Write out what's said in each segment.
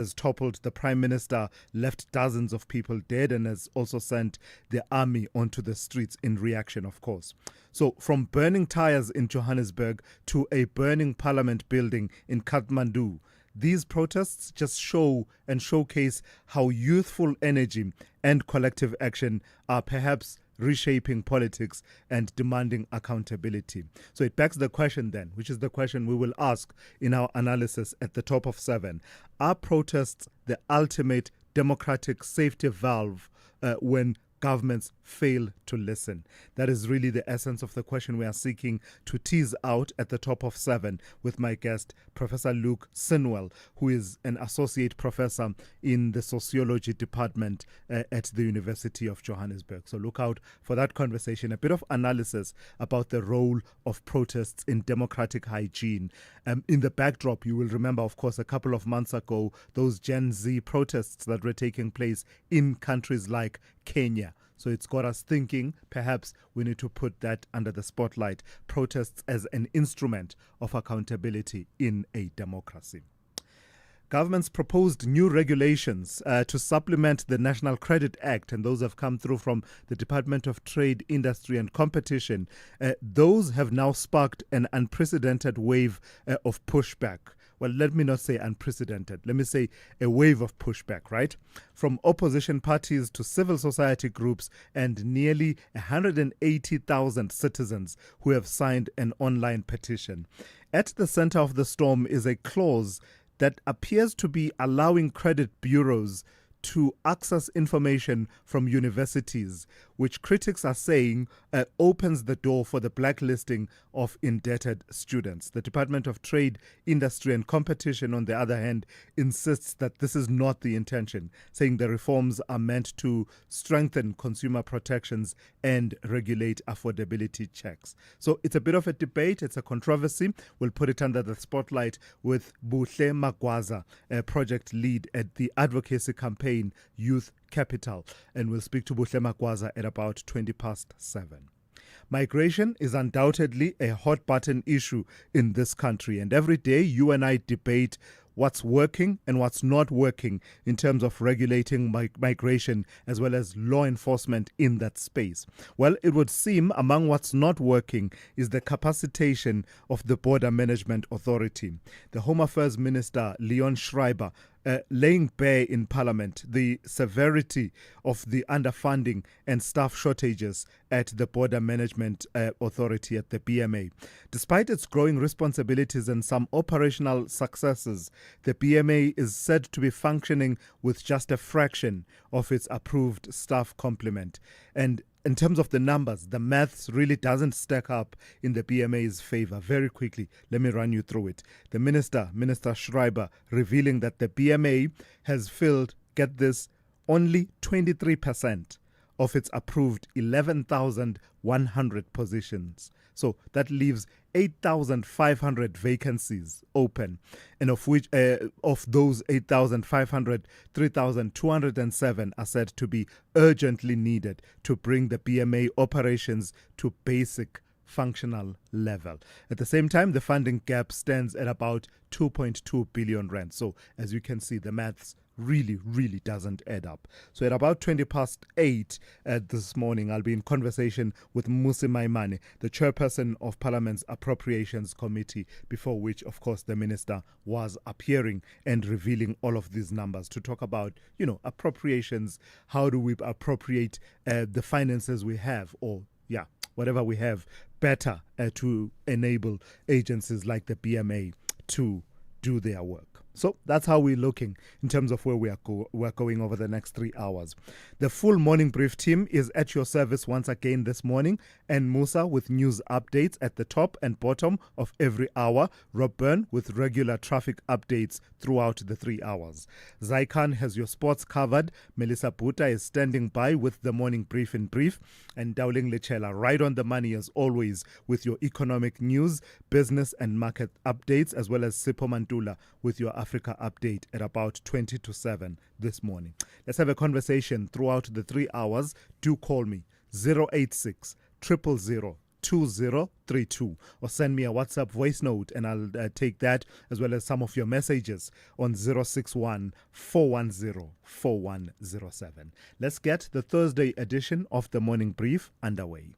has toppled the Prime Minister, left dozens of people dead, and has also sent the army onto the streets in reaction, of course. So from burning tires in Johannesburg to a burning parliament building in Kathmandu, these protests just show and showcase how youthful energy and collective action are perhaps reshaping politics and demanding accountability. So it begs the question then, which is the question we will ask in our analysis at the top of 7. Are protests the ultimate democratic safety valve when governments fail to listen? That is really the essence of the question we are seeking to tease out at the top of 7 with my guest, Professor Luke Sinwell, who is an associate professor in the sociology department at the University of Johannesburg. So look out for that conversation, a bit of analysis about the role of protests in democratic hygiene. In the backdrop, you will remember, of course, a couple of months ago, those Gen Z protests that were taking place in countries like Kenya. So it's got us thinking perhaps we need to put that under the spotlight, protests as an instrument of accountability in a democracy. Government's proposed new regulations to supplement the National Credit Act, and those have come through from the Department of Trade, Industry and Competition. Those have now sparked an unprecedented wave of pushback. Well, let me not say unprecedented. Let me say a wave of pushback, right? From opposition parties to civil society groups and nearly 180,000 citizens who have signed an online petition. At the center of the storm is a clause that appears to be allowing credit bureaus to access information from universities, which critics are saying opens the door for the blacklisting of indebted students. The Department of Trade, Industry and Competition, on the other hand, insists that this is not the intention, saying the reforms are meant to strengthen consumer protections and regulate affordability checks. So it's a bit of a debate, it's a controversy. We'll put it under the spotlight with Buhle Magwaza, a project lead at the advocacy campaign Youth Capital, and we'll speak to Buhle Magwaza at about 7:20. Migration is undoubtedly a hot button issue in this country, and every day you and I debate what's working and what's not working in terms of regulating migration as well as law enforcement in that space. Well, it would seem among what's not working is the capacitation of the Border Management Authority. The Home Affairs Minister, Leon Schreiber, laying bare in Parliament the severity of the underfunding and staff shortages at the Border Management Authority at the BMA. Despite its growing responsibilities and some operational successes, the BMA is said to be functioning with just a fraction of its approved staff complement. And in terms of the numbers, the maths really doesn't stack up in the BMA's favor. Very quickly, let me run you through it. The Minister Schreiber, revealing that the BMA has filled, get this, only 23% of its approved 11,100 positions. So that leaves 8,500 vacancies open, and of which, of those 8,500, 3,207 are said to be urgently needed to bring the BMA operations to basic functional level. At the same time, the funding gap stands at about 2.2 billion rand. So as you can see, the maths really doesn't add up. So at about 8:20 this morning, I'll be in conversation with Musi Maimane, the chairperson of Parliament's Appropriations Committee, before which, of course, the minister was appearing and revealing all of these numbers to talk about, appropriations. How do we appropriate the finances we have, or whatever we have, better to enable agencies like the BMA to do their work. So that's how we're looking in terms of where we're going over the next 3 hours. The full Morning Brief team is at your service once again this morning, and Musa with news updates at the top and bottom of every hour. Rob Byrne with regular traffic updates throughout the 3 hours. Zaikan has your sports covered. Melissa Buta is standing by with the Morning Brief in brief, and Dowling Lechela right on the money as always with your economic news, business and market updates, as well as Sipho Mantula with your Africa update at about 7:20 this morning. Let's have a conversation throughout the 3 hours. Do call me 086 000 2032, or send me a WhatsApp voice note and I'll take that as well as some of your messages on 061 410 4107. Let's get the Thursday edition of the Morning Brief underway.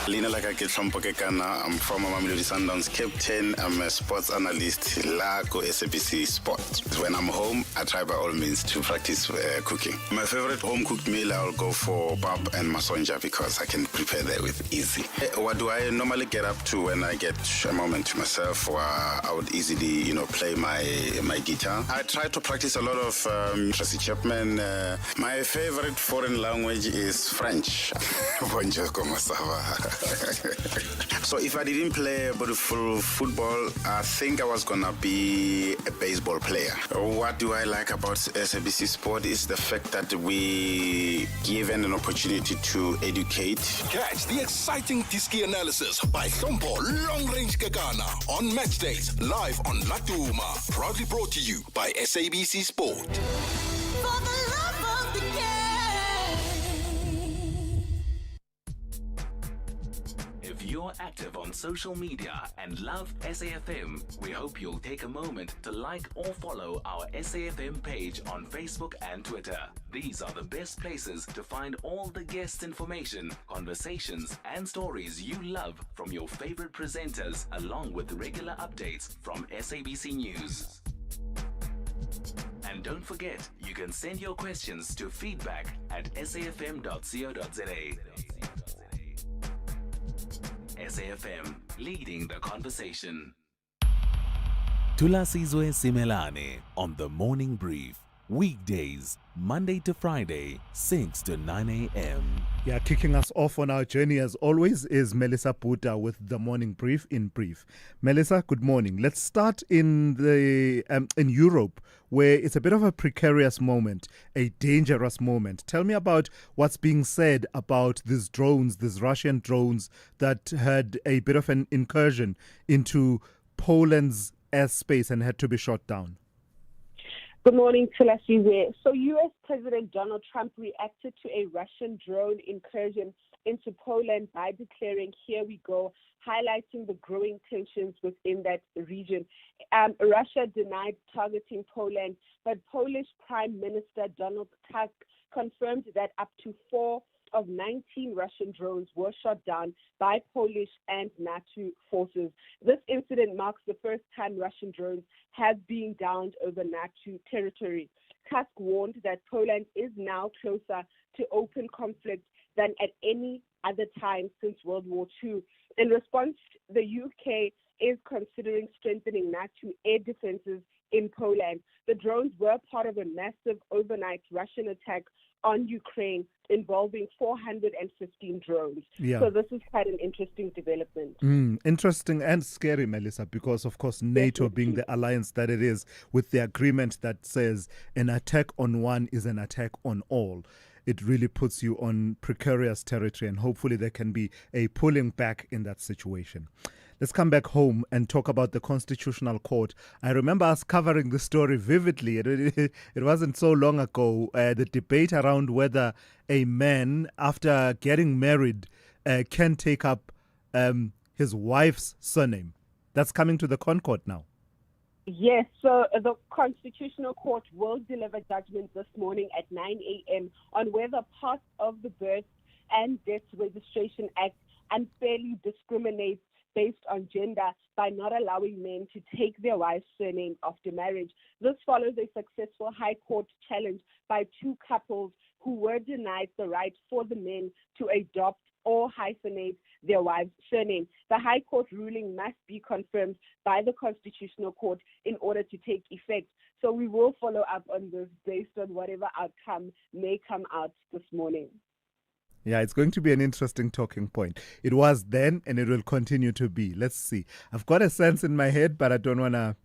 Lina I'm from Mamelodi Sundowns captain. I'm a sports analyst la go SABC Sport. When I'm home, I try by all means to practice cooking. My favorite home cooked meal, I'll go for pap and masonja because I can prepare that with easy. What do I normally get up to when I get a moment to myself? I would easily, play my guitar. I try to practice a lot of Tracy Chapman. My favorite foreign language is French. Bonjour, comment ça va? So if I didn't play full football, I think I was gonna be a baseball player. What do I like about SABC Sport is the fact that we given an opportunity to educate. Catch the exciting Diski analysis by Sompo Long Range Kekana on match days live on Latuma. Proudly brought to you by SABC Sport. For the love of the game. If you're active on social media and love SAFM, we hope you'll take a moment to like or follow our SAFM page on Facebook and Twitter. These are the best places to find all the guest information, conversations, and stories you love from your favorite presenters, along with regular updates from SABC News. And don't forget, you can send your questions to feedback@safm.co.za. SAFM, leading the conversation. Thulasizwe Simelane on the Morning Brief. Weekdays, Monday to Friday, 6 to 9 a.m. Yeah, kicking us off on our journey as always is Melissa Puta with the Morning Brief in brief. Melissa, good morning. Let's start in Europe, where it's a bit of a precarious moment, a dangerous moment. Tell me about what's being said about these drones, these Russian drones that had a bit of an incursion into Poland's airspace and had to be shot down. Good morning, Thulasizwe. So U.S. President Donald Trump reacted to a Russian drone incursion into Poland by declaring, "Here we go," highlighting the growing tensions within that region. Russia denied targeting Poland, but Polish Prime Minister Donald Tusk confirmed that up to 4 of 19 Russian drones were shot down by Polish and NATO forces. This incident marks the first time Russian drones have been downed over NATO territory. Tusk warned that Poland is now closer to open conflict than at any other time since World War II. In response, the UK is considering strengthening NATO air defenses in Poland. The drones were part of a massive overnight Russian attack on Ukraine involving 415 drones. Yeah. So this is quite an interesting development. Interesting and scary, Melissa, because of course NATO being the alliance that it is, with the agreement that says an attack on one is an attack on all. It really puts you on precarious territory, and hopefully there can be a pulling back in that situation. Let's come back home and talk about the Constitutional Court. I remember us covering the story vividly. It wasn't so long ago, the debate around whether a man, after getting married, can take up his wife's surname. That's coming to the Concord now. Yes, so the Constitutional Court will deliver judgment this morning at 9 a.m. on whether part of the Birth and Death Registration Act unfairly discriminates based on gender by not allowing men to take their wife's surname after marriage. This follows a successful High Court challenge by 2 couples who were denied the right for the men to adopt or hyphenate their wife's surname. The High Court ruling must be confirmed by the Constitutional Court in order to take effect. So we will follow up on this based on whatever outcome may come out this morning. Yeah, it's going to be an interesting talking point. It was then and it will continue to be. Let's see. I've got a sense in my head, but I don't want to,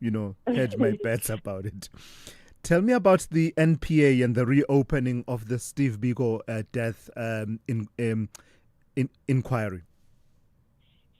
hedge my bets about it. Tell me about the NPA and the reopening of the Steve Biko death inquiry.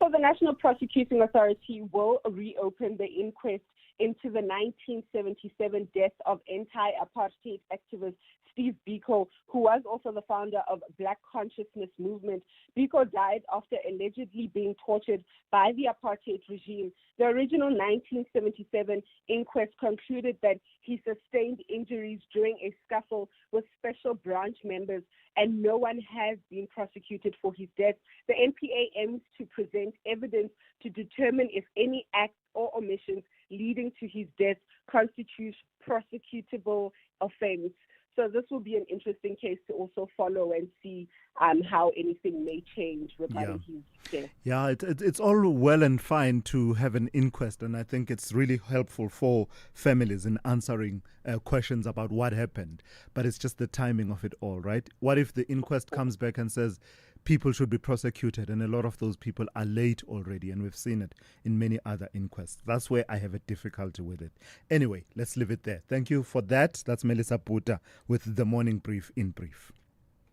So the National Prosecuting Authority will reopen the inquest into the 1977 death of anti-apartheid activist Steve Biko, who was also the founder of Black Consciousness Movement. Biko died after allegedly being tortured by the apartheid regime. The original 1977 inquest concluded that he sustained injuries during a scuffle with special branch members, and no one has been prosecuted for his death. The NPA aims to present evidence to determine if any acts or omissions leading to his death constitute prosecutable offense. So this will be an interesting case to also follow and see how anything may change regarding his death. Yeah, it's all well and fine to have an inquest, and I think it's really helpful for families in answering questions about what happened. But it's just the timing of it all, right? What if the inquest comes back and says people should be prosecuted, and a lot of those people are late already, and we've seen it in many other inquests. That's where I have a difficulty with it. Anyway, let's leave it there. Thank you for that. That's Melissa Puta with the Morning Brief in brief.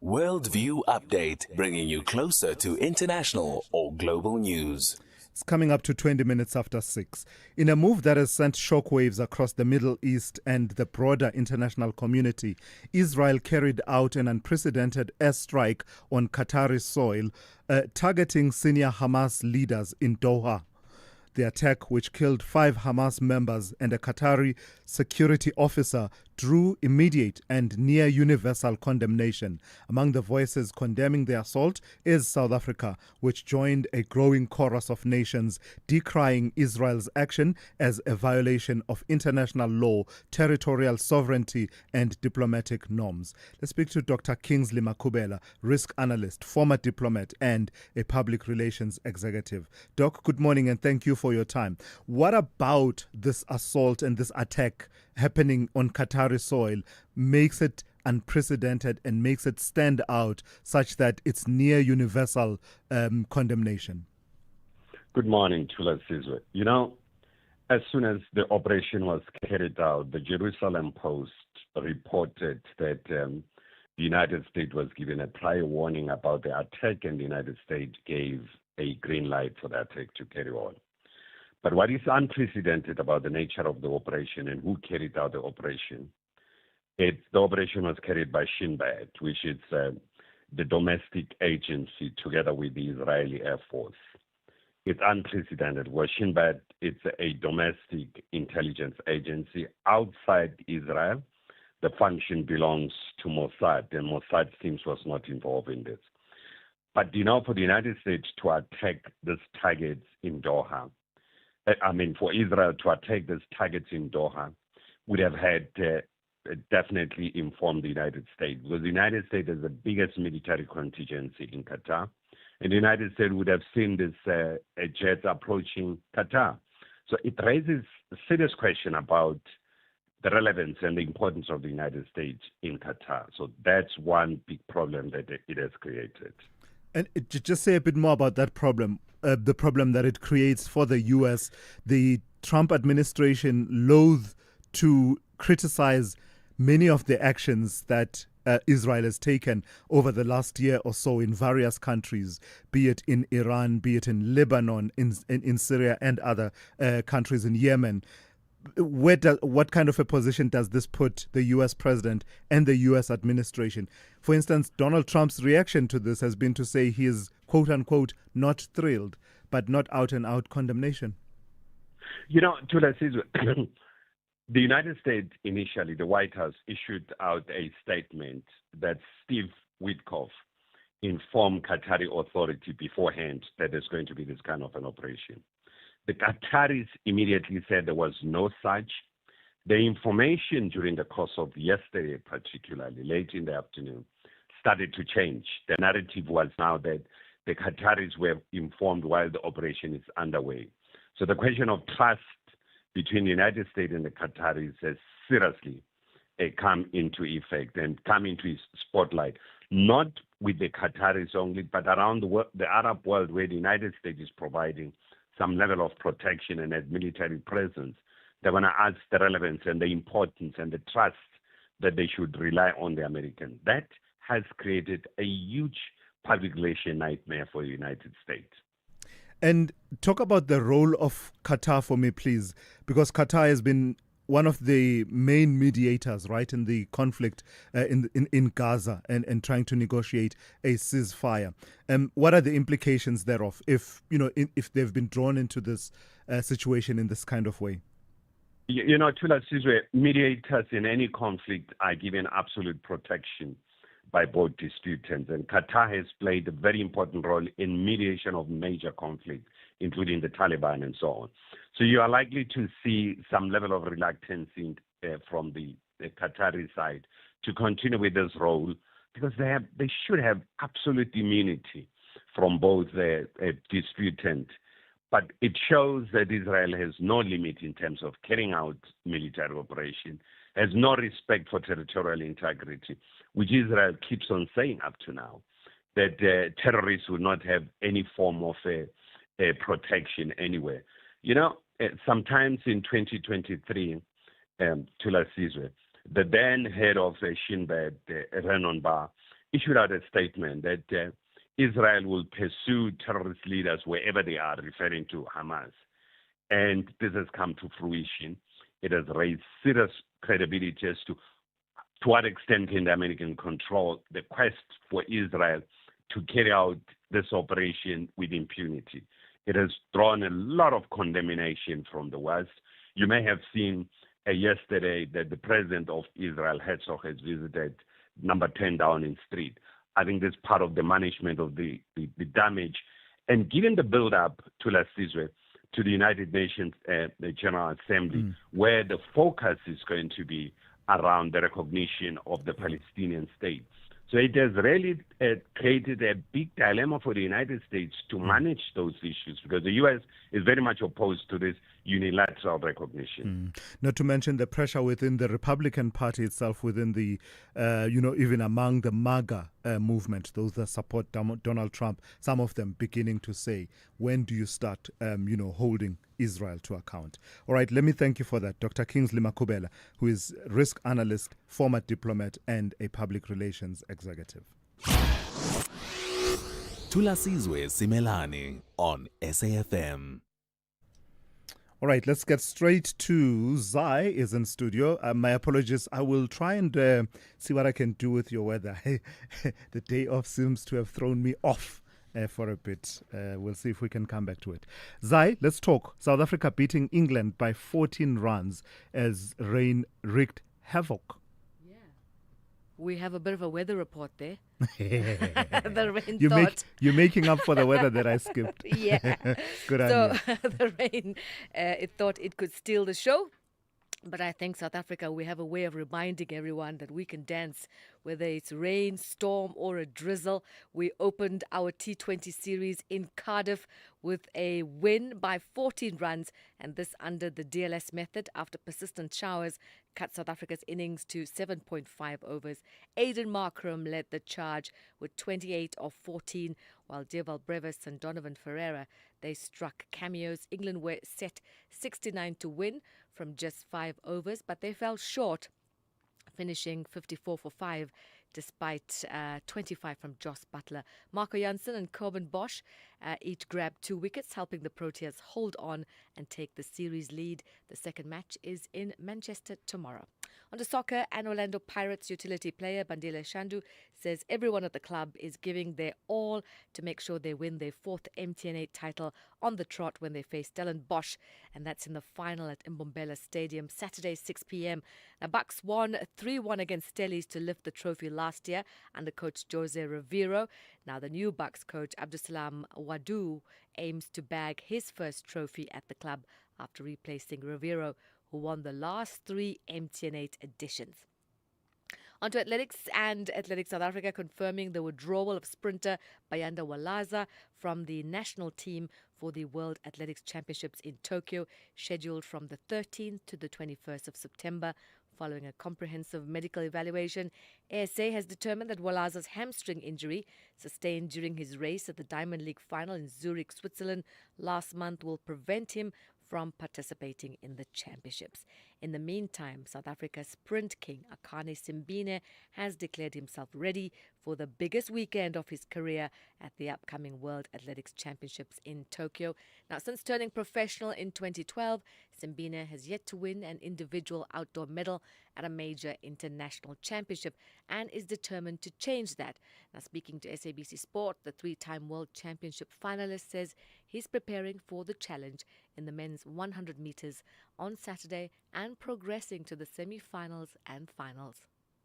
Worldview Update, bringing you closer to international or global news. It's coming up to 20 minutes after 6. In a move that has sent shockwaves across the Middle East and the broader international community, Israel carried out an unprecedented airstrike on Qatari soil, targeting senior Hamas leaders in Doha. The attack, which killed 5 Hamas members and a Qatari security officer, drew immediate and near universal condemnation. Among the voices condemning the assault is South Africa, which joined a growing chorus of nations decrying Israel's action as a violation of international law, territorial sovereignty, and diplomatic norms. Let's speak to Dr. Kingsley Makubela, risk analyst, former diplomat, and a public relations executive. Doc, good morning and thank you for your time. What about this assault and this attack happening on Qatari soil makes it unprecedented and makes it stand out such that it's near universal condemnation? Good morning, Thulasizwe. You know, as soon as the operation was carried out, the Jerusalem Post reported that the United States was given a prior warning about the attack, and the United States gave a green light for the attack to carry on. But what is unprecedented about the nature of the operation and who carried out the operation, the operation was carried by Shin Bet, which is the domestic agency together with the Israeli Air Force. It's unprecedented. Well, Shin Bet, it's a domestic intelligence agency outside Israel. The function belongs to Mossad, and Mossad seems was not involved in this. But, you know, for the United States to attack these targets in Doha, for Israel to attack these targets in Doha, would have had definitely informed the United States, because the United States is the biggest military contingency in Qatar, and the United States would have seen this jets approaching Qatar. So it raises a serious question about the relevance and the importance of the United States in Qatar. So that's one big problem that it has created. And just say a bit more about that problem, the problem that it creates for the U.S. The Trump administration loathes to criticize many of the actions that Israel has taken over the last year or so in various countries, be it in Iran, be it in Lebanon, in Syria and other countries, in Yemen. What kind of a position does this put the U.S. president and the U.S. administration? For instance, Donald Trump's reaction to this has been to say he is, quote unquote, not thrilled, but not out and out condemnation. You know, Thulasizwe, the United States initially, the White House issued out a statement that Steve Witkoff informed Qatari authority beforehand that there's going to be this kind of an operation. The Qataris immediately said there was no such. The information during the course of yesterday, particularly late in the afternoon, started to change. The narrative was now that the Qataris were informed while the operation is underway. So the question of trust between the United States and the Qataris has seriously come into effect and come into spotlight, not with the Qataris only, but around the world, the Arab world, where the United States is providing some level of protection and a military presence. They're going to ask the relevance and the importance and the trust that they should rely on the Americans. That has created a huge public relation nightmare for the United States. And talk about the role of Qatar for me, please, because Qatar has been one of the main mediators, right, in the conflict in Gaza and trying to negotiate a ceasefire. What are the implications thereof if they've been drawn into this situation in this kind of way? Thulasizwe, mediators in any conflict are given absolute protection by both disputants, and Qatar has played a very important role in mediation of major conflicts, including the Taliban and so on. So you are likely to see some level of reluctance from the Qatari side to continue with this role, because they should have absolute immunity from both the disputant. But it shows that Israel has no limit in terms of carrying out military operation, has no respect for territorial integrity, which Israel keeps on saying up to now, that terrorists will not have any form of protection anywhere. Sometimes in 2023, Thulasizwe, the then head of Shin Bet, Renon Bar, issued out a statement that Israel will pursue terrorist leaders wherever they are, referring to Hamas. And this has come to fruition. It has raised serious credibility as to what extent can the American control the quest for Israel to carry out this operation with impunity. It has drawn a lot of condemnation from the West. You may have seen yesterday that the president of Israel, Herzog, has visited number 10 Downing Street. I think that's part of the management of the damage. And given the build-up to Thulasizwe, to the United Nations the General Assembly, where the focus is going to be around the recognition of the Palestinian state. So it has really created a big dilemma for the United States to manage those issues, because the U.S. is very much opposed to this unilateral recognition. Not to mention the pressure within the Republican Party itself, within the, even among the MAGA movement, those that support Donald Trump, some of them beginning to say, when do you start, holding Israel to account? All right, let me thank you for that. Dr. Kingsley Makubela, who is risk analyst, former diplomat, and a public relations executive. Thulasizwe Simelane on SAFM. All right, let's get straight to Zai is in studio. My apologies. I will try and see what I can do with your weather. The day off seems to have thrown me off for a bit. We'll see if we can come back to it. Zai, let's talk. South Africa beating England by 14 runs as rain wreaked havoc. We have a bit of a weather report there. The rain you're making up for the weather that I skipped. Yeah. Good on you. The rain, it thought it could steal the show. But I think South Africa, we have a way of reminding everyone that we can dance, whether it's rain, storm, or a drizzle. We opened our T20 series in Cardiff with a win by 14 runs, and this under the DLS method after persistent showers cut South Africa's innings to 7.5 overs. Aidan Markram led the charge with 28 of 14, while Deval Brevis and Donovan Ferreira, they struck cameos. England were set 69 to win from just 5 overs, but they fell short, finishing 54 for 5 despite 25 from Jos Buttler. Marco Jansen and Corbin Bosch each grabbed 2 wickets, helping the Proteas hold on and take the series lead. The second match is in Manchester tomorrow. On to soccer, and Orlando Pirates utility player Bandile Shandu says everyone at the club is giving their all to make sure they win their 4th MTN8 title on the trot when they face Stellenbosch, and that's in the final at Mbombela Stadium Saturday 6 p.m. Now Bucks won 3-1 against Stellies to lift the trophy last year under coach Jose Rivero. Now the new Bucks coach Abdusalam Wadu aims to bag his first trophy at the club after replacing Rivero, who won the last 3 MTN8 editions. On to athletics, and Athletics South Africa confirming the withdrawal of sprinter Bayanda Walaza from the national team for the World Athletics Championships in Tokyo, scheduled from the 13th to the 21st of September. Following a comprehensive medical evaluation, ASA has determined that Walaza's hamstring injury, sustained during his race at the Diamond League final in Zurich, Switzerland last month, will prevent him from participating in the championships. In the meantime, South Africa's sprint king Akani Simbine has declared himself ready for the biggest weekend of his career at the upcoming World Athletics Championships in Tokyo. Now, since turning professional in 2012, Simbine has yet to win an individual outdoor medal at a major international championship and is determined to change that. Now, speaking to SABC Sport, the three-time World Championship finalist says he's preparing for the challenge in the men's 100 meters on Saturday and progressing to the semi-finals and finals.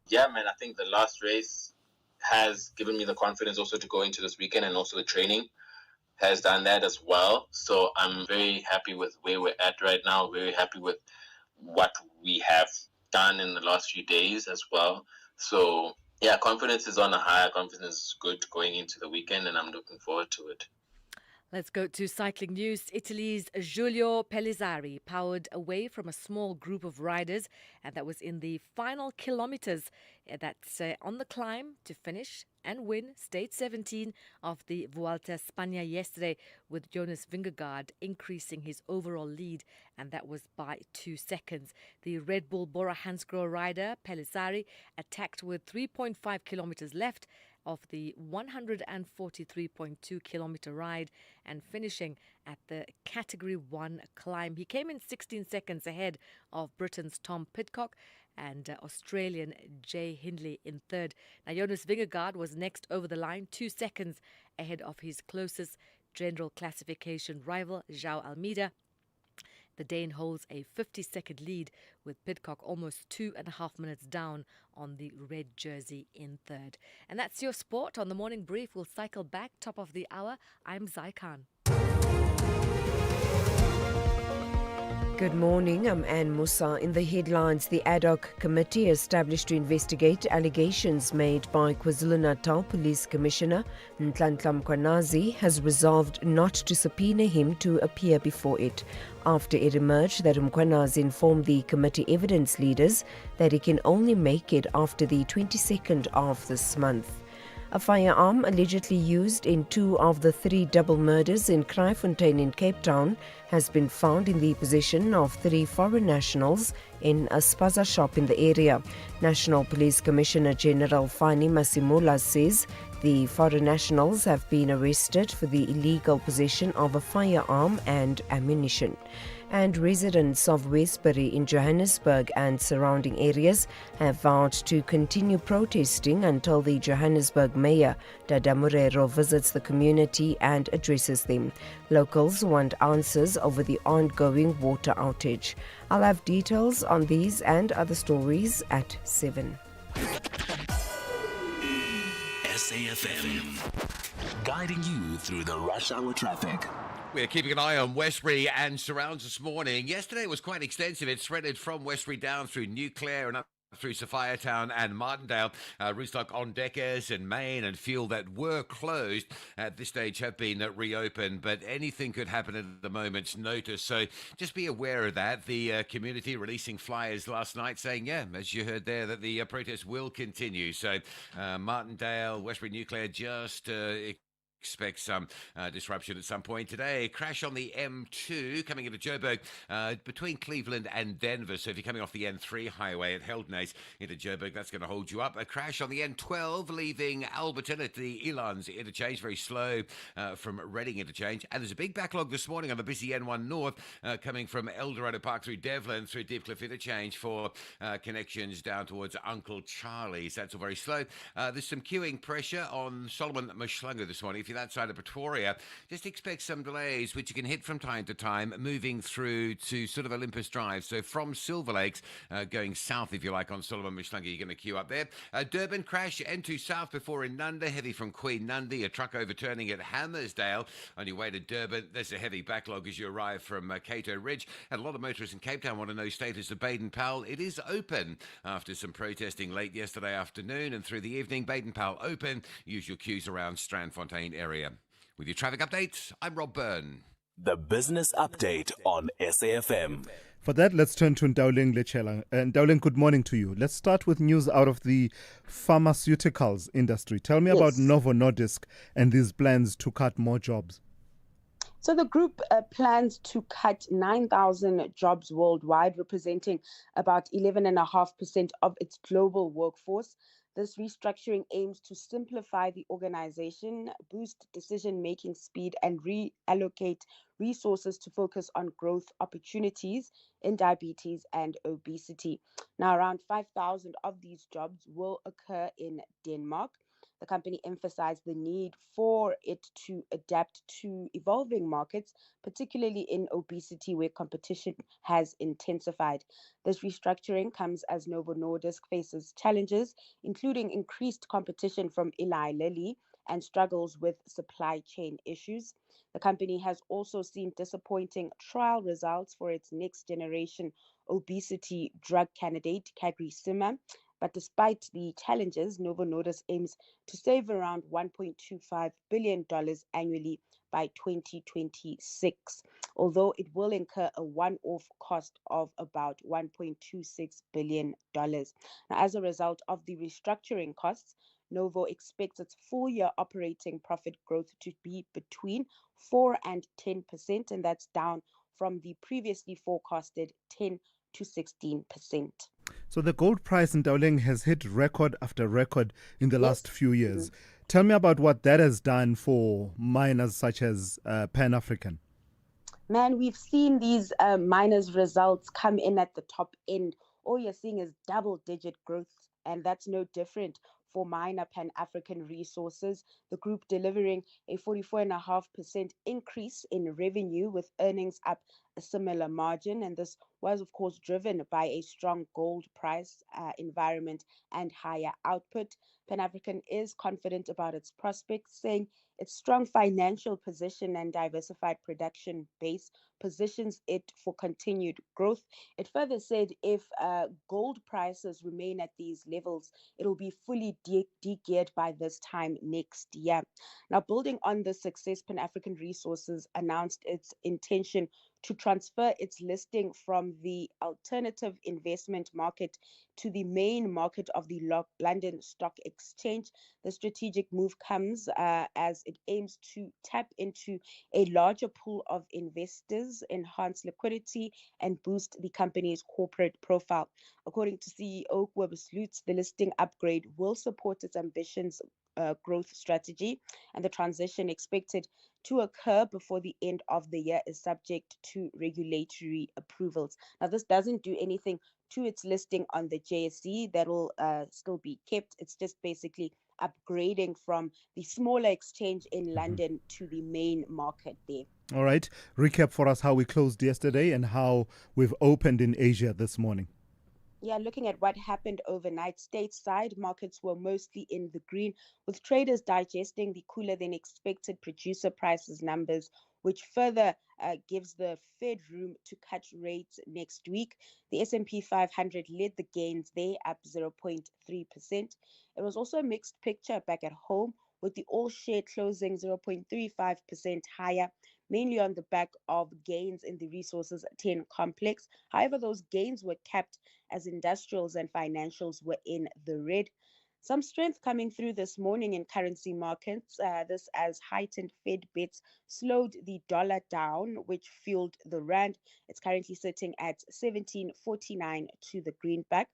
Yeah, man, I think the last race has given me the confidence also to go into this weekend, and also the training has done that as well. So I'm very happy with where we're at right now, very happy with what we have done in the last few days as well. So yeah, confidence is on a high, confidence is good going into the weekend, and I'm looking forward to it. Let's go to cycling news. Italy's Giulio Pellizzari powered away from a small group of riders, and that was in the final kilometers. That's on the climb to finish and win stage 17 of the Vuelta a España yesterday, with Jonas Vingegaard increasing his overall lead, and that was by 2 seconds. The Red Bull Bora Hansgrohe rider Pellizzari attacked with 3.5 kilometers left of the 143.2 kilometer ride and finishing at the Category 1 climb. He came in 16 seconds ahead of Britain's Tom Pidcock and Australian Jay Hindley in third. Now, Jonas Vingegaard was next over the line, 2 seconds ahead of his closest general classification rival, João Almeida. The Dane holds a 50-second lead, with Pidcock almost 2.5 minutes down on the red jersey in third. And that's your sport on the Morning Brief. We'll cycle back, top of the hour. I'm Zai Khan. Good morning, I'm Anne Musa. In the headlines, the ad hoc committee established to investigate allegations made by KwaZulu-Natal Police Commissioner Nhlanhla Mkhwanazi has resolved not to subpoena him to appear before it, after it emerged that Mkhwanazi informed the committee evidence leaders that he can only make it after the 22nd of this month. A firearm allegedly used in 2 of the 3 double murders in Kraaifontein in Cape Town has been found in the possession of 3 foreign nationals in a spaza shop in the area. National Police Commissioner General Fani Masimula says the foreign nationals have been arrested for the illegal possession of a firearm and ammunition. And residents of Westbury in Johannesburg and surrounding areas have vowed to continue protesting until the Johannesburg Mayor, Dada Morero, visits the community and addresses them. Locals want answers over the ongoing water outage. I'll have details on these and other stories at 7. SAFM, guiding you through the rush hour traffic. We're keeping an eye on Westbury and surrounds this morning. Yesterday was quite extensive. It threaded from Westbury down through New Clare and up through Sophiatown and Martindale. Rostock on Deckers and Main and Fuel that were closed at this stage have been reopened, but anything could happen at the moment's notice. So just be aware of that. The community releasing flyers last night saying, yeah, as you heard there, that the protest will continue. So Martindale, Westbury, New Clare, just expect some disruption at some point today. Crash on the M2 coming into Joburg between Cleveland and Denver. So if you're coming off the N3 highway at Heldnace into Joburg, that's going to hold you up. A crash on the N12 leaving Alberton at the Elands interchange, very slow from Reading interchange. And there's a big backlog this morning on the busy N1 North coming from Eldorado Park through Devlin through Deepcliff interchange for connections down towards Uncle Charlie's. That's all very slow. There's some queuing pressure on Solomon Mashlangu this morning. If you're that side of Pretoria, just expect some delays, which you can hit from time to time, moving through to sort of Olympus Drive. So from Silver Lakes, going south, if you like, on Solomon Mashlangu, you're going to queue up there. Durban crash, N2 south before Inunda, heavy from Queen Nundy, a truck overturning at Hammersdale. On your way to Durban, there's a heavy backlog as you arrive from Cato Ridge. And a lot of motorists in Cape Town want to know status of Baden-Powell. It is open after some protesting late yesterday afternoon and through the evening. Baden-Powell open. Use your queues around Strandfontein area. With your traffic updates, I'm Rob Byrne. The Business Update on SAFM. For that, let's turn to Ndauling Lechela. Ndauling, good morning to you. Let's start with news out of the pharmaceuticals industry. Tell me about Novo Nordisk and these plans to cut more jobs. So the group plans to cut 9,000 jobs worldwide, representing about 11.5% of its global workforce. This restructuring aims to simplify the organization, boost decision-making speed, and reallocate resources to focus on growth opportunities in diabetes and obesity. Now, around 5,000 of these jobs will occur in Denmark. The company emphasized the need for it to adapt to evolving markets, particularly in obesity, where competition has intensified. This restructuring comes as Novo Nordisk faces challenges, including increased competition from Eli Lilly and struggles with supply chain issues. The company has also seen disappointing trial results for its next generation obesity drug candidate, CagriSema. But despite the challenges, Novo Nordisk aims to save around $1.25 billion annually by 2026, although it will incur a one-off cost of about $1.26 billion. Now, as a result of the restructuring costs, Novo expects its full-year operating profit growth to be between 4 and 10%, and that's down from the previously forecasted 10 to 16%. So the gold price in Ndauling has hit record after record in the last few years. Tell me about what that has done for miners such as Pan African. Man, we've seen these miners' results come in at the top end. All you're seeing is double-digit growth, and that's no different for miner Pan African Resources, the group delivering a 44.5% increase in revenue, with earnings up a similar margin. And this was, of course, driven by a strong gold price environment and higher output. Pan African is confident about its prospects, saying its strong financial position and diversified production base positions it for continued growth. It further said if gold prices remain at these levels, it will be fully de-geared by this time next year. Now, building on this success, Pan African Resources announced its intention to transfer its listing from the alternative investment market to the main market of the London Stock Exchange. The strategic move comes as it aims to tap into a larger pool of investors, enhance liquidity, and boost the company's corporate profile. According to CEO Cobus Lutz, the listing upgrade will support its ambitions growth strategy, and the transition expected to occur before the end of the year is subject to regulatory approvals. Now, this doesn't do anything to its listing on the JSE. That will still be kept. It's just basically upgrading from the smaller exchange in London to the main market there. All right. Recap for us how we closed yesterday and how we've opened in Asia this morning. Yeah, looking at what happened overnight, stateside markets were mostly in the green, with traders digesting the cooler than expected producer prices numbers, which further gives the Fed room to cut rates next week. The S&P 500 led the gains there, up 0.3%. It was also a mixed picture back at home, with the all-share closing 0.35% higher, mainly on the back of gains in the Resources 10 complex. However, those gains were capped as industrials and financials were in the red. Some strength coming through this morning in currency markets, this as heightened Fed bets slowed the dollar down, which fueled the rand. It's currently sitting at 17.49 to the greenback.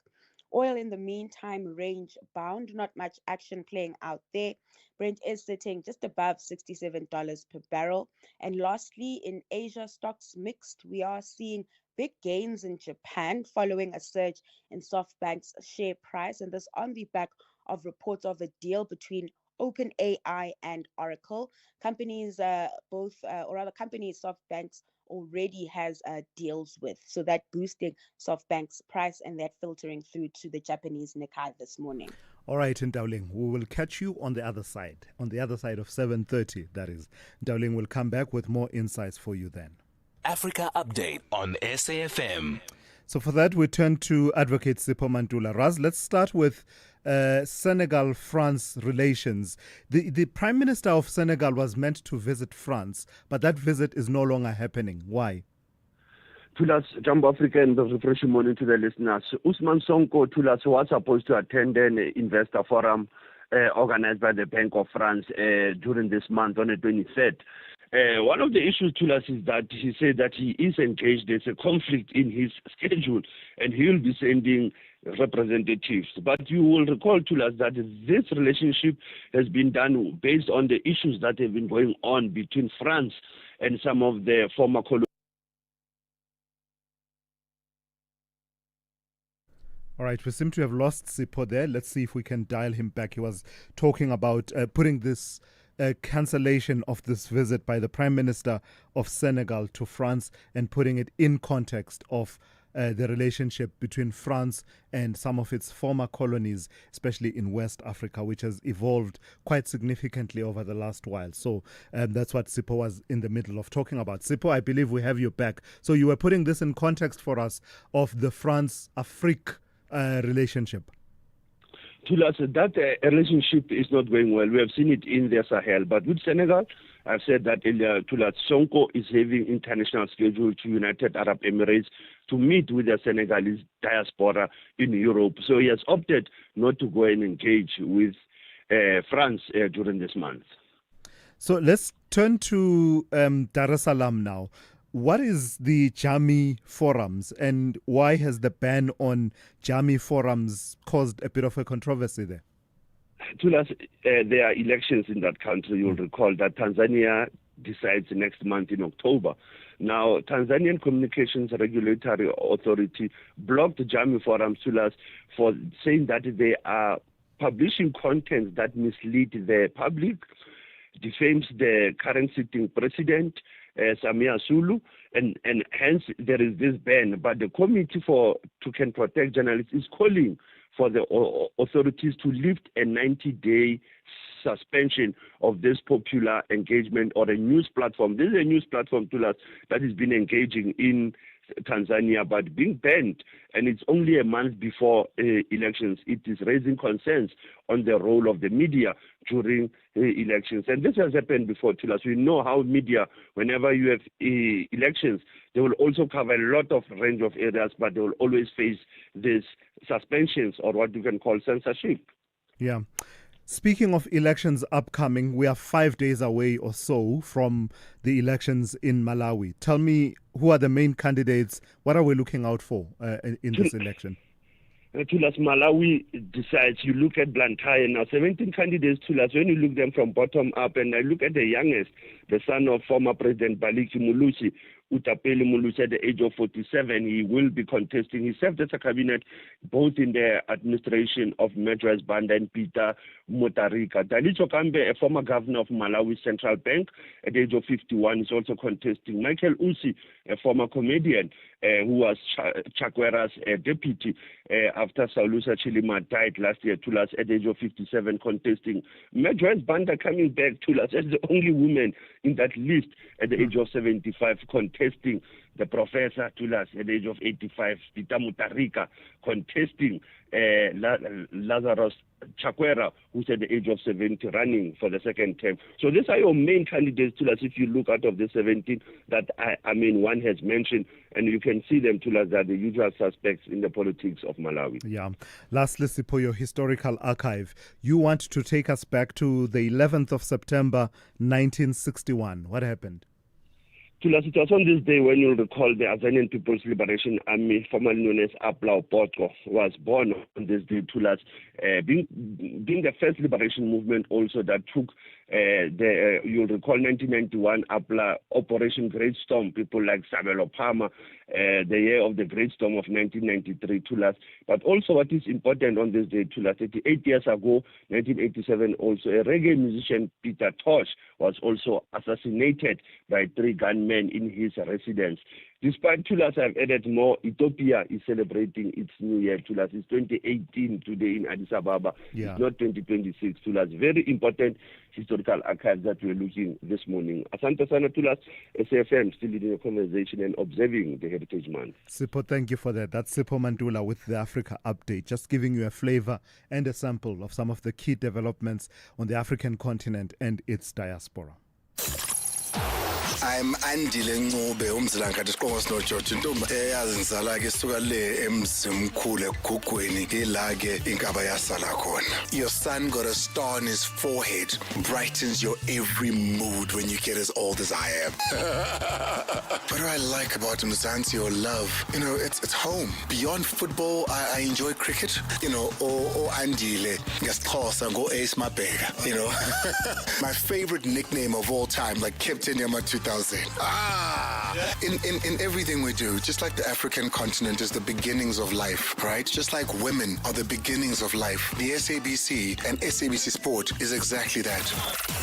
Oil in the meantime range bound, not much action playing out there. Brent is sitting just above $67 per barrel. And lastly, in Asia, stocks mixed. We are seeing big gains in Japan following a surge in SoftBank's share price, and this on the back of reports of a deal between OpenAI and Oracle. Companies, companies SoftBank's already has deals with, so that boosting SoftBank's price and that filtering through to the Japanese Nikkei this morning. All right, Ndauling, we will catch you on the other side of 7:30, that is. Ndauling will come back with more insights for you then. Africa Update on SAFM. So for that, we turn to Advocate Sipho Mantula. Raz, let's start with Senegal-France relations. The Prime Minister of Senegal was meant to visit France, but that visit is no longer happening. Why? Thulas, Jumbo Africa, and the refreshing morning to the listeners. Usman Sonko Thulas was supposed to attend an investor forum organized by the Bank of France during this month on the 23rd. One of the issues, Tulas, is that he said that he is engaged. There's a conflict in his schedule, and he will be sending representatives. But you will recall, Tulas, that this relationship has been done based on the issues that have been going on between France and some of the former colonies. All right, we seem to have lost Sipho there. Let's see if we can dial him back. He was talking about putting this cancellation of this visit by the Prime Minister of Senegal to France and putting it in context of the relationship between France and some of its former colonies, especially in West Africa, which has evolved quite significantly over the last while. So that's what Sipho was in the middle of talking about. Sipho, I believe we have you back. So you were putting this in context for us of the France-Afrique relationship. Tulas, that relationship is not going well. We have seen it in the Sahel. But with Senegal, I've said that earlier, Tulas, Sonko is having international schedule to United Arab Emirates to meet with the Senegalese diaspora in Europe. So he has opted not to go and engage with France during this month. So let's turn to Dar es Salaam now. What is the Jami forums and why has the ban on Jami forums caused a bit of a controversy there? Tulas, there are elections in that country. You'll recall that Tanzania decides next month in October. Now, Tanzanian Communications Regulatory Authority blocked the Jami forums, Tulas, for saying that they are publishing content that mislead the public, defames the current sitting president, Samia Sulu, and hence there is this ban. But the Committee to Can Protect Journalists is calling for the authorities to lift a 90-day suspension of this popular engagement or a news platform. This is a news platform that has been engaging in Tanzania, but being banned, and it's only a month before elections. It is raising concerns on the role of the media during elections. And this has happened before, Tulas. We know how media, whenever you have elections, they will also cover a lot of range of areas, but they will always face these suspensions or what you can call censorship. Yeah. Speaking of elections upcoming, we are 5 days away or so from the elections in Malawi. Tell me, who are the main candidates? What are we looking out for in this election? Tulas, Malawi decides. You look at Blantyre now, 17 candidates, Tulas. When you look them from bottom up, and I look at the youngest, the son of former President Baliki Mulusi, Utapeli Mulusi, at the age of 47, he will be contesting. He served as a cabinet both in the administration of Medras Banda and Peter Mutharika. Daliso Kambe, a former governor of Malawi Central Bank, at the age of 51, is also contesting. Michael Usi, a former comedian who was Chakwera's deputy after Saulusa Chilima died last year, Tulas, at the age of 57, contesting. Medras Banda coming back, Tulas, as the only woman in that list at the age of 75, contesting. The professor, Tulas, at the age of 85, Peter Mutharika, contesting. Lazarus Chakwera, who's at the age of 70, running for the second term. So these are your main candidates, Tulas, if you look out of the 17 that, one has mentioned, and you can see them, Tulas, that the usual suspects in the politics of Malawi. Yeah. Lastly, Sipho, your historical archive. You want to take us back to the 11th of September, 1961. What happened? Tulas, it was on this day when you'll recall the Azanian People's Liberation Army, formerly known as Apla Potko, was born on this day, Tulas, being the first liberation movement also that took you'll recall 1991 Apla Operation Great Storm, people like Sabelo Palmer, the year of the Great Storm of 1993, Tulas. But also what is important on this day, Tulas, 38 years ago, 1987, also a reggae musician, Peter Tosh, was also assassinated by 3 gunmen in his residence. Despite Tulas, I've added more. Ethiopia is celebrating its new year, Tulas. It's 2018 today in Addis Ababa. Yeah. It's not 2026, Tulas. Very important historical archives that we're looking this morning. Asante Sana, Tulas, SAFM, still leading a conversation and observing the Heritage Month. Sipho, thank you for that. That's Sipho Mandula with the Africa Update, just giving you a flavor and a sample of some of the key developments on the African continent and its diaspora. I'm Andile Ncube umzilankathi siqongo sinoJoji intombi eyazi ngizala ke suka le emzimkhulu egugweni ila ke inkaba yasala khona. Your son got a star on his forehead, brightens your every mood when you get as old as I am. What do I like about Mzansi or love? You know, it's home. Beyond football, I enjoy cricket. You know, or Andile ngesixhosa go Ace Mabheka. You know, my favorite nickname of all time, like Captain Yama 2000. In everything we do, just like the African continent is the beginnings of life, right? Just like women are the beginnings of life. The SABC and SABC Sport is exactly that.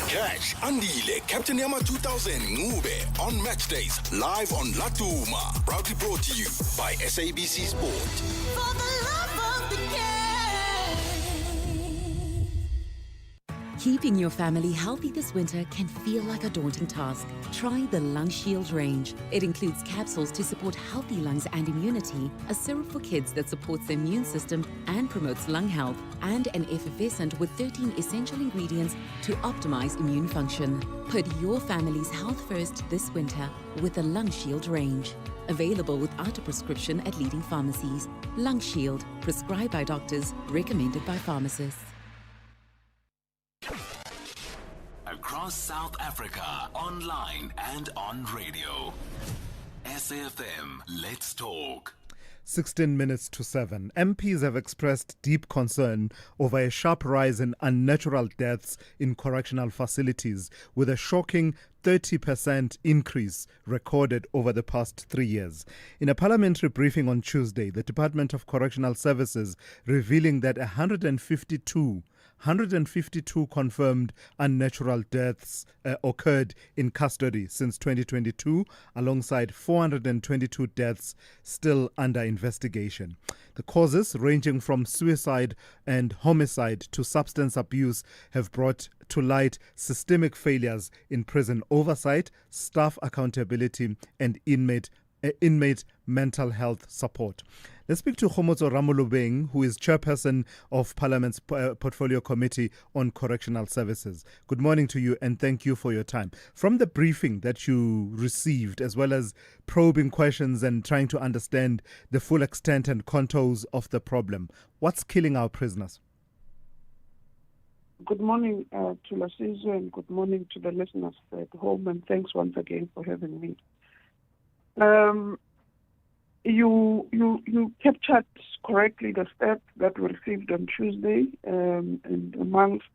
Catch Andile, Captain Yama 2000 Ncube on match days, live on Latuma. Proudly brought to you by SABC Sport. For the love of the game. Keeping your family healthy this winter can feel like a daunting task. Try the Lung Shield range. It includes capsules to support healthy lungs and immunity, a syrup for kids that supports the immune system and promotes lung health, and an effervescent with 13 essential ingredients to optimize immune function. Put your family's health first this winter with the Lung Shield range. Available without a prescription at leading pharmacies. Lung Shield, prescribed by doctors, recommended by pharmacists. Across South Africa, online and on radio. SAFM, let's talk. 16 minutes to 7. MPs have expressed deep concern over a sharp rise in unnatural deaths in correctional facilities, with a shocking 30% increase recorded over the past 3 years. In a parliamentary briefing on Tuesday, the Department of Correctional Services revealing that 152 confirmed unnatural deaths occurred in custody since 2022, alongside 422 deaths still under investigation. The causes, ranging from suicide and homicide to substance abuse, have brought to light systemic failures in prison oversight, staff accountability, and inmate mental health support. Let's speak to Khomotso Ramolobeng, who is chairperson of Parliament's Portfolio Committee on Correctional Services. Good morning to you, and thank you for your time. From the briefing that you received, as well as probing questions and trying to understand the full extent and contours of the problem, what's killing our prisoners? Good morning to Thulasizwe, and good morning to the listeners at home, and thanks once again for having me. You captured correctly the stats that were received on Tuesday, and amongst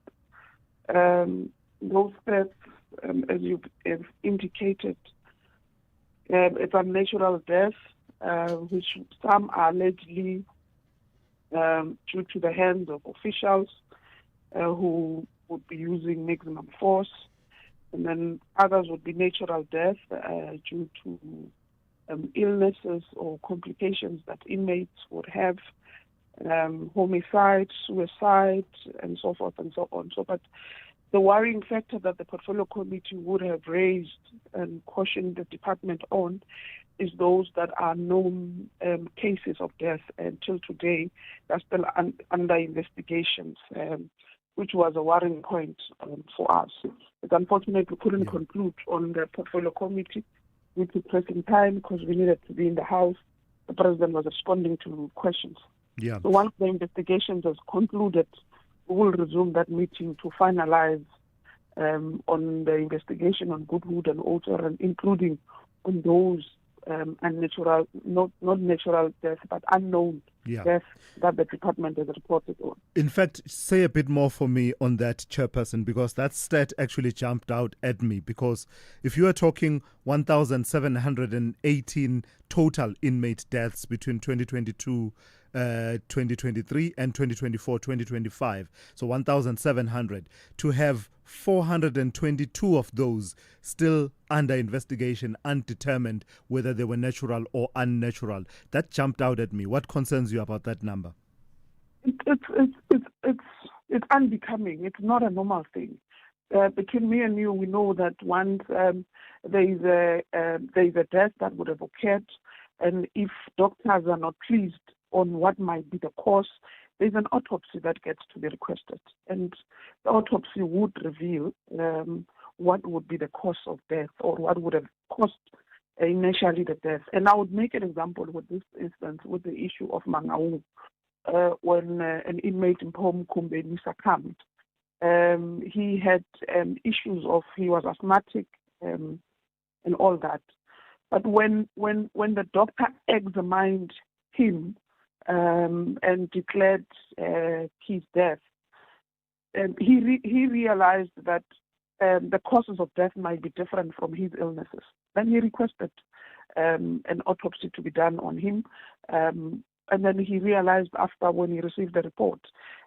those stats, as you have indicated, it's unnatural death, which some are allegedly due to the hands of officials who would be using maximum force, and then others would be natural death due to illnesses or complications that inmates would have, homicide, suicide, and so forth and so on. But the worrying factor that the Portfolio Committee would have raised and cautioned the department on is those that are known cases of death until today are still under investigations, which was a worrying point for us. But unfortunately, we couldn't conclude on the Portfolio Committee due to pressing time because we needed to be in the House. The President was responding to questions. Yeah. So once the investigations has concluded, we will resume that meeting to finalize on the investigation on Goodwood and Otter, and including on those unnatural, not natural deaths, but unknown deaths that the department has reported on. In fact, say a bit more for me on that, Chairperson, because that stat actually jumped out at me. Because if you are talking 1,718 total inmate deaths between 2022 2023 and 2024-2025, so 1,700, to have 422 of those still under investigation, undetermined whether they were natural or unnatural. That jumped out at me. What concerns you about that number? It's unbecoming. It's not a normal thing. Between me and you, we know that once there is a death that would have occurred, and if doctors are not pleased on what might be the cause, there's an autopsy that gets to be requested, and the autopsy would reveal what would be the cause of death or what would have caused initially the death. And I would make an example with this instance with the issue of Mangaung. When an inmate in Pom Kumbeni succumbed, he had issues of, he was asthmatic and all that. But when the doctor examined him and declared his death, he realized that the causes of death might be different from his illnesses. Then he requested an autopsy to be done on him. And then he realized after when he received the report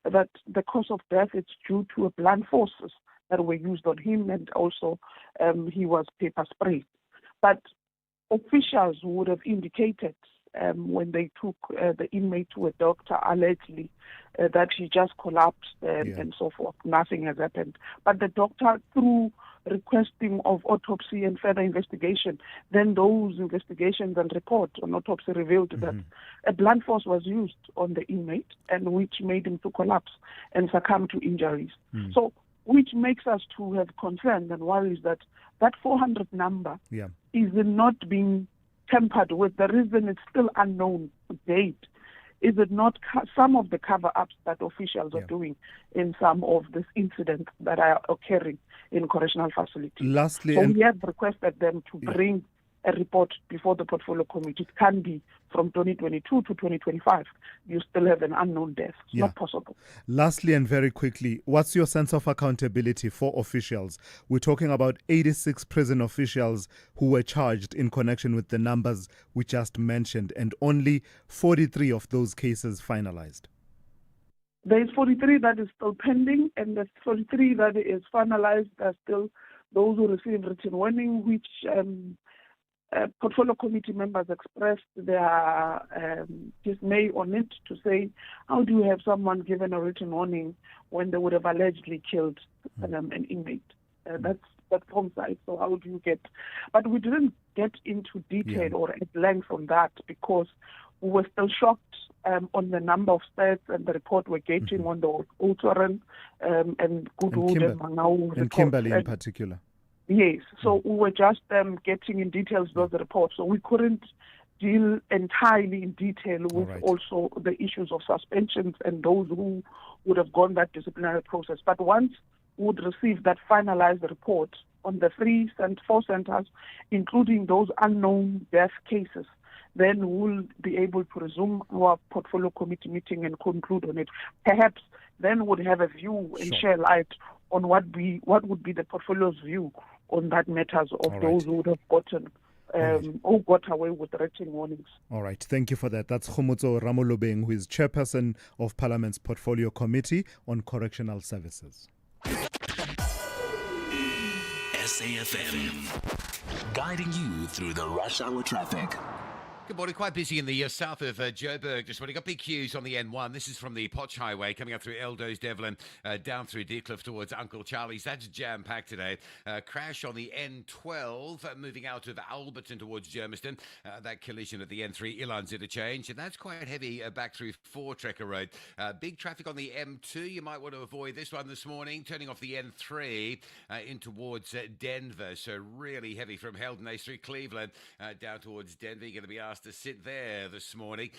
that the cause of death is due to blunt forces that were used on him, and also he was pepper sprayed. But officials would have indicated when they took the inmate to a doctor allegedly that he just collapsed and so forth. Nothing has happened. But the doctor, through requesting of autopsy and further investigation, then those investigations and reports on autopsy revealed that a blunt force was used on the inmate, and which made him to collapse and succumb to injuries. So, which makes us to have concern and worries that that 400 number is not being tampered with. The reason it's still unknown to date. Is it not some of the cover-ups that officials are doing in some of these incidents that are occurring in correctional facilities? Lastly, so we have requested them to bring a report before the portfolio committee. It can be from 2022 to 2025. You still have an unknown death. It's not possible. Lastly, and very quickly, what's your sense of accountability for officials? We're talking about 86 prison officials who were charged in connection with the numbers we just mentioned, and only 43 of those cases finalized. There is 43 that is still pending, and the 43 that is finalized are still those who received written warning, which portfolio committee members expressed their dismay on it, to say, how do you have someone given a written warning when they would have allegedly killed an inmate? That's homicide, so how do you get... But we didn't get into detail or at length on that because we were still shocked on the number of stats and the report we're getting on the Otoran and Goodwood and Mangaung and Kimberley in particular. Yes, so we were just getting in details of the report, so we couldn't deal entirely in detail with also the issues of suspensions and those who would have gone that disciplinary process. But once we would receive that finalized report on the 4 centers, including those unknown death cases, then we'll be able to resume our portfolio committee meeting and conclude on it. Perhaps then we'll have a view and share light on what would be the portfolio's view on that matters of those who would have gotten who got away with written warnings. All right, thank you for that. That's Khomotso Ramolobeng, who is chairperson of Parliament's Portfolio Committee on Correctional Services. SAFM, guiding you through the rush hour traffic. Good morning. Quite busy in the south of Joburg this morning. Got big queues on the N1. This is from the Potch Highway coming up through Eldo's, Devlin, down through Deercliff towards Uncle Charlie's. That's jam-packed today. Crash on the N12 moving out of Alberton towards Germiston. That collision at the N3 Ilan's interchange. And that's quite heavy back through Trekker Road. Big traffic on the M2. You might want to avoid this one this morning. Turning off the N3 in towards Denver. So really heavy from Heldon through Cleveland down towards Denver. You're going to be asked to sit there this morning.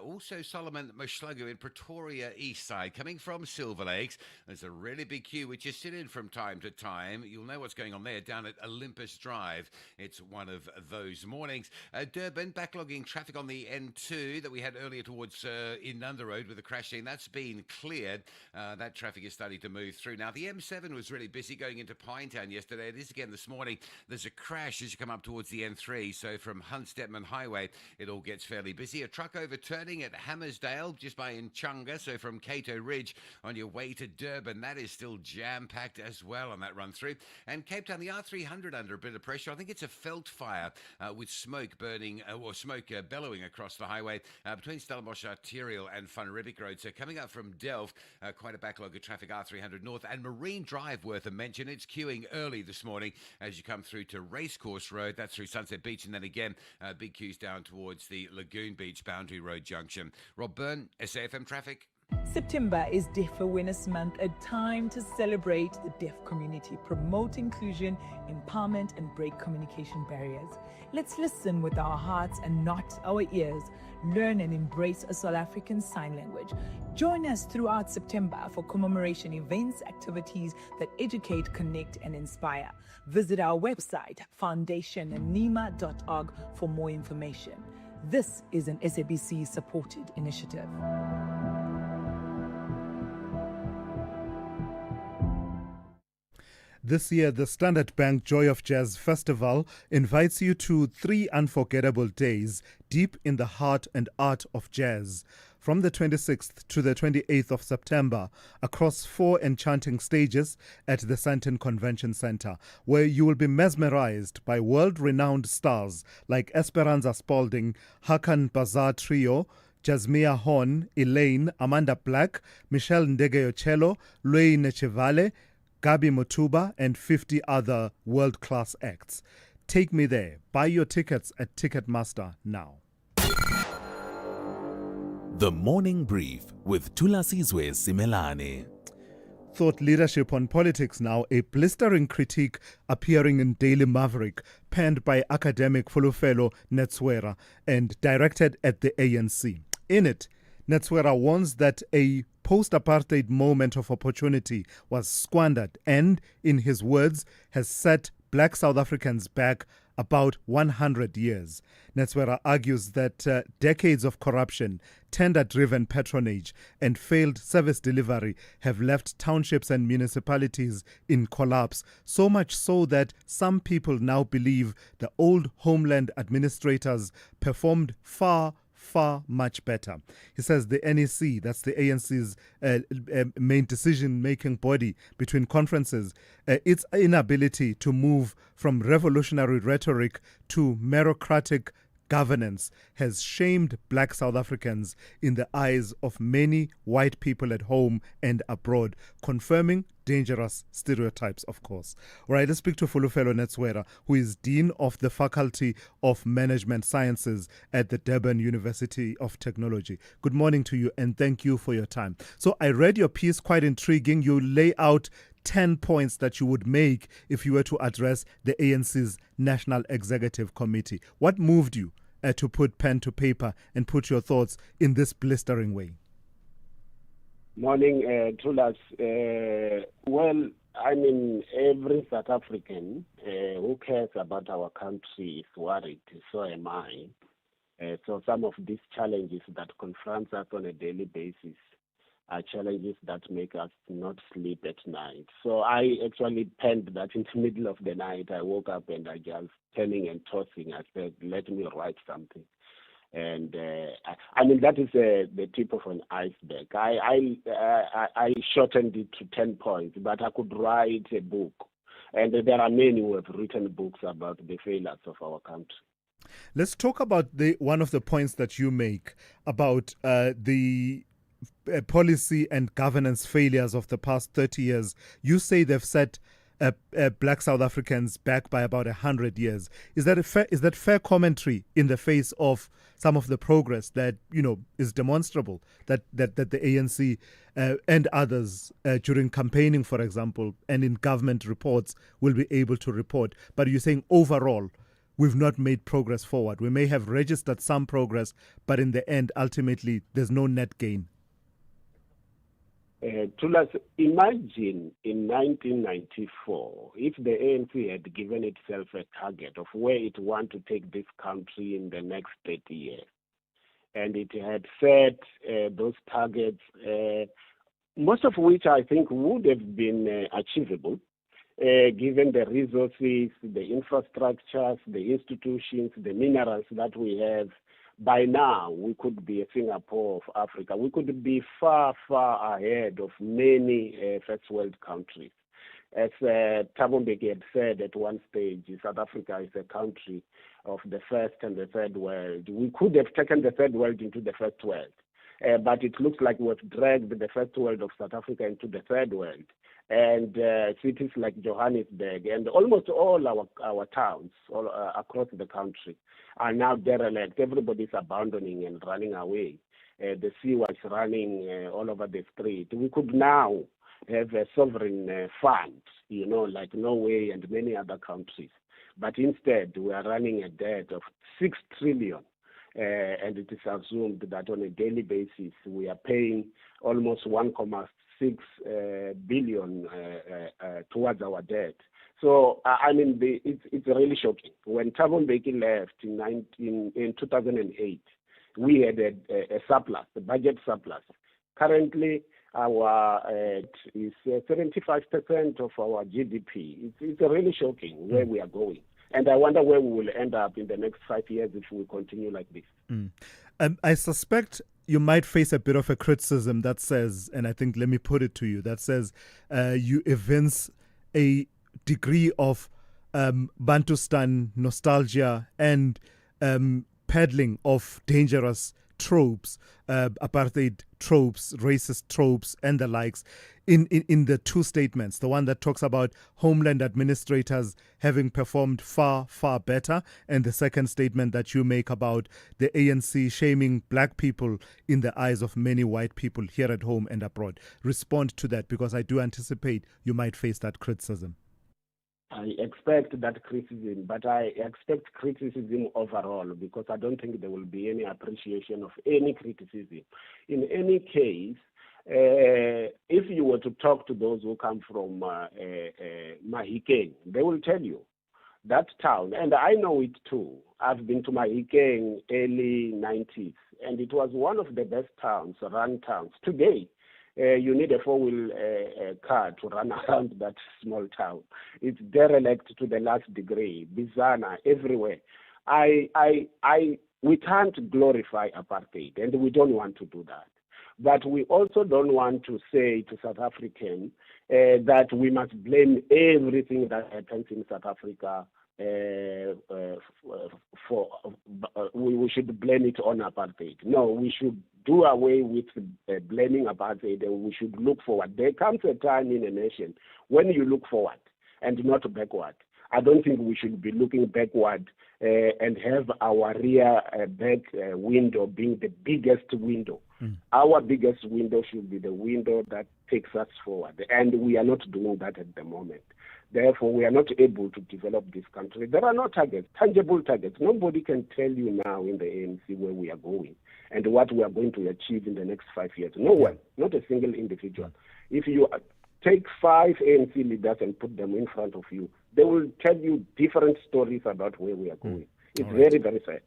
Also Solomon Mashlugu in Pretoria East Side coming from Silver Lakes. There's a really big queue which you sit in from time to time. You'll know what's going on there down at Olympus Drive. It's one of those mornings. Durban, backlogging traffic on the N2 that we had earlier towards Inanda Road with the crash scene. That's been cleared. That traffic is starting to move through. Now the M7 was really busy going into Pinetown yesterday. It is again this morning. There's a crash as you come up towards the N3. So from Hunt Stepman Highway, it all gets fairly busy. A truck overturning at Hammersdale just by Nchanga, so from Cato Ridge on your way to Durban. That is still jam-packed as well on that run through. And Cape Town, the R300 under a bit of pressure. I think it's a felt fire with smoke burning or smoke bellowing across the highway between Stellenbosch Arterial and Van Riebeeck Road. So coming up from Delft, quite a backlog of traffic R300 North and Marine Drive worth a mention. It's queuing early this morning as you come through to Racecourse Road. That's through Sunset Beach, and then again big queues down towards the Lagoon Beach Boundary Road junction. Rob Byrne, SAFM Traffic. September is Deaf Awareness Month, a time to celebrate the deaf community, promote inclusion, empowerment, and break communication barriers. Let's listen with our hearts and not our ears. Learn and embrace a South African Sign Language. Join us throughout September for commemoration events, activities that educate, connect, and inspire. Visit our website, foundationnima.org, for more information. This is an SABC-supported initiative. This year, the Standard Bank Joy of Jazz Festival invites you to 3 unforgettable days deep in the heart and art of jazz. From the 26th to the 28th of September, across 4 enchanting stages at the Sandton Convention Center, where you will be mesmerized by world-renowned stars like Esperanza Spalding, Hakan Bazaar Trio, Jasmia Horn, Elaine, Amanda Black, Michelle Ndegeyo-Cello, Louis Nechevale, Gabi Mutuba, and 50 other world-class acts. Take me there. Buy your tickets at Ticketmaster now. The Morning Brief with Thulasizwe Simelane. Thought leadership on politics now, a blistering critique appearing in Daily Maverick, penned by academic Fulufelo Netswera and directed at the ANC. In it, Netswera warns that a post-apartheid moment of opportunity was squandered and, in his words, has set black South Africans back about 100 years. Netswera argues that decades of corruption, tender-driven patronage, and failed service delivery have left townships and municipalities in collapse, so much so that some people now believe the old homeland administrators performed far much better. He says the NEC, that's the ANC's main decision-making body between conferences, its inability to move from revolutionary rhetoric to merocratic governance has shamed black South Africans in the eyes of many white people at home and abroad, confirming dangerous stereotypes, of course. All right, let's speak to Fulufelo Netswera, who is Dean of the Faculty of Management Sciences at the Durban University of Technology. Good morning to you, and thank you for your time. So I read your piece, quite intriguing. You lay out 10 points that you would make if you were to address the ANC's National Executive Committee. What moved you to put pen to paper and put your thoughts in this blistering way? Morning, Thulas. Well, I mean, every South African who cares about our country is worried, so am I. So some of these challenges that confront us on a daily basis are challenges that make us not sleep at night. So I actually penned that in the middle of the night. I woke up and I just turning and tossing. I said, let me write something. And I mean, that is the tip of an iceberg. I shortened it to 10 points, but I could write a book. And there are many who have written books about the failures of our country. Let's talk about one of the points that you make about the policy and governance failures of the past 30 years. You say they've set black South Africans back by about 100 years. Is that fair commentary in the face of some of the progress that is demonstrable that the ANC and others during campaigning, for example, and in government reports will be able to report? But you're saying overall we've not made progress forward. We may have registered some progress, but in the end, ultimately, there's no net gain. Thulas, imagine in 1994, if the ANC had given itself a target of where it wants to take this country in the next 30 years, and it had set those targets, most of which I think would have been achievable, given the resources, the infrastructures, the institutions, the minerals that we have. By now, we could be a Singapore of Africa. We could be far ahead of many first world countries. As Thabo Mbeki had said at one stage, South Africa is a country of the first and the third world. We could have taken the third world into the first world, but it looks like we've dragged the first world of South Africa into the third world. And cities like Johannesburg and almost all our towns all across the country are now derelict. Everybody's abandoning and running away. the sea was running all over the street. We could now have a sovereign fund, like Norway and many other countries. But instead, we are running a debt of 6 trillion. And it is assumed that on a daily basis, we are paying almost 1.6 billion towards our debt. So, it's really shocking. When Thabo Mbeki left in 2008, we had a surplus, a budget surplus. Currently, our is 75% of our GDP. It's really shocking where we are going. And I wonder where we will end up in the next 5 years if we continue like this. I suspect you might face a bit of a criticism that says, and I think, let me put it to you, that says you evince a degree of Bantustan nostalgia and peddling of dangerous tropes, apartheid tropes, racist tropes, and the likes in the two statements. The one that talks about homeland administrators having performed far, far better, and the second statement that you make about the ANC shaming black people in the eyes of many white people here at home and abroad. Respond to that, because I do anticipate you might face that criticism. I expect that criticism, but I expect criticism overall, because I don't think there will be any appreciation of any criticism. In any case, if you were to talk to those who come from Mahikeng, they will tell you that town, and I know it too. I've been to Mahikeng early 90s, and it was one of the best towns, run towns. Today, you need a four-wheel car to run around that small town. It's derelict to the last degree, bizarre everywhere. We can't glorify apartheid, and we don't want to do that. But we also don't want to say to South Africans that we must blame everything that happens in South Africa. We should blame it on apartheid. No, we should do away with blaming apartheid, and we should look forward. There comes a time in a nation when you look forward and not backward. I don't think we should be looking backward and have our rear back window being the biggest window. Our biggest window should be the window that takes us forward, and we are not doing that at the moment. Therefore, we are not able to develop this country. There are no targets, tangible targets. Nobody can tell you now in the ANC where we are going and what we are going to achieve in the next 5 years. No one, not a single individual. If you take 5 ANC leaders and put them in front of you, they will tell you different stories about where we are going. It's very, very sad.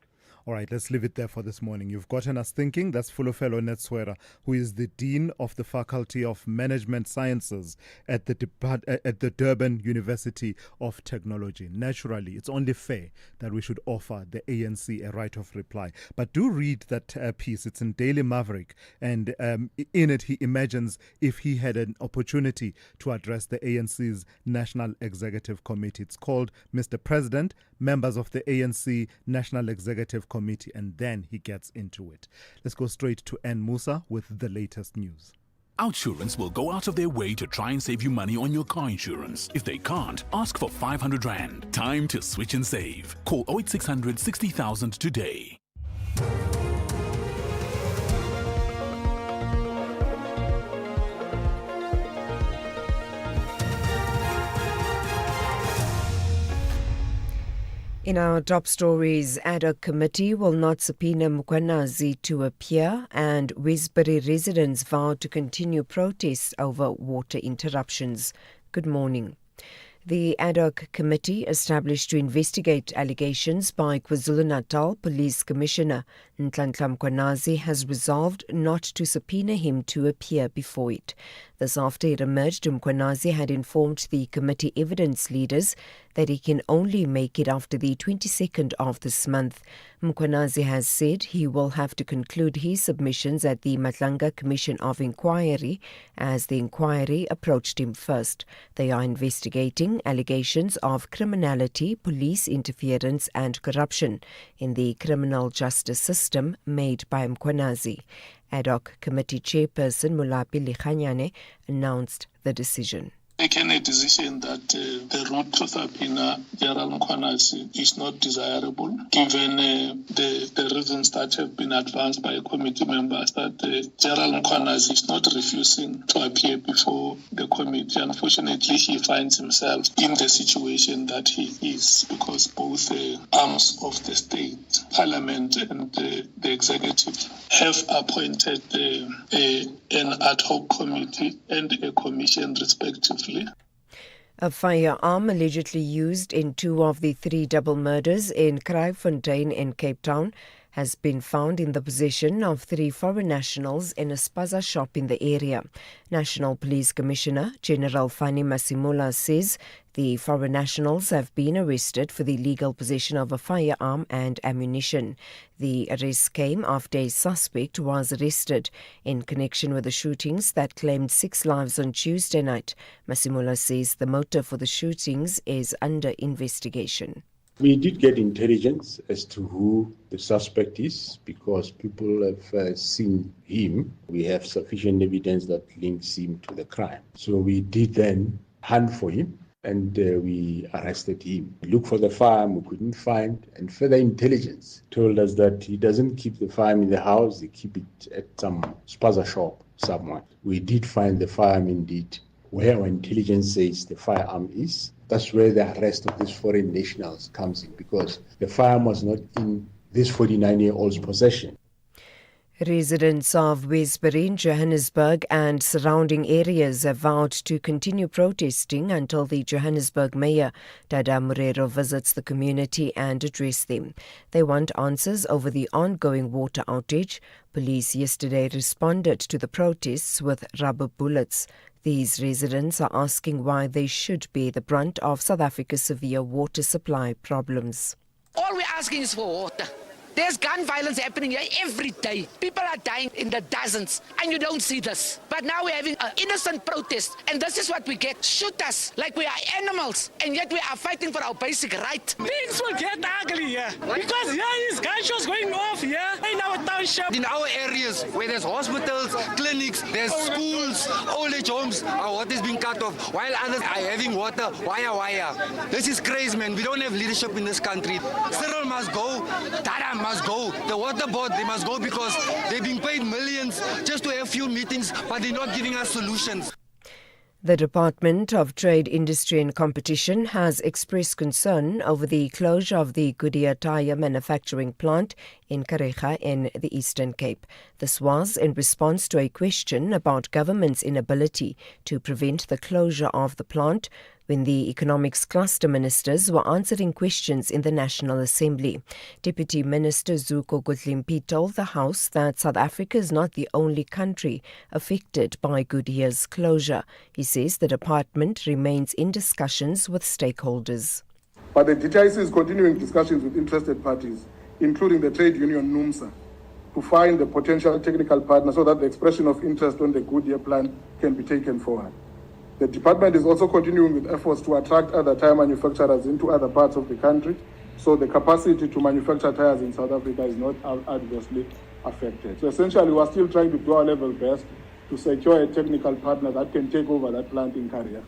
All right, let's leave it there for this morning. You've gotten us thinking. That's Fulofelo Netswera, who is the Dean of the Faculty of Management Sciences at the Durban University of Technology. Naturally, it's only fair that we should offer the ANC a right of reply. But do read that piece. It's in Daily Maverick, and in it he imagines if he had an opportunity to address the ANC's National Executive Committee. It's called Mr. President, Members of the ANC National Executive Committee, and then he gets into it. Let's go straight to N. Musa with the latest news. Outsurance will go out of their way to try and save you money on your car insurance. If they can't, ask for 500 Rand. Time to switch and save. Call 08600 60,000 today. In our top stories, ad hoc committee will not subpoena Mkhwanazi to appear, and Westbury residents vow to continue protests over water interruptions. Good morning. The ad hoc committee established to investigate allegations by KwaZulu-Natal Police Commissioner Nhlanhla Mkhwanazi has resolved not to subpoena him to appear before it. This after it emerged Mkhwanazi had informed the committee evidence leaders that he can only make it after the 22nd of this month. Mkhwanazi has said he will have to conclude his submissions at the Matlanga Commission of Inquiry as the inquiry approached him first. They are investigating allegations of criminality, police interference and corruption in the criminal justice system made by Mkhwanazi. Ad hoc committee chairperson Mulapi Likhanyane announced the decision. taken a decision that the route to Sabina, Gerald Nkwanasi, is not desirable, given the reasons that have been advanced by committee members that Gerald Nkwanasi is not refusing to appear before the committee. Unfortunately, he finds himself in the situation that he is because both arms of the state, Parliament and the executive, have appointed an ad hoc committee and a commission respectively. A firearm allegedly used in 2 of the 3 double murders in Kraaifontein in Cape Town has been found in the possession of 3 foreign nationals in a spaza shop in the area. National Police Commissioner General Fani Masimula says the foreign nationals have been arrested for the illegal possession of a firearm and ammunition. The arrest came after a suspect was arrested in connection with the shootings that claimed 6 lives on Tuesday night. Masimula says the motive for the shootings is under investigation. We did get intelligence as to who the suspect is because people have seen him. We have sufficient evidence that links him to the crime. So we did then hunt for him and we arrested him. We looked for the firearm, we couldn't find, and further intelligence told us that he doesn't keep the firearm in the house, he keep it at some spaza shop somewhere. We did find the firearm indeed where our intelligence says the firearm is. That's where the arrest of these foreign nationals comes in because the firearm was not in this 49-year-old's possession. Residents of Westbury in Johannesburg and surrounding areas have vowed to continue protesting until the Johannesburg Mayor, Dada Murero, visits the community and address them. They want answers over the ongoing water outage. Police yesterday responded to the protests with rubber bullets. These residents are asking why they should bear the brunt of South Africa's severe water supply problems. All we're asking is for water. There's gun violence happening here every day. People are dying in the dozens, and you don't see this. But now we're having an innocent protest, and this is what we get. Shoot us like we are animals, and yet we are fighting for our basic right. Things will get ugly here, because here is gunshots going off here in our township. In our areas where there's hospitals, clinics, there's schools, old age homes, our water is being cut off, while others are having water wire. This is crazy, man. We don't have leadership in this country. Cyril must go, Dada must go, the water board, they must go because they're being paid millions just to have few meetings, but they're not giving us solutions. The Department of Trade, Industry and Competition has expressed concern over the closure of the Goodyear tyre manufacturing plant in Karega in the Eastern Cape. This was in response to a question about government's inability to prevent the closure of the plant when the economics cluster ministers were answering questions in the National Assembly. Deputy Minister Zuko Gutlimpi told the House that South Africa is not the only country affected by Goodyear's closure. He says the department remains in discussions with stakeholders. But the DTIC is continuing discussions with interested parties, including the trade union NUMSA, to find the potential technical partner so that the expression of interest on the Goodyear plant can be taken forward. The department is also continuing with efforts to attract other tyre manufacturers into other parts of the country, so the capacity to manufacture tyres in South Africa is not adversely affected. So essentially, we are still trying to do our level best to secure a technical partner that can take over that plant in Karega.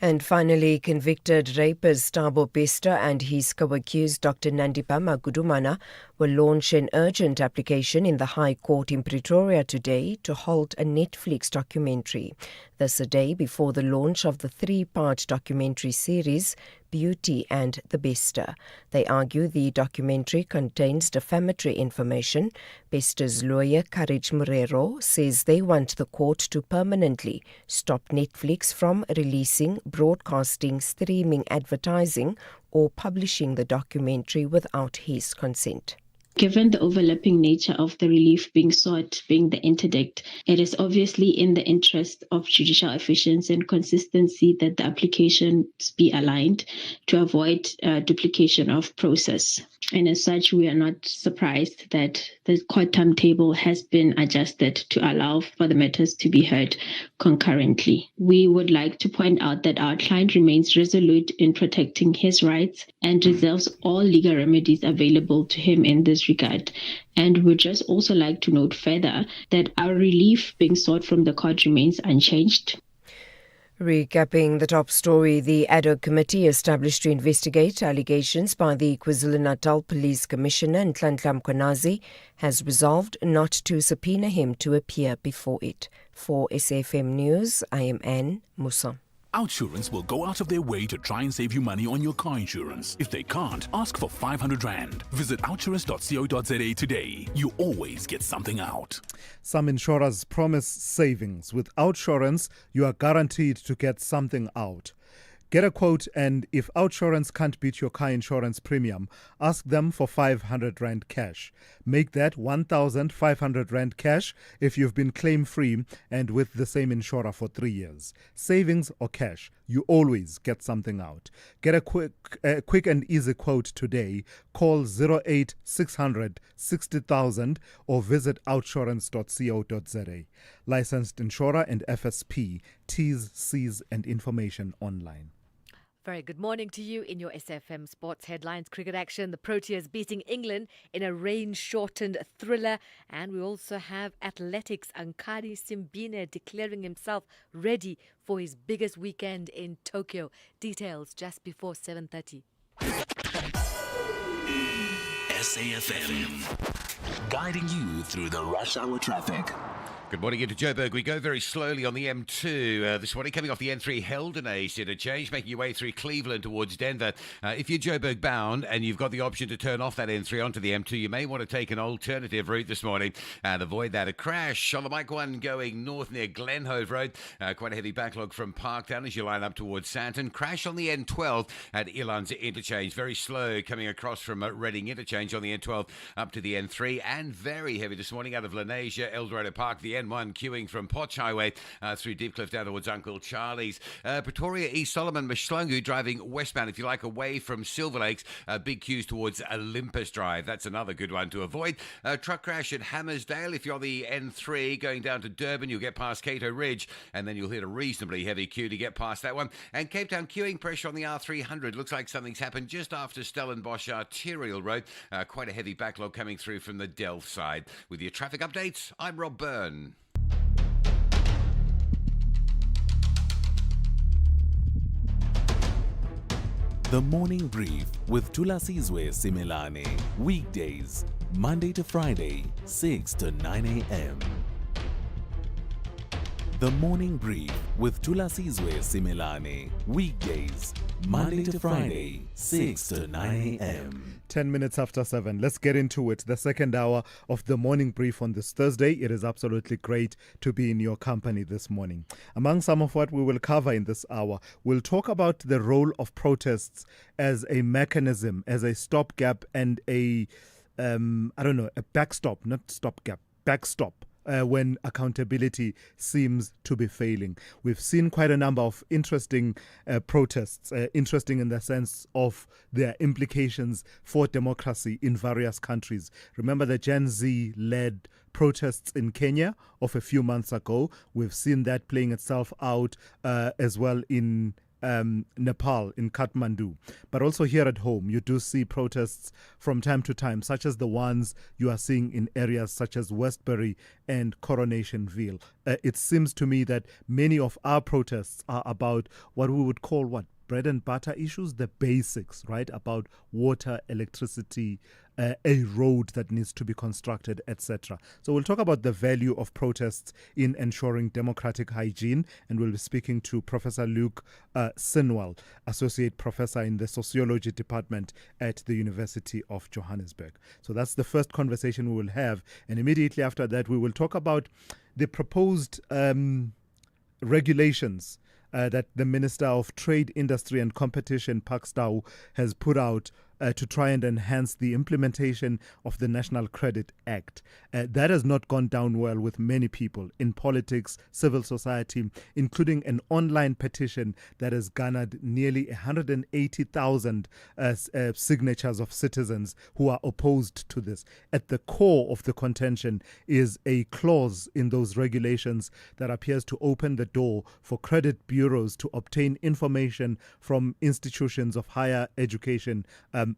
And finally, convicted rapist Thabo Bester and his co-accused Dr. Nandipa Magudumana will launch an urgent application in the High Court in Pretoria today to halt a Netflix documentary. This a day before the launch of the 3-part documentary series Beauty and the Bester. They argue the documentary contains defamatory information. Bester's lawyer, Courage Murero, says they want the court to permanently stop Netflix from releasing, broadcasting, streaming, advertising or publishing the documentary without his consent. Given the overlapping nature of the relief being sought being the interdict, it is obviously in the interest of judicial efficiency and consistency that the applications be aligned to avoid duplication of process. And as such, we are not surprised that the court timetable has been adjusted to allow for the matters to be heard concurrently. We would like to point out that our client remains resolute in protecting his rights and reserves all legal remedies available to him in this regard. And we'd just also like to note further that our relief being sought from the court remains unchanged. Recapping the top story, the ad hoc committee established to investigate allegations by the KwaZulu-Natal Police Commissioner Nhlanhla Mkhwanazi has resolved not to subpoena him to appear before it. For SAFM News, I am Anne Musa. Outsurance will go out of their way to try and save you money on your car insurance. If they can't, ask for 500 Rand. Visit outsurance.co.za today. You always get something out. Some insurers promise savings. With Outsurance, you are guaranteed to get something out. Get a quote, and if Outsurance can't beat your car insurance premium, ask them for 500 Rand cash. Make that 1,500 Rand cash if you've been claim-free and with the same insurer for 3 years. Savings or cash, you always get something out. Get a quick and easy quote today. Call 0800 60,000 or visit outsurance.co.za. Licensed insurer and FSP. T's, C's and information online. Very good morning to you in your SFM Sports Headlines cricket action. The Proteas beating England in a rain-shortened thriller. And we also have athletics. Ankari Simbine declaring himself ready for his biggest weekend in Tokyo. Details just before 7:30. SAFM, guiding you through the rush hour traffic. Good morning into Joburg. We go very slowly on the M2 this morning, coming off the N3 Heldene interchange, making your way through Cleveland towards Denver. If you're Joburg bound and you've got the option to turn off that N3 onto the M2, you may want to take an alternative route this morning and avoid that. A crash on the Mike 1 going north near Glenhove Road. Quite a heavy backlog from Parktown as you line up towards Santon. Crash on the N12 at Ilan's interchange. Very slow coming across from Reading interchange on the N12 up to the N3. And very heavy this morning out of Lenasia, Eldorado Park, the N1 queuing from Potch Highway through Deepcliff down towards Uncle Charlie's. Pretoria East Solomon Mashlangu driving westbound, if you like, away from Silver Lakes. Big queues towards Olympus Drive. That's another good one to avoid. Truck crash at Hammersdale. If you're on the N3 going down to Durban, you'll get past Cato Ridge and then you'll hit a reasonably heavy queue to get past that one. And Cape Town queuing pressure on the R300. Looks like something's happened just after Stellenbosch Arterial Road. Quite a heavy backlog coming through from the Delft side. With your traffic updates, I'm Rob Byrne. The Morning Brief with Thulasizwe Simelane. Weekdays, Monday to Friday, 6 to 9 a.m. The Morning Brief with Thulasizwe Simelane. Weekdays, Monday to Friday, 6 to 9 a.m. 10 minutes after 7. Let's get into it. The second hour of the Morning Brief on this Thursday. It is absolutely great to be in your company this morning. Among some of what we will cover in this hour, we'll talk about the role of protests as a mechanism, as a stopgap and a backstop, not stopgap, backstop. When accountability seems to be failing. We've seen quite a number of interesting protests, interesting in the sense of their implications for democracy in various countries. Remember the Gen Z-led protests in Kenya of a few months ago. We've seen that playing itself out as well in Nepal, in Kathmandu. But also here at home, you do see protests from time to time, such as the ones you are seeing in areas such as Westbury and Coronationville. It seems to me that many of our protests are about what we would call bread and butter issues, the basics, right? About water, electricity, a road that needs to be constructed, etc. So we'll talk about the value of protests in ensuring democratic hygiene, and we'll be speaking to Professor Luke Sinwell, Associate Professor in the Sociology Department at the University of Johannesburg. So that's the first conversation we will have, and immediately after that we will talk about the proposed regulations that the Minister of Trade, Industry and Competition, Pak Stau, has put out to try and enhance the implementation of the National Credit Act. That has not gone down well with many people in politics, civil society, including an online petition that has garnered nearly 180,000 signatures of citizens who are opposed to this. At the core of the contention is a clause in those regulations that appears to open the door for credit bureaus to obtain information from institutions of higher education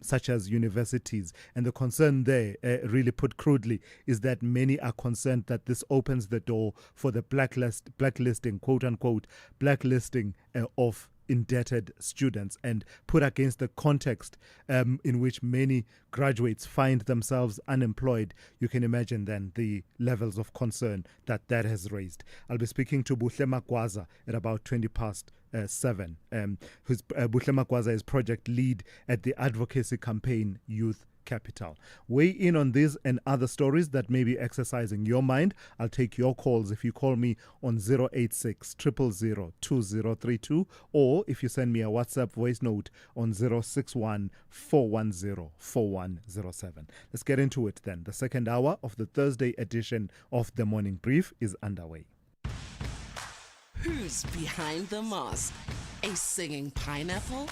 such as universities. And the concern there, really put crudely, is that many are concerned that this opens the door for the blacklisting, quote unquote, blacklisting of indebted students, and put against the context in which many graduates find themselves unemployed. You can imagine then the levels of concern that has raised. I'll be speaking to Buhle Magwaza at about 7:20, who's Buhle Magwaza is project lead at the advocacy campaign Youth Capital. Weigh in on these and other stories that may be exercising your mind. I'll take your calls if you call me on 086 000 2032, or if you send me a WhatsApp voice note on 061 410 4107. Let's get into it then. The second hour of the Thursday edition of the Morning Brief is underway. Who's behind the mask? A singing pineapple?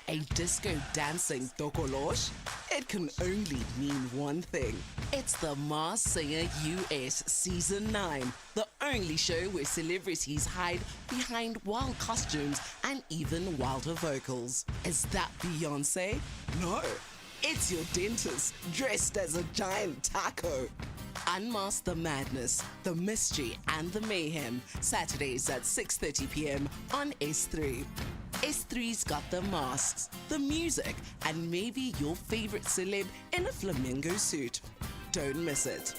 A disco dancing dokolosh? It can only mean one thing. It's the Masked Singer US Season 9, the only show where celebrities hide behind wild costumes and even wilder vocals. Is that Beyonce? No, it's your dentist dressed as a giant taco. Unmask the madness, the mystery and the mayhem, Saturdays at 6:30 p.m. on S3. S3's got the masks, the music, and maybe your favorite celeb in a flamingo suit. Don't miss it.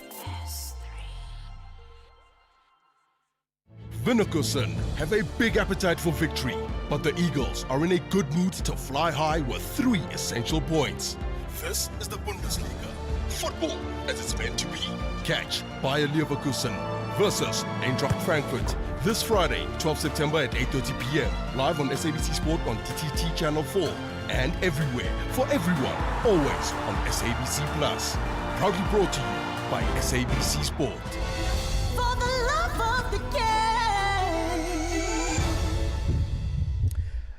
Vinnakussen have a big appetite for victory, but the Eagles are in a good mood to fly high with 3 essential points. This is the Bundesliga. Football as it's meant to be. Catch Bayer Leverkusen versus Eintracht Frankfurt this Friday, 12 September at 8:30 p.m. live on SABC Sport on TTT Channel 4 and everywhere for everyone, always on SABC Plus. Proudly brought to you by SABC Sport. For the love of the game.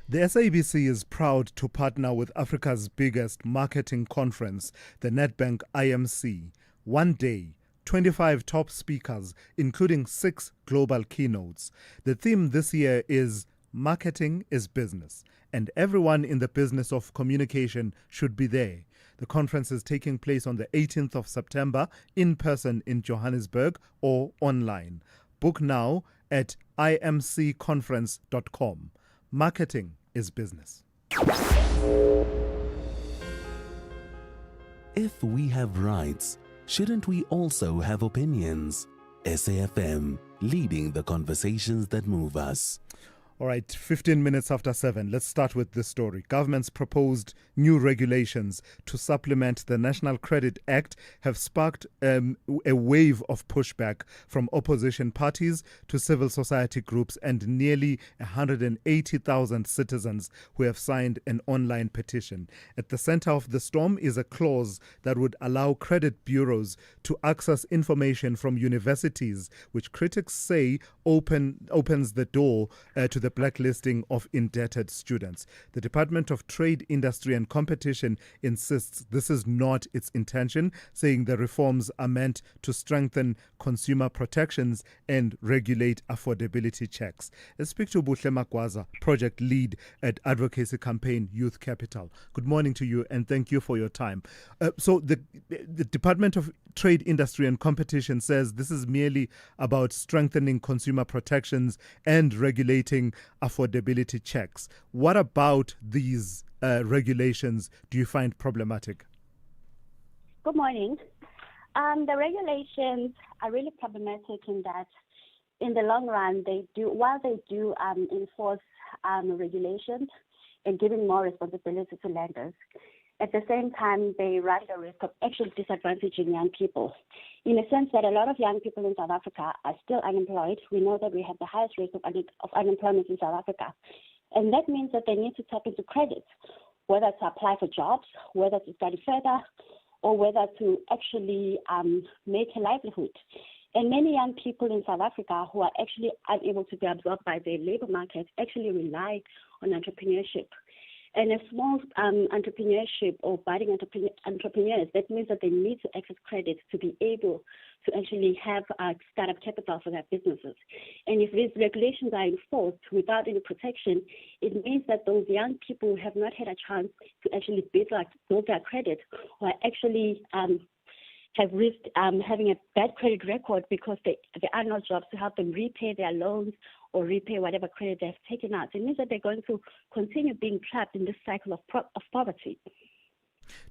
The SABC is proud to partner with Africa's biggest marketing conference, the Nedbank IMC. One day, 25 top speakers, including 6 global keynotes. The theme this year is Marketing is Business, and everyone in the business of communication should be there. The conference is taking place on the 18th of September, in person in Johannesburg or online. Book now at imcconference.com. Marketing is business. If we have rights, shouldn't we also have opinions? SAFM, leading the conversations that move us. All right, 15 minutes after 7. Let's start with this story. Government's proposed new regulations to supplement the National Credit Act have sparked a wave of pushback from opposition parties to civil society groups and nearly 180,000 citizens who have signed an online petition. At the center of the storm is a clause that would allow credit bureaus to access information from universities, which critics say opens the door to the blacklisting of indebted students. The Department of Trade, Industry and Competition insists this is not its intention, saying the reforms are meant to strengthen consumer protections and regulate affordability checks. Let's speak to Buhle Magwaza, project lead at advocacy campaign Youth Capital. Good morning to you and thank you for your time. So the Department of Trade, Industry and Competition says this is merely about strengthening consumer protections and regulating affordability checks. What about these regulations do you find problematic? Good morning. The regulations are really problematic in that in the long run, while they do enforce regulations and giving more responsibility to lenders, at the same time, they run the risk of actually disadvantaging young people, in a sense that a lot of young people in South Africa are still unemployed. We know that we have the highest rate of unemployment in South Africa. And that means that they need to tap into credit, whether to apply for jobs, whether to study further, or whether to actually make a livelihood. And many young people in South Africa who are actually unable to be absorbed by the labor market actually rely on entrepreneurship. And a small entrepreneurship or budding entrepreneurs, that means that they need to access credit to be able to actually have startup capital for their businesses. And if these regulations are enforced without any protection, it means that those young people have not had a chance to actually build their credit, or actually have risked having a bad credit record because there are no jobs to help them repay their loans or repay whatever credit they've taken out. It means that they're going to continue being trapped in this cycle of poverty.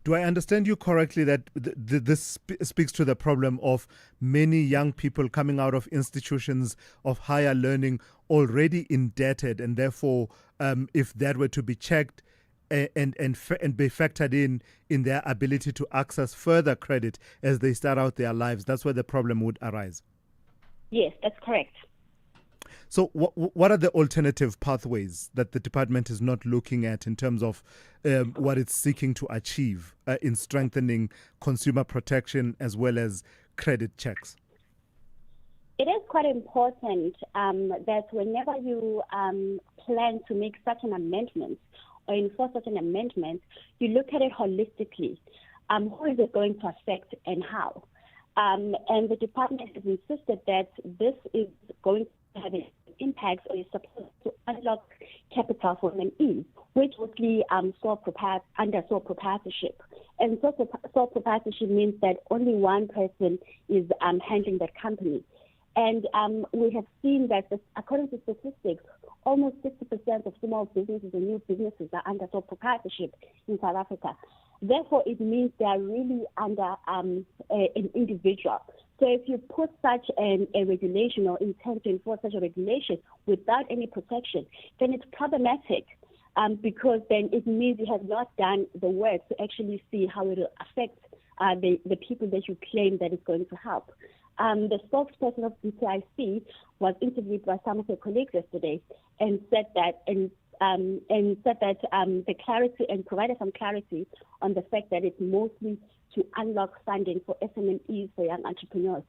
Do I understand you correctly that this speaks to the problem of many young people coming out of institutions of higher learning already indebted, and therefore, if that were to be checked and be factored in their ability to access further credit as they start out their lives, that's where the problem would arise? Yes, that's correct. So what are the alternative pathways that the department is not looking at in terms of what it's seeking to achieve in strengthening consumer protection as well as credit checks? It is quite important that whenever you plan to make such an amendment or enforce such an amendment, you look at it holistically. Who is it going to affect and how? And the department has insisted that this is going to have an impact or is supposed to unlock capital for MMEs, which would be under sole proprietorship. And sole proprietorship means that only one person is handling that company. And we have seen that, according to statistics, almost 60% of small businesses and new businesses are under sole proprietorship in South Africa. Therefore, it means they are really under an individual. So if you put such a regulation or intend to enforce such a regulation without any protection, then it's problematic because then it means you have not done the work to actually see how it will affect the people that you claim that it's going to help. The spokesperson of DTIC was interviewed by some of her colleagues yesterday and said that the clarity and provided some clarity on the fact that it's mostly to unlock funding for SMMEs for young entrepreneurs.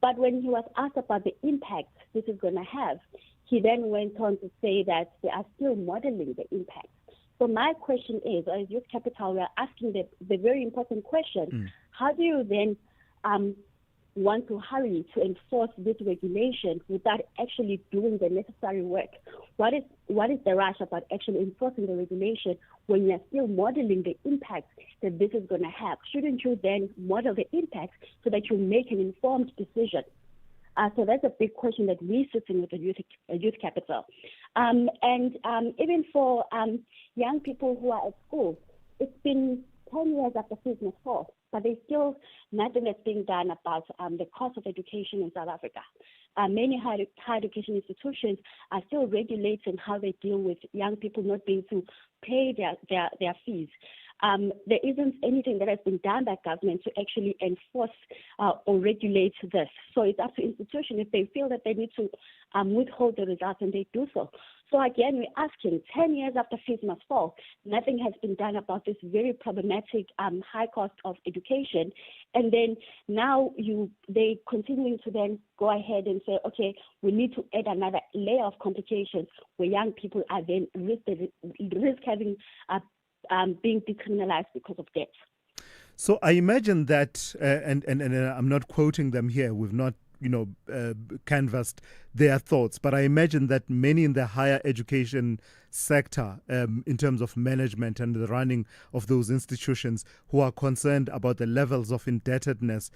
But when he was asked about the impact this is going to have, he then went on to say that they are still modeling the impact. So my question is, as Youth Capital, we are asking the very important question, how do you then want to hurry to enforce this regulation without actually doing the necessary work? What is the rush about actually enforcing the regulation when you're still modeling the impact that this is going to have? Shouldn't you then model the impact so that you make an informed decision? So that's a big question that we're sitting with the youth capital. And even for young people who are at school, it's been 10 years after Christmas fall, but there's still nothing that's being done about the cost of education in South Africa. Many higher education institutions are still regulating how they deal with young people not being able to pay their fees. There isn't anything that has been done by government to actually enforce or regulate this. So it's up to institutions if they feel that they need to withhold the results, and they do so. So again, we're asking, 10 years after fees must fall, nothing has been done about this very problematic high cost of education. And then now they continuing to then go ahead and say, okay, we need to add another layer of complications where young people are then risk having being decriminalized because of debt. So I imagine that, and I'm not quoting them here, we've not canvassed their thoughts, but I imagine that many in the higher education sector, in terms of management and the running of those institutions, who are concerned about the levels of indebtedness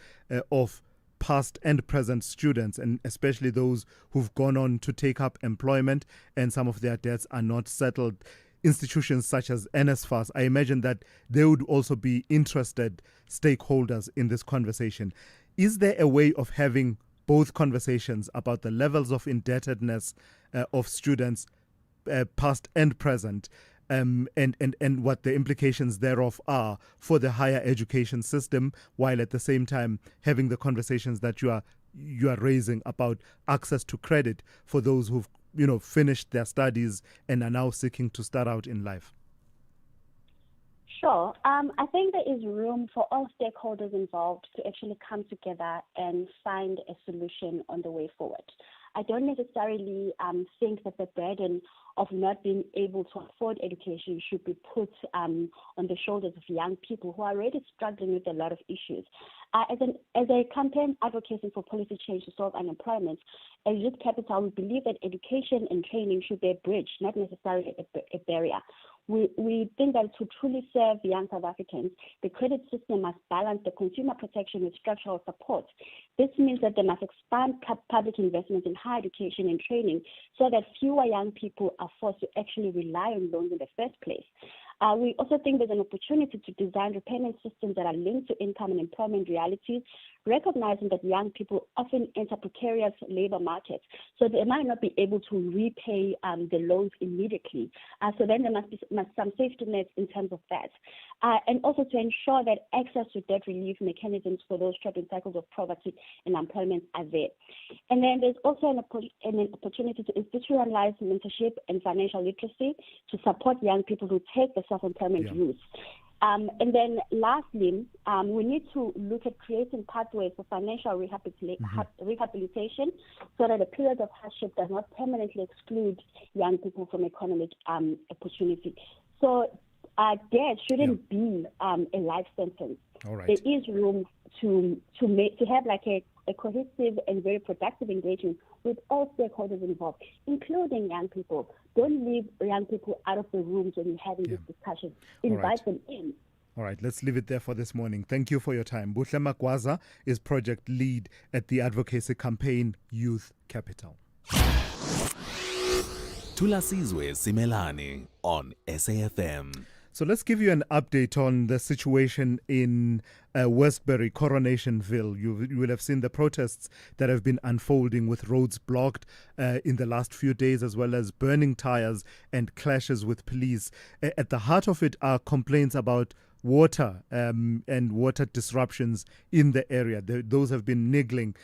of past and present students, and especially those who've gone on to take up employment and some of their debts are not settled. Institutions such as NSFAS, I imagine that they would also be interested stakeholders in this conversation. Is there a way of having both conversations about the levels of indebtedness of students, past and present, and what the implications thereof are for the higher education system, while at the same time having the conversations that you are raising about access to credit for those who've finished their studies and are now seeking to start out in life? Sure. I think there is room for all stakeholders involved to actually come together and find a solution on the way forward. I don't necessarily think that the burden of not being able to afford education should be put on the shoulders of young people who are already struggling with a lot of issues. As a campaign advocating for policy change to solve unemployment, as Youth Capital, we believe that education and training should be a bridge, not necessarily a barrier. We think that to truly serve young South Africans, the credit system must balance the consumer protection with structural support. This means that they must expand public investment in higher education and training so that fewer young people are forced to actually rely on loans in the first place. We also think there's an opportunity to design repayment systems that are linked to income and employment realities, recognizing that young people often enter precarious labor markets, so they might not be able to repay the loans immediately. So then there must be some safety nets in terms of that. And also to ensure that access to debt relief mechanisms for those trapped in cycles of poverty and unemployment are there. And then there's also an opportunity to institutionalize mentorship and financial literacy to support young people who take the self-employment route. And then lastly, we need to look at creating pathways for financial rehabilitation so that a period of hardship does not permanently exclude young people from economic opportunity. So debt shouldn't be a life sentence. All right. There is room to have like a cohesive and very productive engagement with all stakeholders involved, including young people. Don't leave young people out of the rooms when you're having this discussion. Invite them in. All right, let's leave it there for this morning. Thank you for your time. Buhle Makwaza is project lead at the advocacy campaign Youth Capital. Thulasizwe Simelane on SAFM. So let's give you an update on the situation in Westbury, Coronationville. You will have seen the protests that have been unfolding with roads blocked in the last few days, as well as burning tires and clashes with police. At the heart of it are complaints about water and water disruptions in the area. Those have been niggling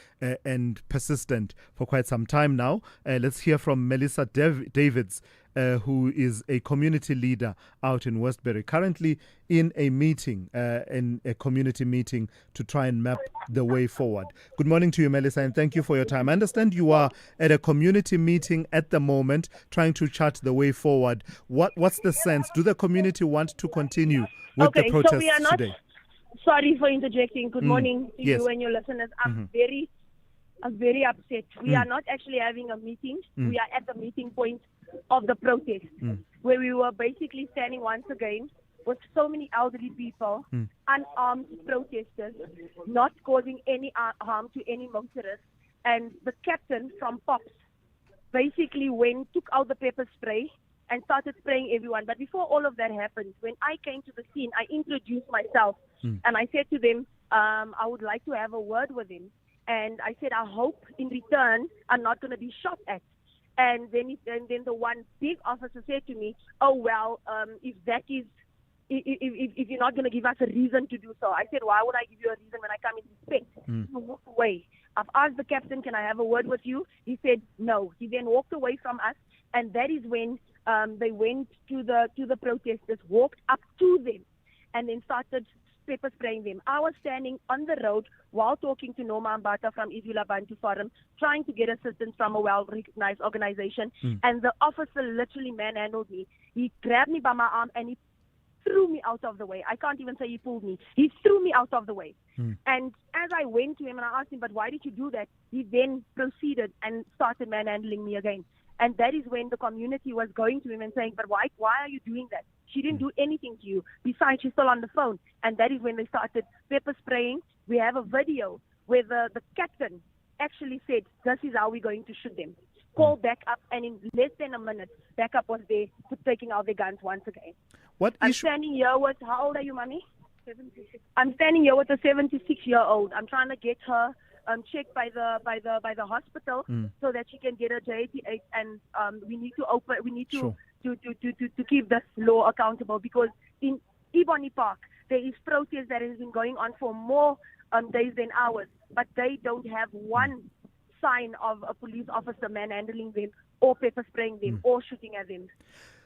and persistent for quite some time now. Let's hear from Melissa Davids, who is a community leader out in Westbury, currently in a meeting, in a community meeting to try and map the way forward. Good morning to you, Melissa, and thank you for your time. I understand you are at a community meeting at the moment trying to chart the way forward. What's the sense? Do the community want to continue with the protests we are not, today? Sorry for interjecting. Good morning to Yes. you and your listeners. I'm very upset. We are not actually having a meeting. We are at the meeting point of the protest, where we were basically standing once again with so many elderly people, unarmed protesters, not causing any harm to any motorists. And the captain from POPs basically took out the pepper spray and started spraying everyone. But before all of that happened, when I came to the scene, I introduced myself and I said to them, I would like to have a word with him. And I said, I hope in return I'm not going to be shot at. And then the one big officer said to me, oh, well, if you're not going to give us a reason to do so. I said, why would I give you a reason when I come in respect? You walk away. I've asked the captain, can I have a word with you? He said, no. He then walked away from us. And that is when they went to the protesters, walked up to them, and then started pepper spraying them. I was standing on the road while talking to Noma Mbata from Izula Bantu Forum, trying to get assistance from a well-recognized organization, and the officer literally manhandled me. He grabbed me by my arm and he threw me out of the way. I can't even say he pulled me. He threw me out of the way. And as I went to him and I asked him, but why did you do that? He then proceeded and started manhandling me again. And that is when the community was going to him and saying, but why are you doing that? She didn't do anything to you. Besides, she's still on the phone. And that is when they started pepper spraying. We have a video where the captain actually said, this is how we're going to shoot them. Call back up, and in less than a minute, backup was there taking out their guns once again. I'm standing here with, how old are you, mommy? 76. I'm standing here with a 76-year-old. I'm trying to get her checked by the hospital so that she can get a JAT8, and we need to to keep this law accountable, because in Ebony Park there is protest that has been going on for more days than hours, but they don't have one sign of a police officer manhandling them or pepper spraying them or shooting at them.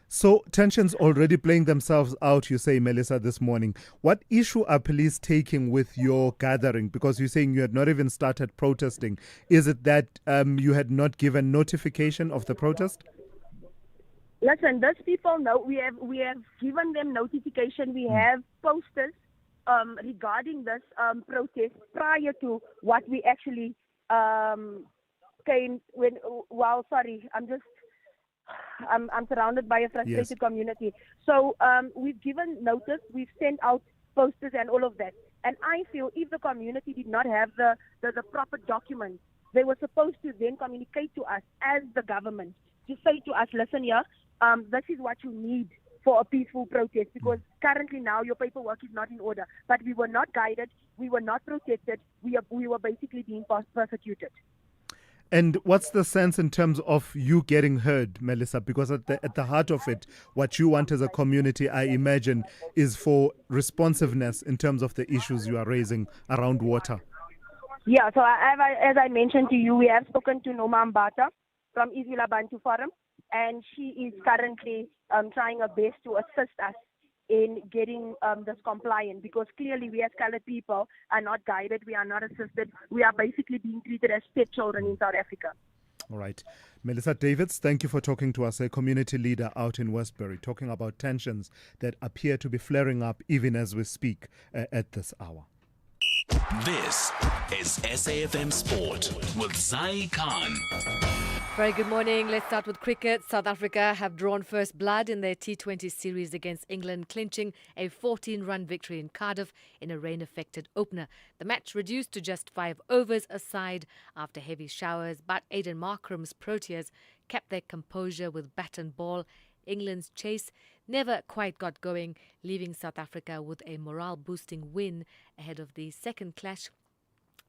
So tensions already playing themselves out, you say, Melissa, this morning. What issue are police taking with your gathering? Because you're saying you had not even started protesting. Is it that you had not given notification of the protest? Listen, those people know we have given them notification. We have posters regarding this protest prior to what we actually came when. Well, sorry, I'm surrounded by a frustrated community. So we've given notice. We've sent out posters and all of that. And I feel if the community did not have the proper documents, they were supposed to then communicate to us as the government to say to us, listen here, this is what you need for a peaceful protest, because currently now your paperwork is not in order. But we were not guided, we were not protected, we were basically being persecuted. And what's the sense in terms of you getting heard, Melissa? Because at the heart of it, what you want as a community, I imagine, is for responsiveness in terms of the issues you are raising around water. Yeah, so as I mentioned to you, we have spoken to Noma Mbata from Izwila Bantu Forum, and she is currently trying her best to assist us in getting this compliant, because clearly we as colored people are not guided, we are not assisted, we are basically being treated as stepchildren in South Africa. All right. Melissa Davids, thank you for talking to us, a community leader out in Westbury, talking about tensions that appear to be flaring up even as we speak at this hour. This is SAFM Sport with Zai Khan. Very good morning. Let's start with cricket. South Africa have drawn first blood in their T20 series against England, clinching a 14-run victory in Cardiff in a rain-affected opener. The match reduced to just 5 overs aside after heavy showers, but Aidan Markram's Proteas kept their composure with bat and ball. England's chase never quite got going, leaving South Africa with a morale-boosting win ahead of the second clash,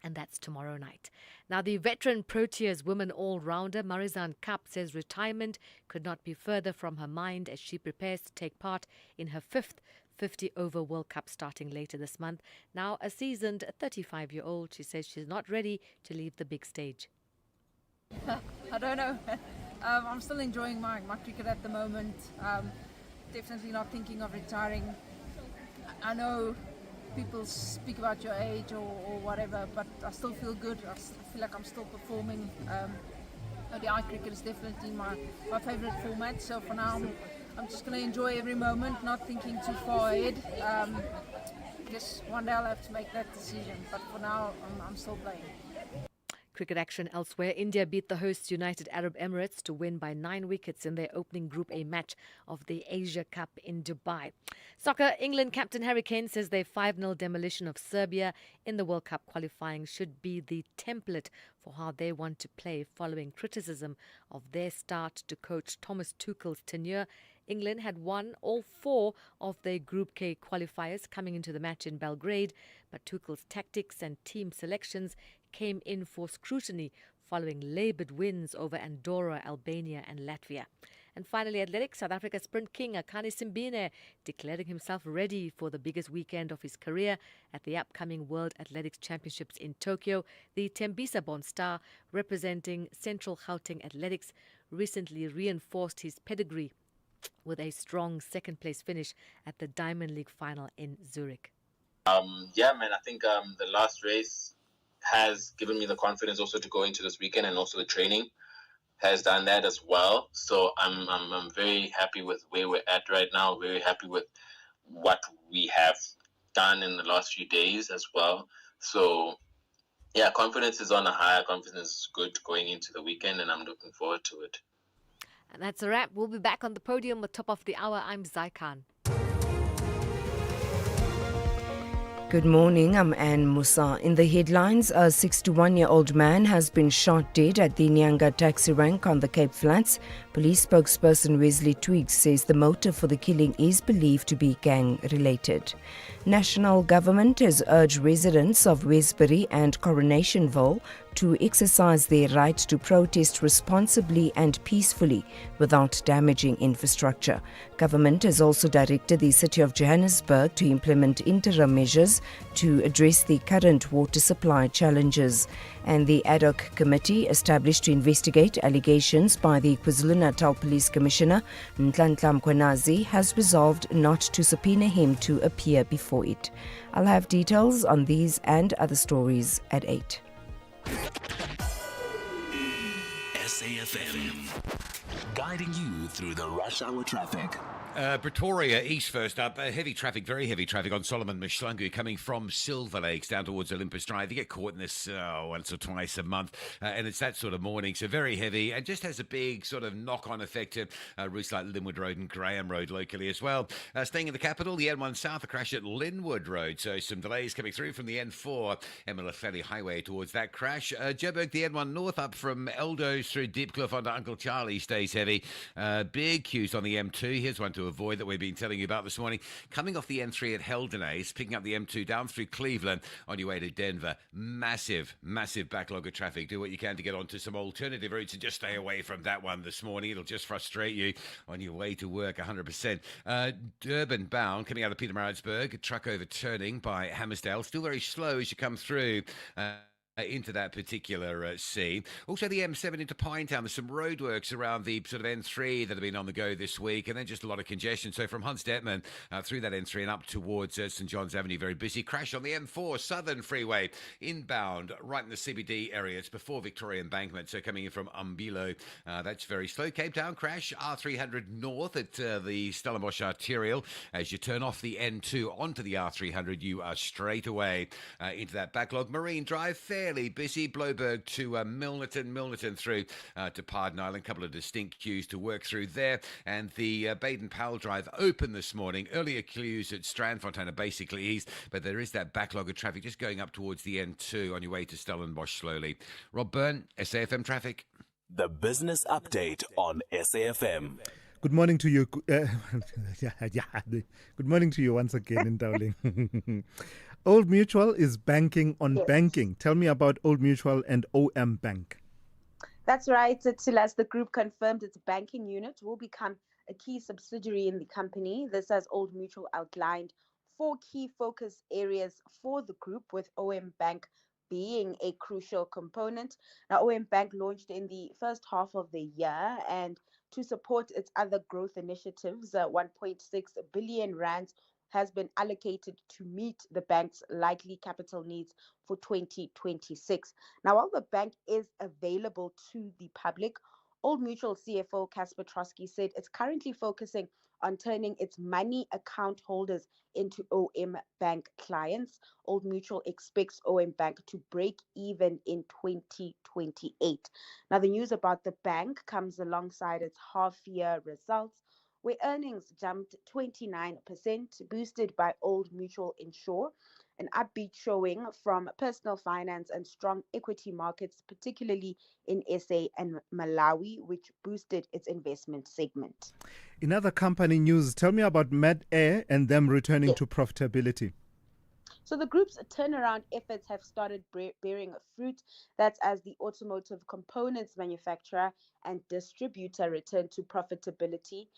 and that's tomorrow night. Now, the veteran Proteas women all-rounder Marizanne Kapp says retirement could not be further from her mind as she prepares to take part in her 5th 50-over World Cup starting later this month. Now, a seasoned 35-year-old, she says she's not ready to leave the big stage. I don't know. I'm still enjoying my cricket at the moment. Definitely not thinking of retiring. I know people speak about your age or whatever, but I still feel good. I feel like I'm still performing. ODI cricket is definitely my favourite format. So for now, I'm just going to enjoy every moment, not thinking too far ahead. I guess one day I'll have to make that decision, but for now, I'm still playing. Cricket action elsewhere. India beat the hosts United Arab Emirates to win by 9 wickets in their opening Group A match of the Asia Cup in Dubai. Soccer, England captain Harry Kane says their 5-0 demolition of Serbia in the World Cup qualifying should be the template for how they want to play following criticism of their start to coach Thomas Tuchel's tenure. England had won all 4 of their Group K qualifiers coming into the match in Belgrade, but Tuchel's tactics and team selections came in for scrutiny following laboured wins over Andorra, Albania and Latvia. And finally, athletics, South Africa sprint king Akani Simbine declaring himself ready for the biggest weekend of his career at the upcoming World Athletics Championships in Tokyo. The Tembisa-born star representing Central Gauteng Athletics recently reinforced his pedigree with a strong second-place finish at the Diamond League final in Zurich. Yeah, man, I think the last race has given me the confidence also to go into this weekend, and also the training has done that as well. So I'm very happy with where we're at right now, very happy with what we have done in the last few days as well. So yeah, confidence is on a high, confidence is good going into the weekend, and I'm looking forward to it. And that's a wrap. We'll be back on the podium at the top of the hour. I'm Zai Khan. Good morning, I'm Anne Musa. In the headlines, a 61-year-old man has been shot dead at the Nyanga taxi rank on the Cape Flats. Police spokesperson Wesley Twiggs says the motive for the killing is believed to be gang-related. National government has urged residents of Westbury and Coronationville to exercise their right to protest responsibly and peacefully without damaging infrastructure. Government has also directed the City of Johannesburg to implement interim measures to address the current water supply challenges. And the ad hoc committee established to investigate allegations by the KwaZulu-Natal Police Commissioner, Nhlanhla Mkhwanazi, has resolved not to subpoena him to appear before it. I'll have details on these and other stories at 8. SAFM guiding you through the rush hour traffic. Pretoria East first up. Heavy traffic, very heavy traffic on Solomon Mshlangu coming from Silver Lakes down towards Olympus Drive. You get caught in this once or twice a month, and it's that sort of morning, so very heavy, and just has a big sort of knock-on effect to routes like Linwood Road and Graham Road locally as well. Staying in the capital, the N1 South, a crash at Linwood Road, so some delays coming through from the N4, Emma Highway towards that crash. Joburg, the N1 North up from Eldos through Deepcliff onto Uncle Charlie stays heavy. Big queues on the M2. Here's one to avoid that we've been telling you about this morning. Coming off the N3 at Heldenays, picking up the M2 down through Cleveland on your way to Denver. Massive backlog of traffic. Do what you can to get onto some alternative routes and just stay away from that one this morning. It'll just frustrate you on your way to work 100%. Durban bound, coming out of Pietermaritzburg, truck overturning by Hammersdale. Still very slow as you come through. Into that particular scene. Also the M7 into Pinetown. There's some roadworks around the sort of N3 that have been on the go this week, and then just a lot of congestion. So from Hans Detman through that N3 and up towards St John's Avenue, very busy. Crash on the M4 Southern Freeway inbound right in the CBD area. It's before Victoria Embankment, so coming in from Umbilo, that's very slow. Cape Town crash R300 north at the Stellenbosch Arterial. As you turn off the N2 onto the R300, you are straight away into that backlog. Marine Drive, fairly busy. Bloberg to Milnerton through to Pardon Island. A couple of distinct queues to work through there. And the Baden-Powell Drive open this morning. Earlier queues at Strandfontein are basically eased, but there is that backlog of traffic just going up towards the N2 on your way to Stellenbosch slowly. Rob Byrne, SAFM Traffic. The business update on SAFM. Good morning to you. Good morning to you once again in Dowling. Old Mutual is banking on banking. Tell me about Old Mutual and OM Bank. That's right, Silas. The group confirmed its banking unit will become a key subsidiary in the company. This has Old Mutual outlined 4 key focus areas for the group, with OM Bank being a crucial component. Now, OM Bank launched in the first half of the year, and to support its other growth initiatives, 1.6 billion rands has been allocated to meet the bank's likely capital needs for 2026. Now, while the bank is available to the public, Old Mutual CFO Casper Trotsky said it's currently focusing on turning its money account holders into OM Bank clients. Old Mutual expects OM Bank to break even in 2028. Now, the news about the bank comes alongside its half-year results, where earnings jumped 29%, boosted by Old Mutual Insure, an upbeat showing from personal finance and strong equity markets, particularly in SA and Malawi, which boosted its investment segment. In other company news, tell me about MedAir and them returning to profitability. So the group's turnaround efforts have started bearing fruit. That's as the automotive components manufacturer and distributor returned to profitability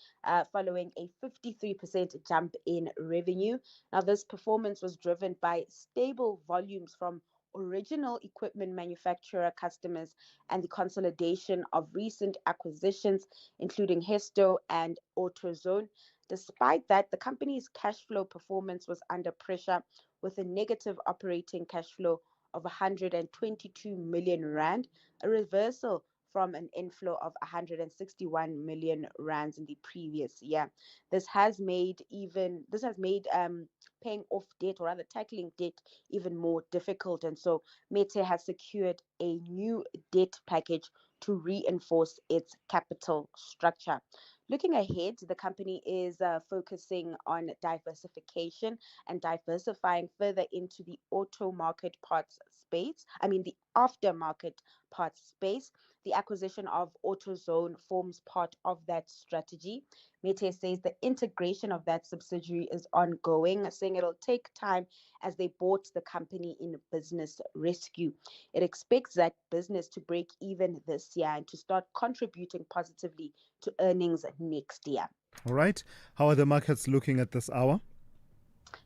following a 53% jump in revenue. Now, this performance was driven by stable volumes from original equipment manufacturer customers and the consolidation of recent acquisitions, including Hesto and AutoZone. Despite that, the company's cash flow performance was under pressure, with a negative operating cash flow of 122 million rand, a reversal from an inflow of 161 million rands in the previous year. This has made paying off debt, or rather tackling debt, even more difficult. And so Mete has secured a new debt package to reinforce its capital structure. Looking ahead, the company is focusing on diversification and diversifying further into the the aftermarket parts space. The acquisition of AutoZone forms part of that strategy. Mete says the integration of that subsidiary is ongoing, saying it'll take time as they bought the company in business rescue. It expects that business to break even this year and to start contributing positively to earnings next year. All right. How are the markets looking at this hour?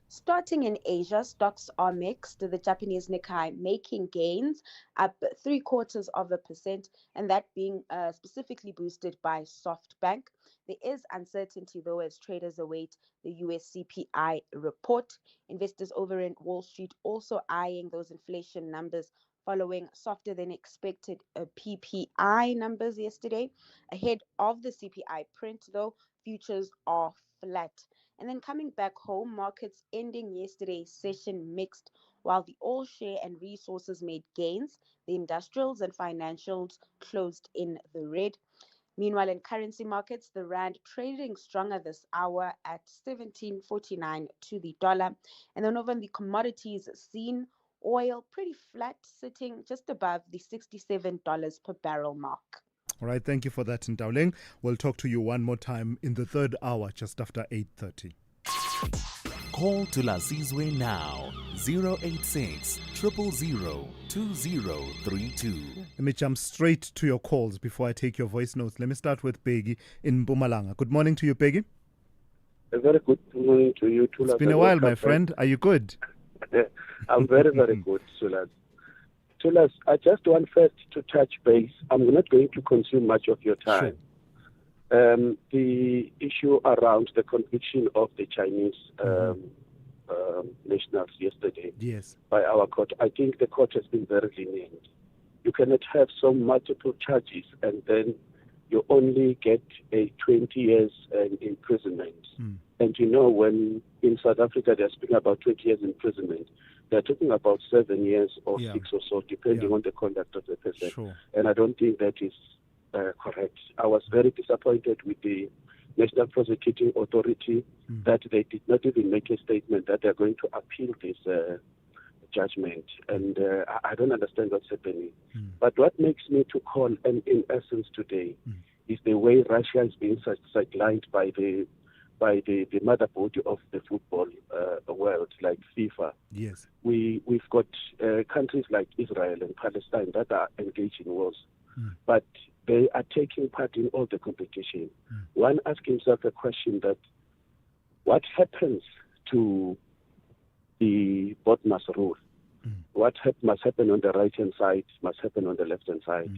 Starting in Asia, stocks are mixed. The Japanese Nikkei making gains up 0.75%, and that being specifically boosted by SoftBank. There is uncertainty, though, as traders await the US CPI report. Investors over in Wall Street also eyeing those inflation numbers following softer than expected PPI numbers yesterday. Ahead of the CPI print, though, futures are flat. And then coming back home, markets ending yesterday's session mixed. While the all share and resources made gains, the industrials and financials closed in the red. Meanwhile, in currency markets, the rand trading stronger this hour at 17.49 to the dollar. And then over in the commodities scene, oil pretty flat, sitting just above the $67 per barrel mark. All right, thank you for that, Ndawling. We'll talk to you one more time in the third hour, just after 8:30. Call Thulasizwe now, 086 000 2032. Let me jump straight to your calls before I take your voice notes. Let me start with Peggy in Mpumalanga. Good morning to you, Peggy. A very good morning to you, Thulas. It's been a while, my friend. Are you good? I'm very, very good, Thulas. Thulas, I just want first to touch base. I'm not going to consume much of your time. Sure. The issue around the conviction of the Chinese nationals yesterday by our court, I think the court has been very lenient. You cannot have so multiple charges and then you only get a 20 years imprisonment. And you know, when in South Africa they're speaking about 20 years imprisonment, they're talking about 7 years or 6 or so, depending on the conduct of the person. Sure. And I don't think that is correct. I was very disappointed with the National Prosecuting Authority that they did not even make a statement that they're going to appeal this judgment. And I don't understand what's happening. But what makes me to call, and in essence today, is the way Russia is being sidelined by the motherboard of the football world, like FIFA. Yes. We've got countries like Israel and Palestine that are engaged in wars, but they are taking part in all the competition. One asks himself a question that what happens to the both must rule? What must happen on the right-hand side must happen on the left-hand side.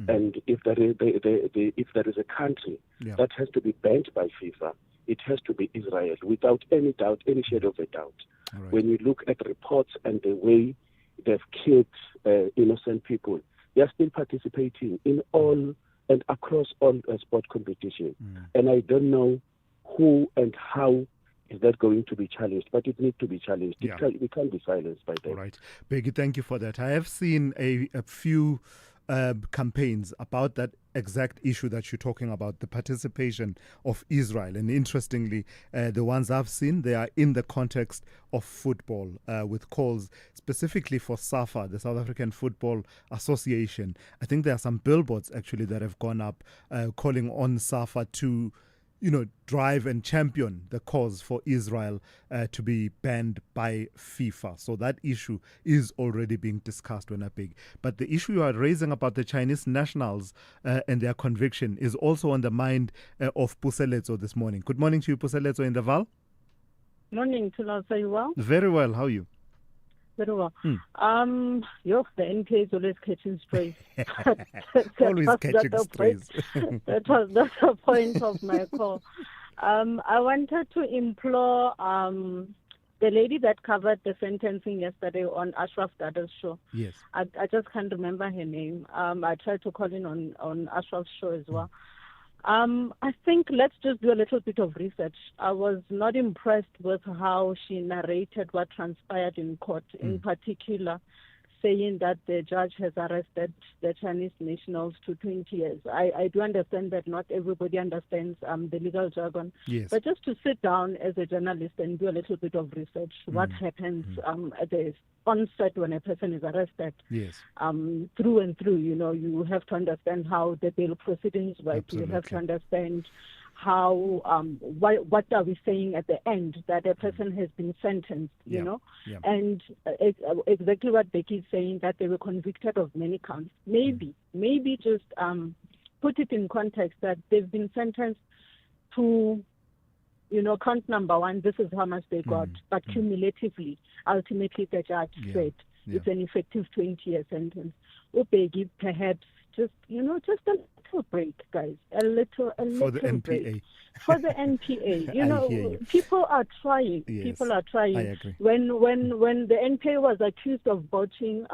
And if there is a country that has to be banned by FIFA, it has to be Israel, without any doubt, any shade of a doubt. Right. When you look at reports and the way they've killed innocent people, they are still participating in all and across all sport competition. And I don't know who and how is that going to be challenged, but it needs to be challenged. We can't be silenced by that. All right. Peggy, thank you for that. I have seen a few campaigns about that exact issue that you're talking about, the participation of Israel. And interestingly, the ones I've seen, they are in the context of football, with calls specifically for SAFA, the South African Football Association. I think there are some billboards actually that have gone up calling on SAFA to drive and champion the cause for Israel to be banned by FIFA. So that issue is already being discussed, Big. But the issue you are raising about the Chinese nationals and their conviction is also on the mind of Thulasizwe this morning. Good morning to you, Thulasizwe in the Val. Morning, Thulas. Are you well? Very well. How are you? Very well. The NPA is always catching strays. Always catching strays. That's the point of my call. I wanted to implore the lady that covered the sentencing yesterday on Ashraf Dada's show. Yes. I just can't remember her name. I tried to call in on Ashraf's show as well. I think let's just do a little bit of research. I was not impressed with how she narrated what transpired in court, in particular saying that the judge has arrested the Chinese nationals to 20 years. I do understand that not everybody understands the legal jargon, but just to sit down as a journalist and do a little bit of research, what happens at the onset when a person is arrested, through and through, you have to understand how the bail proceedings work. You have to understand how what are we saying at the end, that a person has been sentenced, and exactly what Becky is saying, that they were convicted of many counts. Maybe just put it in context that they've been sentenced to, count number one, this is how much they got, but cumulatively, ultimately the judge said it's an effective 20-year sentence. Becky, perhaps just a little break, guys. A little for the NPA. Break. For the NPA. People are trying. Yes, people are trying. I agree. When the NPA was accused of botching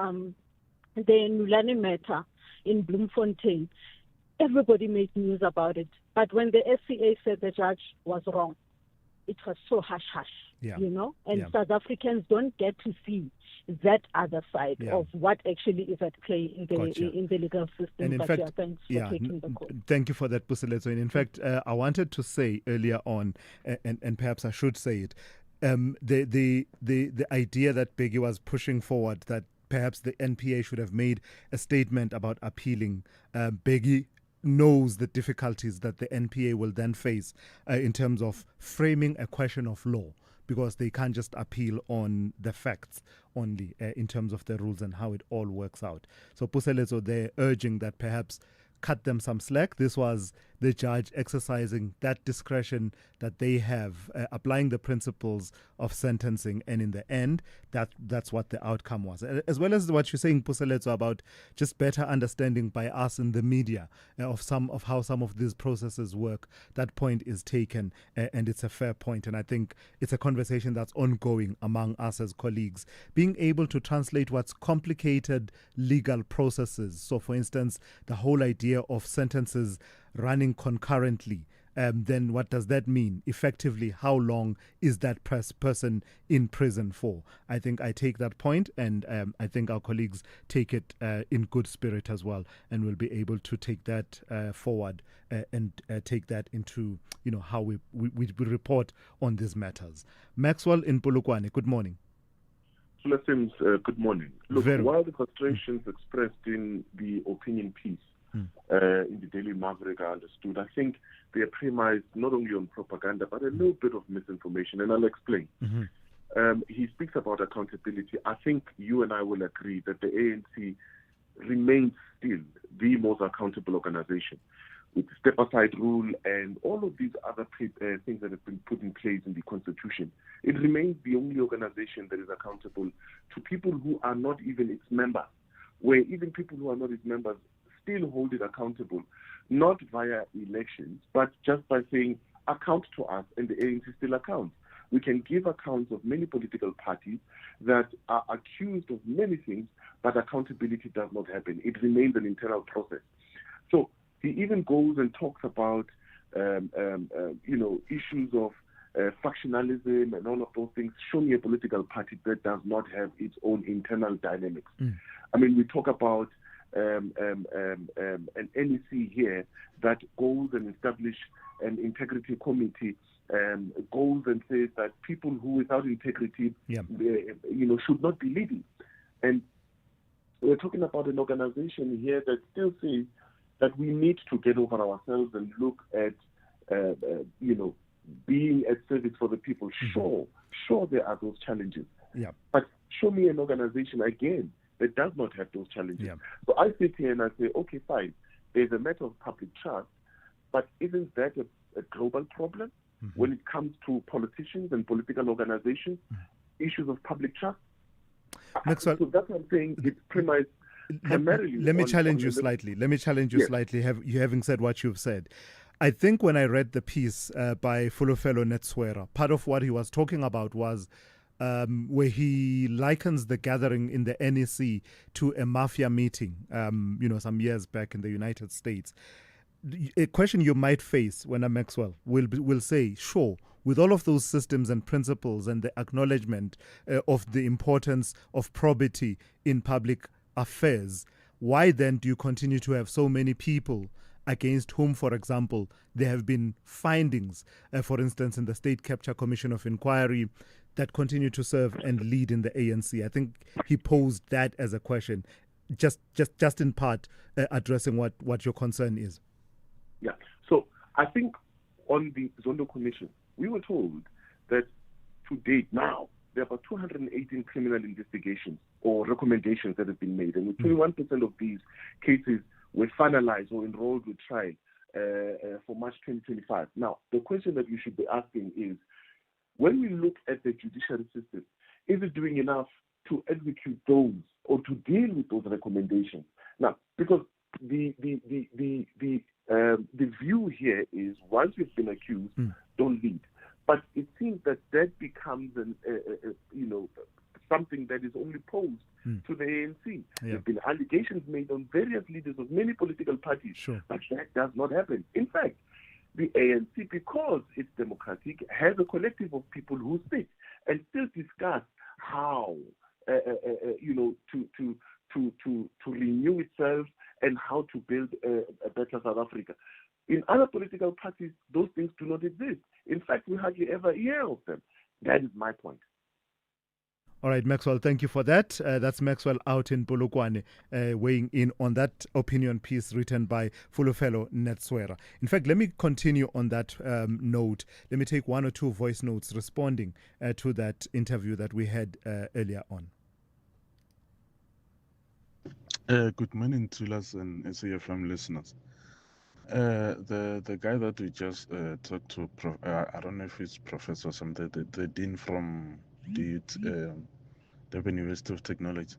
the Nulane matter in Bloemfontein, everybody made news about it. But when the SCA said the judge was wrong, it was so hush-hush, and South Africans don't get to see that other side of what actually is at play in the legal system. And in fact, thanks for taking the call. Thank you for that, Thulasizwe. And in fact, I wanted to say earlier on, and perhaps I should say it, the idea that Bheki was pushing forward, that perhaps the NPA should have made a statement about appealing. Bheki knows the difficulties that the NPA will then face in terms of framing a question of law, because they can't just appeal on the facts only in terms of the rules and how it all works out. So Thulasizwe, they're urging that perhaps cut them some slack. This was the judge exercising that discretion that they have, applying the principles of sentencing, and in the end, that's what the outcome was. As well as what you're saying, Thulasizwe, about just better understanding by us in the media of how some of these processes work. That point is taken, and it's a fair point. And I think it's a conversation that's ongoing among us as colleagues, being able to translate what's complicated legal processes. So, for instance, the whole idea of sentences running concurrently, then what does that mean? Effectively, how long is that person in prison for? I think I take that point, and I think our colleagues take it in good spirit as well, and will be able to take that forward and take that into how we report on these matters. Maxwell in Polokwane, good morning. Sims, good morning. Look, while the frustrations expressed in the opinion piece in the Daily Maverick are understood, I think they are premised not only on propaganda but a little bit of misinformation, and I'll explain. He speaks about accountability. I think you and I will agree that the ANC remains still the most accountable organization, with the step-aside rule and all of these other things that have been put in place in the Constitution. It remains the only organization that is accountable to people who are not even its members, where even people who are not its members still hold it accountable, not via elections, but just by saying, account to us, and the ANC still accounts. We can give accounts of many political parties that are accused of many things, but accountability does not happen. It remains an internal process. So he even goes and talks about, issues of factionalism and all of those things. Show me a political party that does not have its own internal dynamics. I mean, we talk about an NEC here that goes and establish an integrity committee, goes and says that people who without integrity, should not be leading. And we're talking about an organization here that still says that we need to get over ourselves and look at, being at service for the people. Sure, there are those challenges. But show me an organization, again, that does not have those challenges. So I sit here and I say, okay, fine, there's a matter of public trust, but isn't that a global problem when it comes to politicians and political organizations, issues of public trust? Maxwell, so that's what I'm saying. It's premised primarily. Let me challenge you slightly. Slightly, having said what you've said. I think when I read the piece by Fulofelo Netswera, part of what he was talking about was where he likens the gathering in the NEC to a mafia meeting, some years back in the United States. A question you might face when Maxwell will say, sure, with all of those systems and principles and the acknowledgement of the importance of probity in public affairs, why then do you continue to have so many people against whom, for example, there have been findings, for instance, in the State Capture Commission of Inquiry, that continue to serve and lead in the ANC? I think he posed that as a question, just in part addressing what your concern is. Yeah. So I think on the Zondo Commission, we were told that to date now, there are about 218 criminal investigations or recommendations that have been made, and with 21% of these cases were finalized or enrolled with trial for March 2025. Now, the question that you should be asking is, when we look at the judiciary system, is it doing enough to execute those or to deal with those recommendations? Now, because the view here is, once you've been accused, don't lead. But it seems that becomes something that is only posed to the ANC. Yeah. There have been allegations made on various leaders of many political parties, but that does not happen. In fact, the ANC, because it's democratic, has a collective of people who sit and still discuss how, to renew itself and how to build a better South Africa. In other political parties, those things do not exist. In fact, we hardly ever hear of them. That is my point. All right, Maxwell, thank you for that. That's Maxwell out in Polokwane, weighing in on that opinion piece written by Fulufelo Netswera. In fact, let me continue on that note. Let me take one or two voice notes responding to that interview that we had earlier on. Good morning, Tulas and SAFM listeners. The guy that we just talked to, I don't know if it's Professor something, the dean from the University of Technology.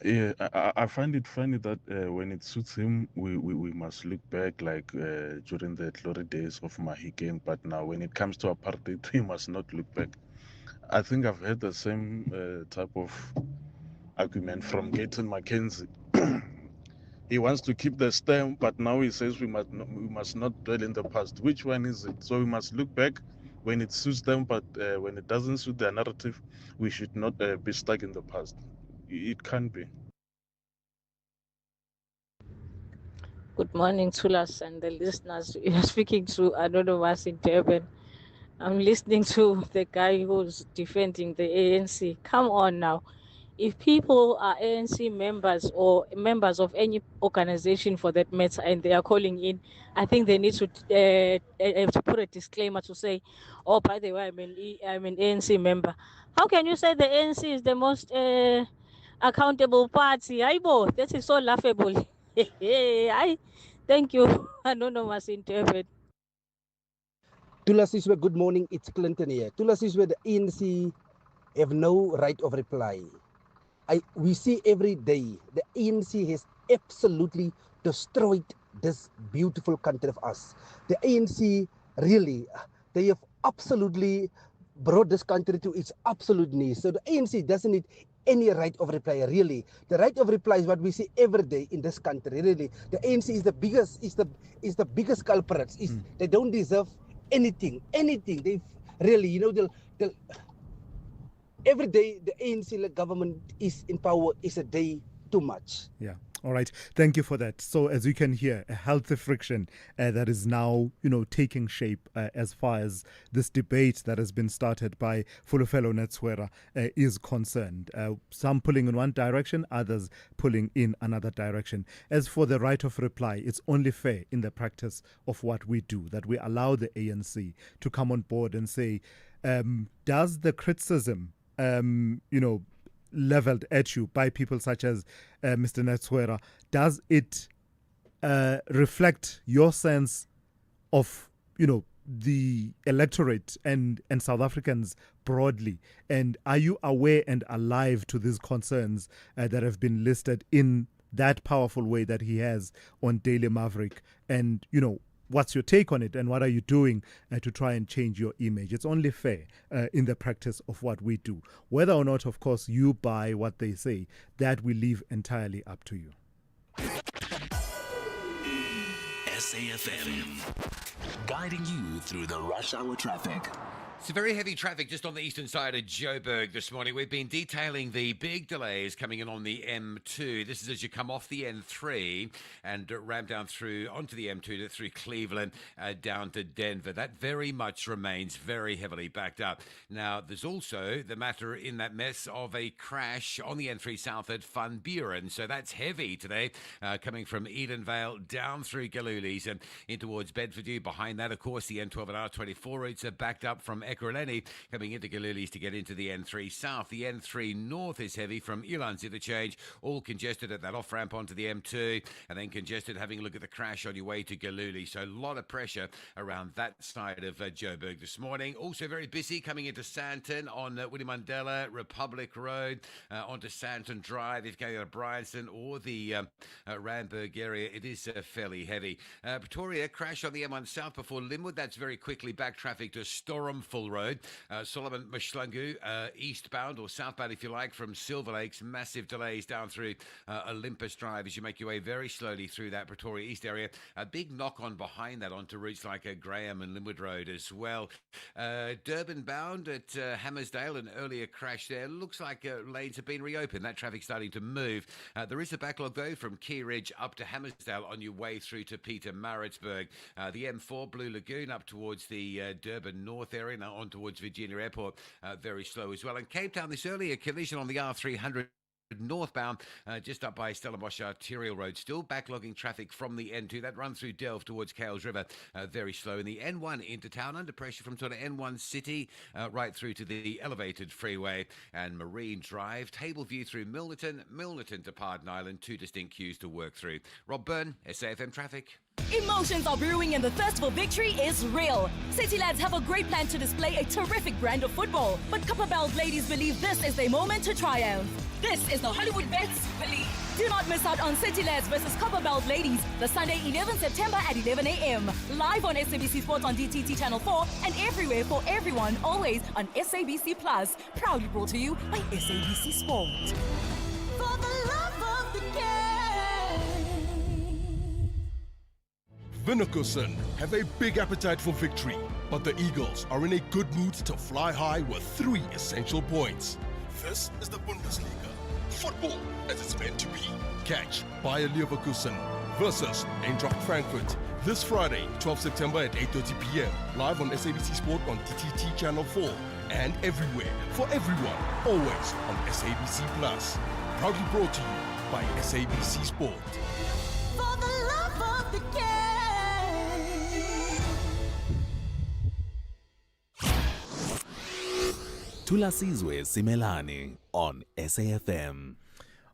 Yeah, I find it funny that when it suits him, we must look back like during the glory days of Mahikeng, but now when it comes to apartheid, we must not look back. I think I've heard the same type of argument from Gayton Mackenzie. He wants to keep the stem, but now he says we must not dwell in the past. Which one is it? So we must look back when it suits them, but when it doesn't suit their narrative, we should not be stuck in the past. It can't be. Good morning, Tulas and the listeners. You're speaking to Anonymous in Durban. I'm listening to the guy who's defending the ANC. Come on now. If people are ANC members or members of any organization for that matter and they are calling in, I think they need to put a disclaimer to say, oh, by the way, I'm an ANC member. How can you say the ANC is the most accountable party? That is so laughable. Thank you, Anonymous in Durban. Thulasizwe, good morning. It's Clinton here. Thulasizwe, the ANC have no right of reply. We see every day the ANC has absolutely destroyed this beautiful country of us. The ANC really, they have absolutely brought this country to its absolute knees. So the ANC doesn't need any right of reply, really. The right of reply is what we see every day in this country, really. The ANC is the biggest culprits. They don't deserve anything. They really, they'll every day the ANC government is in power is a day too much. Yeah. All right. Thank you for that. So as you can hear, a healthy friction that is now, taking shape as far as this debate that has been started by Fulufelo Netswera is concerned. Some pulling in one direction, others pulling in another direction. As for the right of reply, it's only fair in the practice of what we do that we allow the ANC to come on board and say, does the criticism leveled at you by people such as Mr. Netswera, does it reflect your sense of, the electorate and South Africans broadly? And are you aware and alive to these concerns that have been listed in that powerful way that he has on Daily Maverick? And, what's your take on it and what are you doing to try and change your image? It's only fair in the practice of what we do. Whether or not, of course, you buy what they say, that we leave entirely up to you. SAFM, guiding you through the rush hour traffic. It's a very heavy traffic just on the eastern side of Joburg this morning. We've been detailing the big delays coming in on the M2. This is as you come off the N3 and ramp down through onto the M2 through Cleveland down to Denver. That very much remains very heavily backed up. Now, there's also the matter in that mess of a crash on the N3 south at Van Buren. So that's heavy today, coming from Edenvale down through Galulis and in towards Bedfordview. Behind that, of course, the N12 and R24 routes are backed up from Ekurhuleni coming into Galulis to get into the N3 South. The N3 North is heavy from Elands interchange, all congested at that off-ramp onto the M2, and then congested having a look at the crash on your way to Galulis. So a lot of pressure around that side of Joburg this morning. Also very busy coming into Sandton on Winnie Mandela Republic Road, onto Sandton Drive. If you're going to Bryanston or the Randburg area, it is fairly heavy. Pretoria, crash on the M1 South before Linwood. That's very quickly back traffic to Stormful Campbell Road. Solomon Mashlangu, eastbound or southbound if you like, from Silver Lakes. Massive delays down through Olympus Drive as you make your way very slowly through that Pretoria East area. A big knock-on behind that onto routes like Graham and Linwood Road as well. Durban bound at Hammersdale, an earlier crash there. Looks like lanes have been reopened. That traffic's starting to move. There is a backlog, though, from Key Ridge up to Hammersdale on your way through to Pietermaritzburg. The M4 Blue Lagoon up towards the Durban North area, now on towards Virginia Airport, very slow as well. And Cape Town, this earlier collision on the R300 northbound, just up by Stellenbosch Arterial Road, still backlogging traffic from the N2 that run through Delft towards Cales River, very slow. In the N1 into town, under pressure from sort of N1 City right through to the elevated freeway and Marine Drive. Table View through Milnerton to Pardon Island, two distinct queues to work through. Rob Byrne, SAFM Traffic. Emotions are brewing and the thirst for victory is real. City lads have a great plan to display a terrific brand of football, but Copper Belt ladies believe this is their moment to triumph. This is the Hollywood Bets Believe. Do not miss out on City lads versus Copper Belt ladies, the Sunday 11 September at 11 a.m. Live on SABC Sports on DTT Channel 4 and everywhere for everyone, always on SABC Plus. Proudly brought to you by SABC Sport. For the love of the game. Vinokusen have a big appetite for victory, but the Eagles are in a good mood to fly high with 3 essential points. This is the Bundesliga. Football as it's meant to be. Catch Bayer Leverkusen versus Eintracht Frankfurt this Friday, 12 September at 8:30 p.m. live on SABC Sport on DTT Channel 4 and everywhere for everyone, always on SABC Plus. Proudly brought to you by SABC Sport. For the love of the game. Thulasizwe Simelane on SAFM.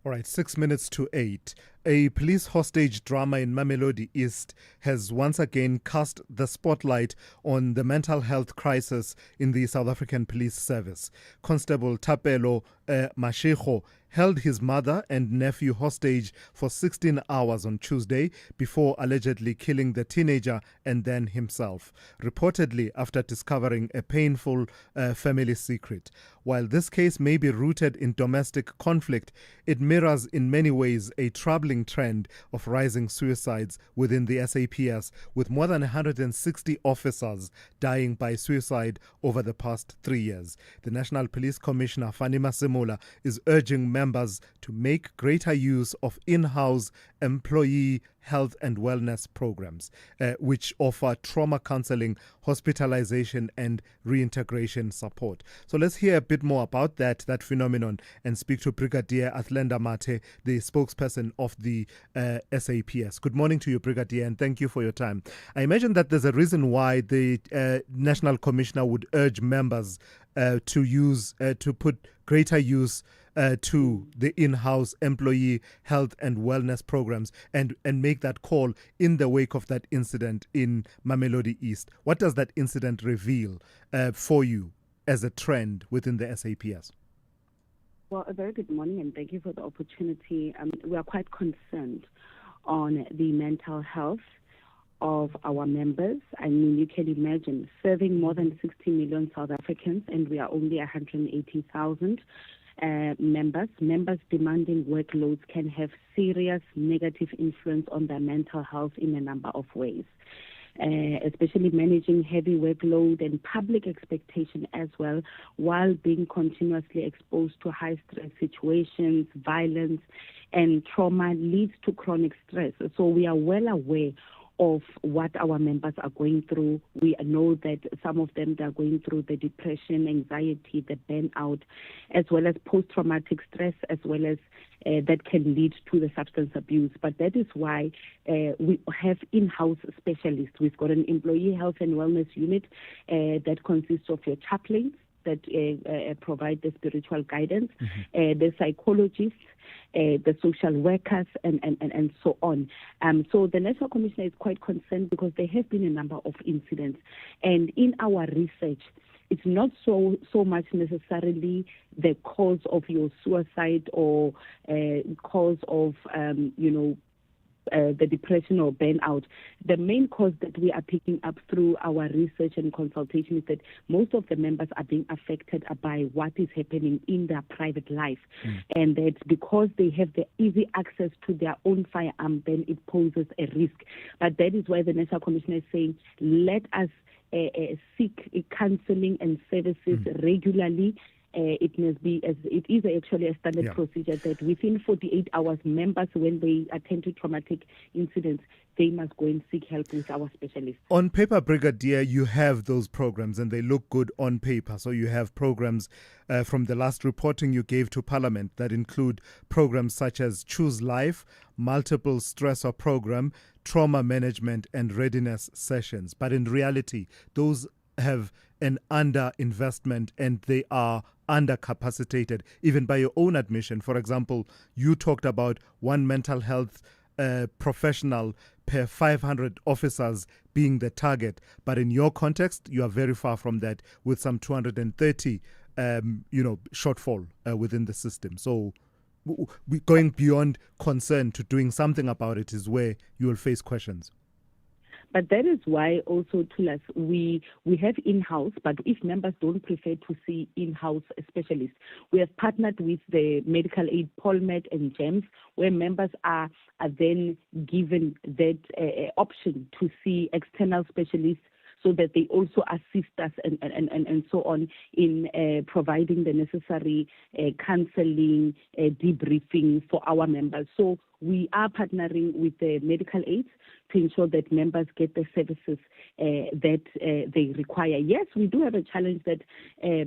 All right, 6 minutes to 8. A police hostage drama in Mamelodi East has once again cast the spotlight on the mental health crisis in the South African Police Service. Constable Tapelo Mashego held his mother and nephew hostage for 16 hours on Tuesday before allegedly killing the teenager and then himself, reportedly after discovering a painful family secret. While this case may be rooted in domestic conflict, it mirrors in many ways a troubling trend of rising suicides within the SAPS, with more than 160 officers dying by suicide over the past 3 years. The National Police Commissioner, Fanima Simula, is urging members to make greater use of in-house employee health and wellness programs, which offer trauma counseling, hospitalization, and reintegration support. So let's hear a bit more about that phenomenon and speak to Brigadier Athlenda Mate, the spokesperson of the SAPS. Good morning to you, Brigadier, and thank you for your time. I imagine that there's a reason why the National Commissioner would urge members to put greater use to the in-house employee health and wellness programs and make that call in the wake of that incident in Mamelodi East. What does that incident reveal for you as a trend within the SAPS? Well, a very good morning and thank you for the opportunity. We are quite concerned on the mental health of our members. I mean, you can imagine serving more than 60 million South Africans, and we are only 180,000 members. Members demanding workloads can have serious negative influence on their mental health in a number of ways, especially managing heavy workload and public expectation as well, while being continuously exposed to high stress situations, violence, and trauma leads to chronic stress. So we are well aware of what our members are going through. We know that some of them are going through the depression, anxiety, the burnout, as well as post-traumatic stress, as well as that can lead to the substance abuse. But that is why we have in-house specialists. We've got an employee health and wellness unit that consists of your chaplains that provide the spiritual guidance, the psychologists, the social workers, and so on. So the National Commissioner is quite concerned because there have been a number of incidents. And in our research, it's not so much necessarily the cause of your suicide or cause of, the depression or burnout, the main cause that we are picking up through our research and consultation is that most of the members are being affected by what is happening in their private life. And that because they have the easy access to their own firearm, then it poses a risk. But that is why the National Commission is saying, let us seek counseling and services regularly. It must be, as it is actually a standard procedure, that within 48 hours, members, when they attend to traumatic incidents, they must go and seek help with our specialists. On paper, Brigadier, you have those programs and they look good on paper. So you have programs from the last reporting you gave to Parliament that include programs such as Choose Life, Multiple Stressor Program, Trauma Management and Readiness Sessions. But in reality, those have an underinvestment and they are undercapacitated, even by your own admission. For example, you talked about one mental health professional per 500 officers being the target. But in your context, you are very far from that with some 230, shortfall within the system. So going beyond concern to doing something about it is where you will face questions. But that is why also, Thulas, we have in-house, but if members don't prefer to see in-house specialists, we have partnered with the medical aid, PolMed and GEMS, where members are then given that option to see external specialists so that they also assist us and so on in providing the necessary counseling, debriefing for our members. So we are partnering with the medical aids to ensure that members get the services that they require. Yes, we do have a challenge that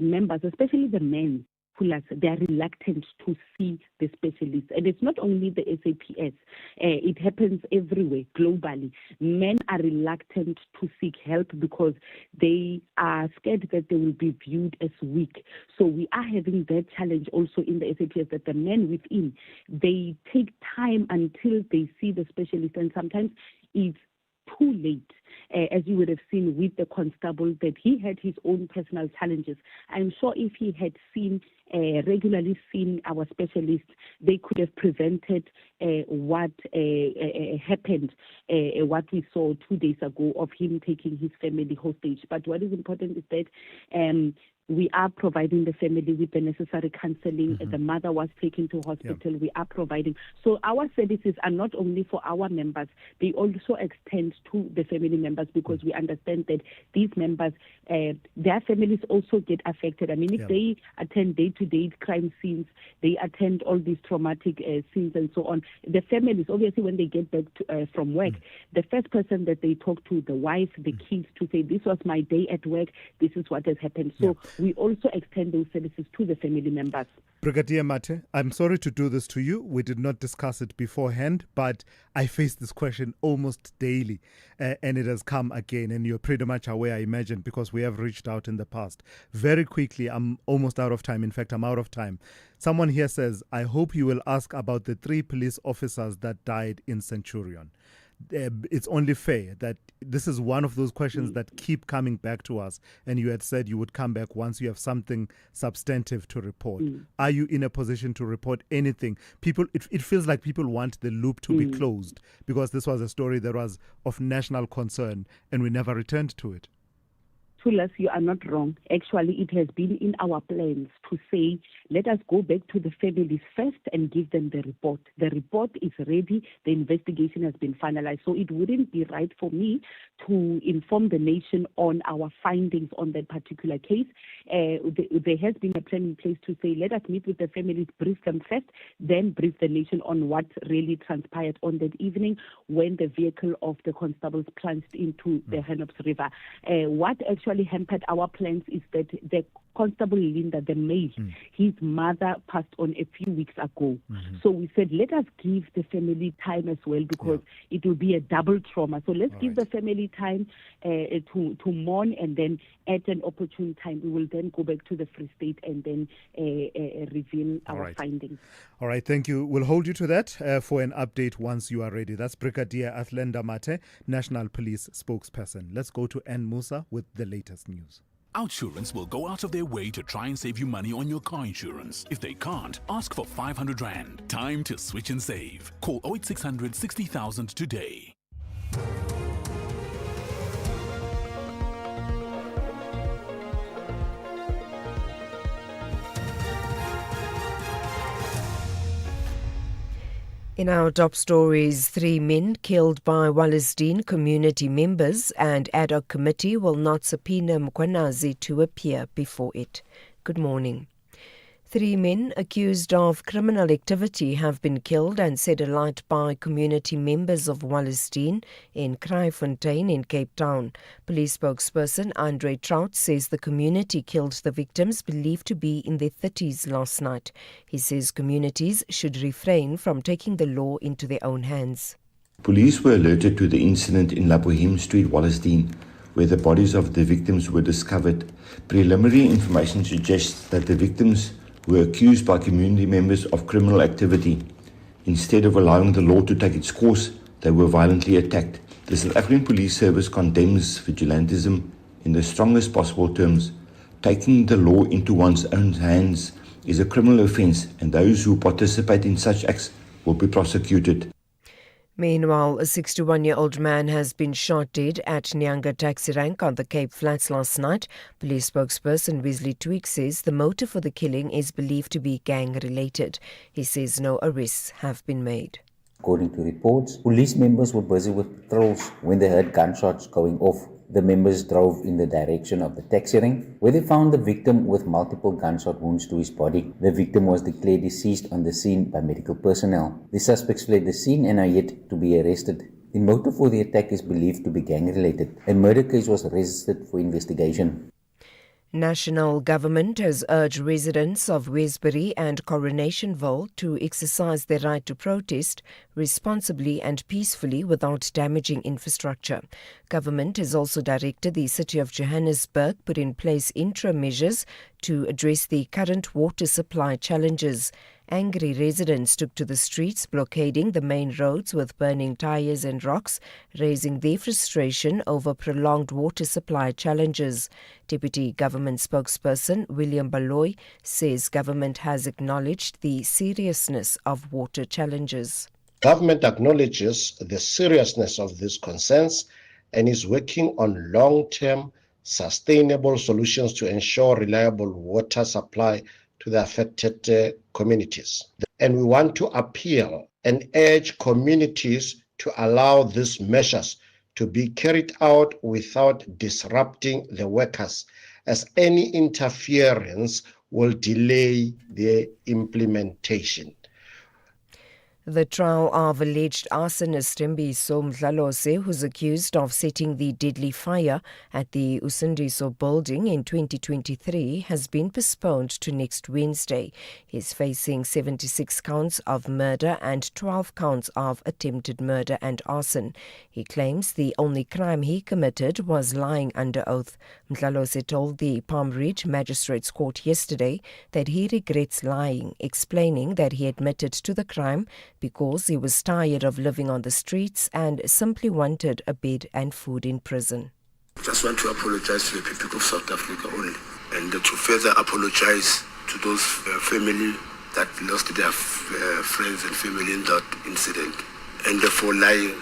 members, especially the men, they are reluctant to see the specialists. And it's not only the SAPS. It happens everywhere, globally. Men are reluctant to seek help because they are scared that they will be viewed as weak. So we are having that challenge also in the SAPS, that the men within, they take time until they see the specialist, and sometimes it's too late. As you would have seen with the constable, that he had his own personal challenges. I'm sure if he had regularly seen our specialists, they could have prevented what happened, what we saw 2 days ago of him taking his family hostage. But what is important is that we are providing the family with the necessary counseling. The mother was taken to hospital. We are providing. So our services are not only for our members, they also extend to the family members, because we understand that these members, their families also get affected. I mean, if they attend day-to-day crime scenes, they attend all these traumatic scenes and so on, the families, obviously, when they get back from work, the first person that they talk to, the wife, the kids, to say, this was my day at work, this is what has happened. So we also extend those services to the family members. Brigadier Mate, I'm sorry to do this to you. We did not discuss it beforehand, but I face this question almost daily, and it has come again, and you're pretty much aware, I imagine, because we have reached out in the past. Very quickly, I'm almost out of time. In fact, I'm out of time. Someone here says, I hope you will ask about the 3 police officers that died in Centurion. It's only fair that this is one of those questions that keep coming back to us, and you had said you would come back once you have something substantive to report. Are you in a position to report anything? People, it feels like people want the loop to be closed, because this was a story that was of national concern and we never returned to it. Thulas, you are not wrong. Actually, it has been in our plans to say, let us go back to the families first and give them the report. The report is ready. The investigation has been finalized. So it wouldn't be right for me to inform the nation on our findings on that particular case. There has been a plan in place to say, let us meet with the families, brief them first, then brief the nation on what really transpired on that evening when the vehicle of the constables plunged into the Henops River. What actually hampered our plans is that the Constable Linda, the male, his mother passed on a few weeks ago. So we said, let us give the family time as well, because it will be a double trauma. So let's give the family time to mourn, and then at an opportune time, we will then go back to the Free State and then reveal our findings. All right, thank you. We'll hold you to that for an update once you are ready. That's Brigadier Athlenda Mate, National Police spokesperson. Let's go to Ann Musa with the latest news. Outsurance will go out of their way to try and save you money on your car insurance. If they can't, ask for 500 Rand. Time to switch and save. Call 08600 60,000 today. In our top stories, 3 men killed by Wallisdean community members and ad hoc committee will not subpoena Mkhwanazi to appear before it. Good morning. 3 men accused of criminal activity have been killed and set alight by community members of Wallisdean in Kraaifontein in Cape Town. Police spokesperson Andre Trout says the community killed the victims believed to be in their 30s last night. He says communities should refrain from taking the law into their own hands. Police were alerted to the incident in Labohim Street, Wallisdean, where the bodies of the victims were discovered. Preliminary information suggests that the victims were accused by community members of criminal activity. Instead of allowing the law to take its course, they were violently attacked. The South African Police Service condemns vigilantism in the strongest possible terms. Taking the law into one's own hands is a criminal offence, and those who participate in such acts will be prosecuted. Meanwhile, a 61-year-old man has been shot dead at Nyanga taxi rank on the Cape Flats last night. Police spokesperson Wesley Tweek says the motive for the killing is believed to be gang-related. He says no arrests have been made. According to reports, police members were busy with patrols when they heard gunshots going off. The members drove in the direction of the taxi rank, where they found the victim with multiple gunshot wounds to his body. The victim was declared deceased on the scene by medical personnel. The suspects fled the scene and are yet to be arrested. The motive for the attack is believed to be gang-related. A murder case was registered for investigation. National government has urged residents of Westbury and Coronationville to exercise their right to protest responsibly and peacefully without damaging infrastructure. Government has also directed the City of Johannesburg put in place interim measures to address the current water supply challenges. Angry residents took to the streets, blockading the main roads with burning tyres and rocks, raising their frustration over prolonged water supply challenges. Deputy Government spokesperson William Baloy says government has acknowledged the seriousness of water challenges. Government acknowledges the seriousness of these concerns and is working on long-term, sustainable solutions to ensure reliable water supply to the affected communities. And we want to appeal and urge communities to allow these measures to be carried out without disrupting the workers, as any interference will delay their implementation. The trial of alleged arsonist Mbiso Mdlalose, who's accused of setting the deadly fire at the Usindiso building in 2023, has been postponed to next Wednesday. He's facing 76 counts of murder and 12 counts of attempted murder and arson. He claims the only crime he committed was lying under oath. Mdlalose told the Palm Ridge Magistrates Court yesterday that he regrets lying, explaining that he admitted to the crime because he was tired of living on the streets and simply wanted a bed and food in prison. I just want to apologize to the people of South Africa only, and to further apologize to those family that lost their friends and family in that incident, and for lying.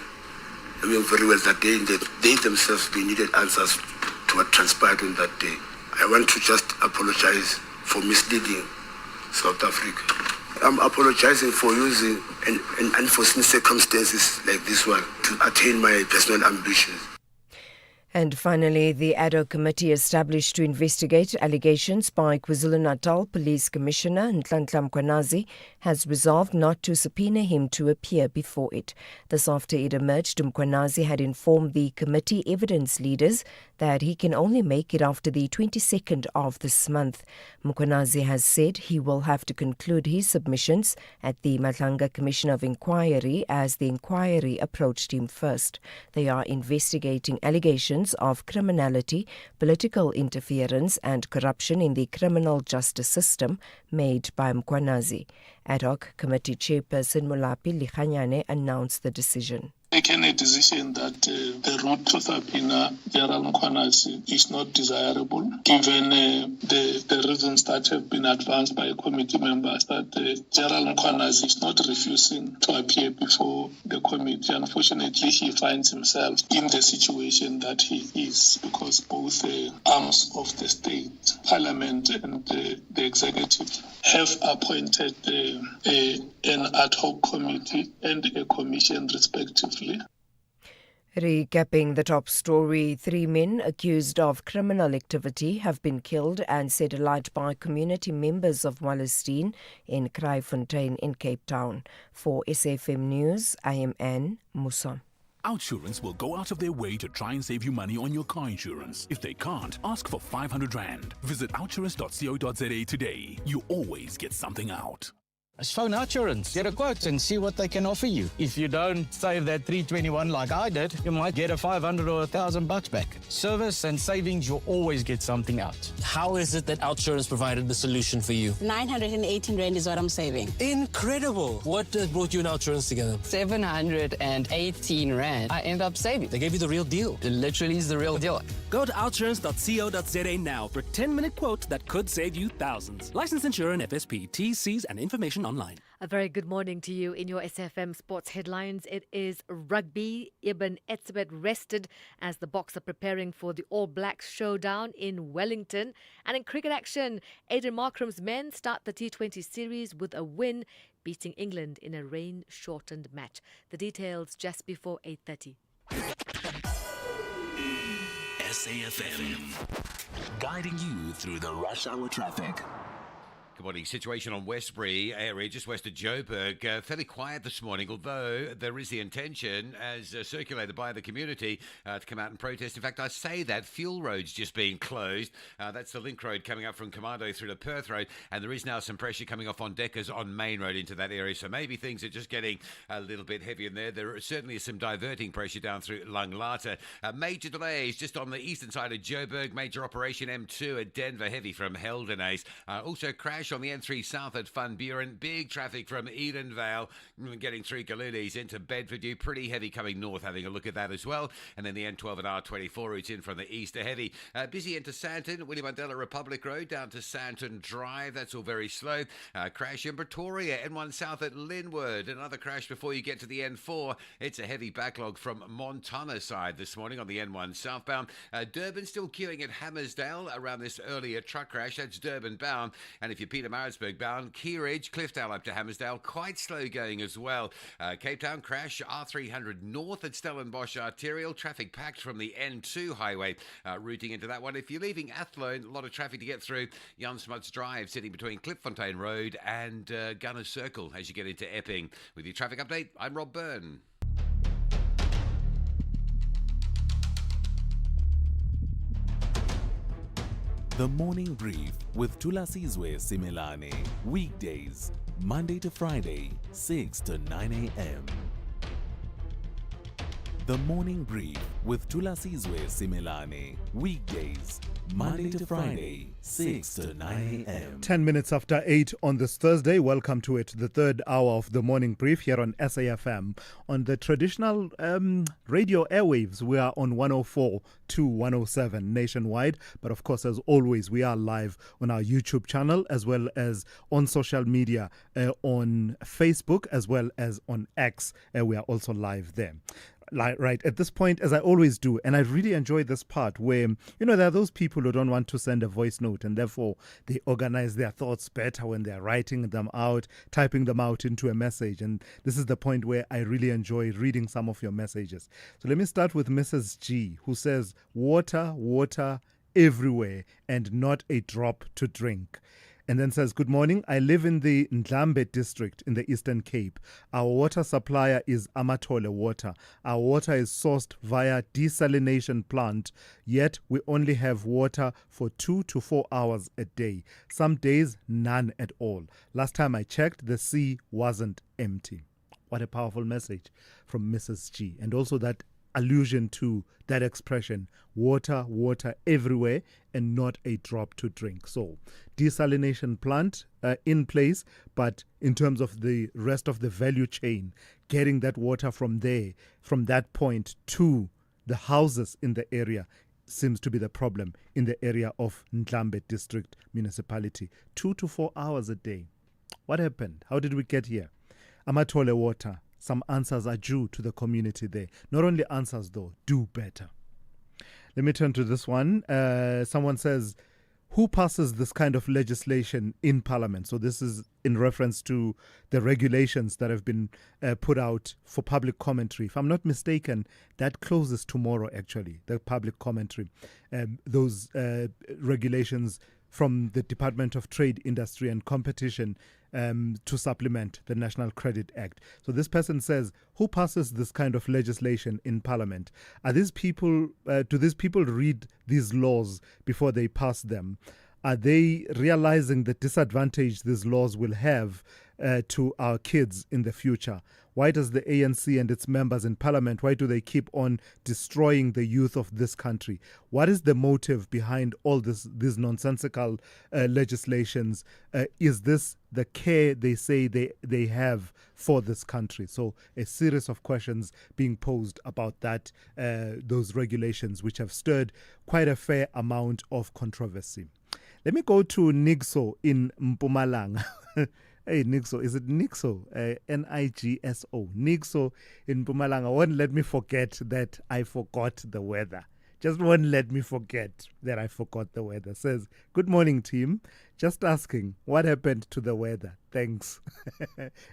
I mean very well that they themselves, they needed answers to what transpired on that day. I want to just apologize for misleading South Africa. I'm apologizing for using unforeseen circumstances like this one to attain my personal ambitions. And finally, the ad hoc committee established to investigate allegations by KwaZulu-Natal Police Commissioner Nhlanhla Mkhwanazi has resolved not to subpoena him to appear before it. This after it emerged Mkhwanazi had informed the committee evidence leaders that he can only make it after the 22nd of this month. Mkhwanazi has said he will have to conclude his submissions at the Madlanga Commission of Inquiry as the inquiry approached him first. They are investigating allegations of criminality, political interference and corruption in the criminal justice system made by Mkhwanazi. Ad hoc committee chairperson Mulapi Likhanyane announced the decision. taken a decision that the route to Sapina, Gerald Nkwanasi, is not desirable, given the reasons that have been advanced by committee members that Gerald Nkwanasi is not refusing to appear before the committee. Unfortunately, he finds himself in the situation that he is because both arms of the state, Parliament and the executive, have appointed an ad hoc committee and a commission respectively. Recapping the top story, 3 men accused of criminal activity have been killed and set alight by community members of Wallacedine in Kraaifontein in Cape Town. For SAFM News, I am Anne Musa. Outsurance will go out of their way to try and save you money on your car insurance. If they can't, ask for 500 Rand. Visit outsurance.co.za today. You always get something out. Just phone Outsurance, get a quote and see what they can offer you. If you don't save that 321 like I did, you might get a 500 or $1,000 back. Service and savings, you'll always get something out. How is it that Outsurance provided the solution for you? 918 Rand is what I'm saving. Incredible. What brought you and Outsurance together? 718 Rand. I end up saving. They gave you the real deal. It literally is the real deal. Go to outsurance.co.za now for a 10-minute quote that could save you thousands. Licensed insurer and FSP. T's, C's and information online. A very good morning to you. In your SFM sports headlines, it is rugby. Ibn Etzebeth rested as the Boks are preparing for the All Blacks showdown in Wellington. And in cricket action, Aidan Markram's men start the T20 series with a win, beating England in a rain-shortened match. The details just before 8:30. SAFM, guiding you through the rush hour traffic. Good morning. Situation on Westbury area, just west of Joburg. Fairly quiet this morning, although there is the intention, as circulated by the community, to come out and protest. In fact, I say that Fuel Road's just being closed. That's the link road coming up from Commando through to Perth Road, and there is now some pressure coming off on Deckers on Main Road into that area. So maybe things are just getting a little bit heavy in there. There certainly is some diverting pressure down through Langlata. Major delays just on the eastern side of Joburg. Major operation M2 at Denver, heavy from Heldenace. Also crash on the N3 south at Van Buren. Big traffic from Edenvale getting through Galilees into Bedfordview. Pretty heavy coming north, having a look at that as well. And then the N12 and R24 routes in from the east are heavy. Busy into Santon, William Mandela Republic Road down to Santon Drive. That's all very slow. Crash in Pretoria, N1 south at Linwood. Another crash before you get to the N4. It's a heavy backlog from Montana side this morning on the N1 southbound. Durban still queuing at Hammersdale around this earlier truck crash. That's Durban bound. And if you're Pietermaritzburg bound, Keyridge, Cliffdale up to Hammersdale, quite slow going as well. Cape Town crash, R300 north at Stellenbosch Arterial, traffic packed from the N2 highway, routing into that one. If you're leaving Athlone, a lot of traffic to get through Jan Smuts Drive, sitting between Klipfontein Road and Gunner Circle as you get into Epping. With your traffic update, I'm Rob Byrne. The Morning Brief with Thulasizwe Simelane. Weekdays, Monday to Friday, 6 to 9 a.m. The Morning Brief with Thulasizwe Simelane. Weekdays, Monday to Friday, 6 to 9 a.m. 10 minutes after 8 on this Thursday. Welcome to it, the third hour of the Morning Brief here on SAFM. On the traditional radio airwaves, we are on 104 to 107 nationwide. But of course, as always, we are live on our YouTube channel as well as on social media, on Facebook as well as on X. We are also live there. Right at this point, as I always do, and I really enjoy this part where, there are those people who don't want to send a voice note and therefore they organize their thoughts better when they're writing them out, typing them out into a message. And this is the point where I really enjoy reading some of your messages. So let me start with Mrs. G, who says, water, water everywhere and not a drop to drink. And then says, good morning. I live in the Ndlambe district in the Eastern Cape. Our water supplier is Amatole Water. Our water is sourced via desalination plant, yet we only have water for 2 to 4 hours a day. Some days, none at all. Last time I checked, the sea wasn't empty. What a powerful message from Mrs. G. And also that allusion to that expression, water, water everywhere, and not a drop to drink. So, desalination plant in place, but in terms of the rest of the value chain, getting that water from there, from that point to the houses in the area, seems to be the problem in the area of Ndlambe District Municipality. 2 to 4 hours a day. What happened? How did we get here? Amatole water. Some answers are due to the community there. Not only answers though, do better. Let me turn to this one. Someone says, who passes this kind of legislation in Parliament? So this is in reference to the regulations that have been put out for public commentary. If I'm not mistaken, that closes tomorrow, actually, the public commentary. Those regulations from the Department of Trade, Industry and Competition to supplement the National Credit Act. So this person says, who passes this kind of legislation in Parliament? Are these people, do these people read these laws before they pass them? Are they realizing the disadvantage these laws will have to our kids in the future? Why does the ANC and its members in Parliament, why do they keep on destroying the youth of this country? What is the motive behind all these nonsensical legislations? Is this the care they say they have for this country? So a series of questions being posed about that, those regulations, which have stirred quite a fair amount of controversy. Let me go to Nigso in Mpumalanga. Hey, Nigso, is it Nigso? Nigso. Nigso in Mpumalanga. Won't let me forget that I forgot the weather. Just won't let me forget that I forgot the weather. Says, good morning, team. Just asking, what happened to the weather? Thanks.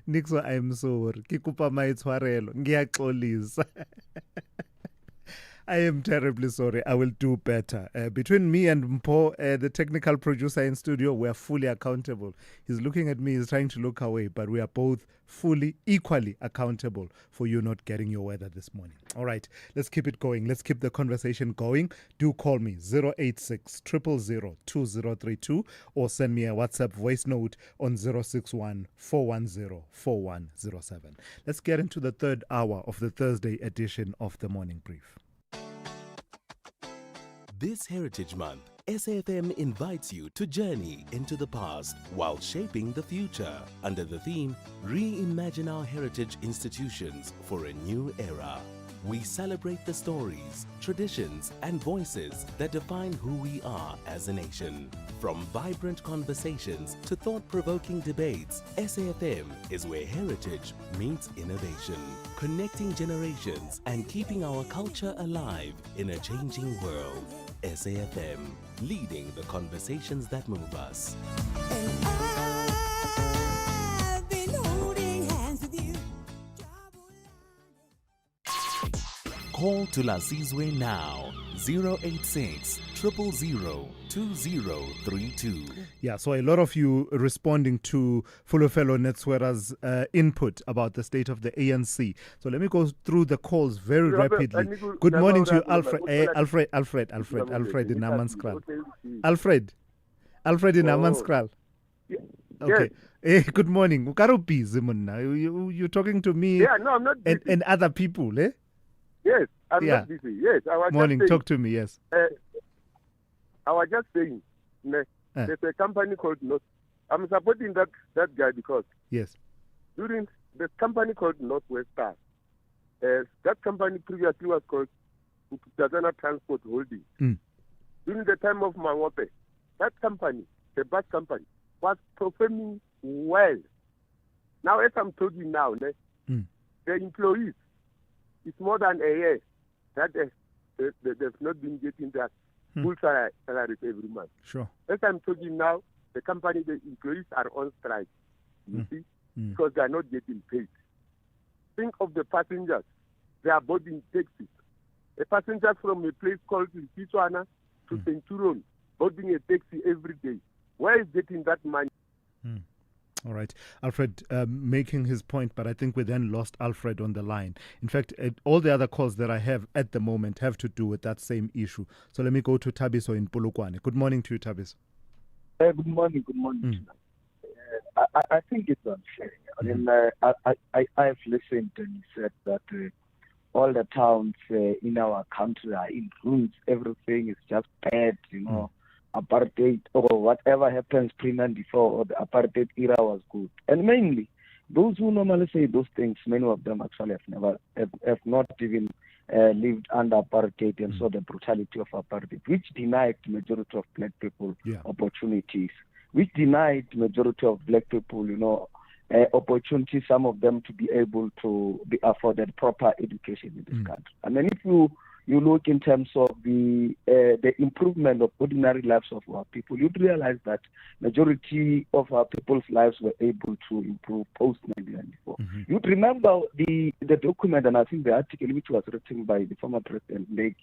Nigso, I'm sorry. Kikupa maitshwarelo. Ngiyaxolisa. I am terribly sorry. I will do better. Between me and Mpo, the technical producer in studio, we are fully accountable. He's looking at me, he's trying to look away, but we are both fully, equally accountable for you not getting your weather this morning. All right, let's keep it going. Let's keep the conversation going. Do call me 086 000 2032 or send me a WhatsApp voice note on 061 410 4107. Let's get into the third hour of the Thursday edition of the Morning Brief. This Heritage Month, SAFM invites you to journey into the past while shaping the future under the theme, Reimagine Our Heritage Institutions for a New Era. We celebrate the stories, traditions, and voices that define who we are as a nation. From vibrant conversations to thought-provoking debates, SAFM is where heritage meets innovation, connecting generations and keeping our culture alive in a changing world. SAFM, leading the conversations that move us. Call Thulasizwe now, 086 000 2032. Yeah, so a lot of you responding to Fulufelo Netswera's input about the state of the ANC. So let me go through the calls very rapidly. Good morning to you, Alfred. Alfred in Amanskral. Alfred in Amanskral. Okay. Hey, good morning. You're talking to me I'm not busy. And other people, eh? Yes, I'm not busy. Yes, I was morning, just saying, talk to me, yes. I was just saying, there's a company called North. I'm supporting that guy because yes, during the company called Northwest Star, that company previously was called Tazana Transport Holdings. During the time of Mangope, that company, the bus company, was performing well. Now, as I'm talking now, the employees, it's more than a year that they've not been getting their full salaries every month. Sure. As I'm talking now, the company, the employees are on strike, you see, because they are not getting paid. Think of the passengers. They are boarding taxis. The passengers from a place called Lisitswana to Centurion, boarding a taxi every day. Where is getting that money? All right. Alfred making his point, but I think we then lost Alfred on the line. In fact, all the other calls that I have at the moment have to do with that same issue. So let me go to Tabiso in Polokwane. Good morning to you, Tabiso. Good morning. I think it's unfair. I mean, I've listened and you said that all the towns in our country are in ruins. Everything is just bad, apartheid or whatever happens before or the apartheid era was good. And mainly, those who normally say those things, many of them actually have not even lived under apartheid and saw the brutality of apartheid, which denied the majority of black people opportunities, which denied the majority of black people, opportunities, some of them to be able to be afforded proper education in this country. I mean, if you look in terms of the improvement of ordinary lives of our people, you'd realize that majority of our people's lives were able to improve post-1994. You'd remember the document, and I think the article which was written by the former President Mbeki,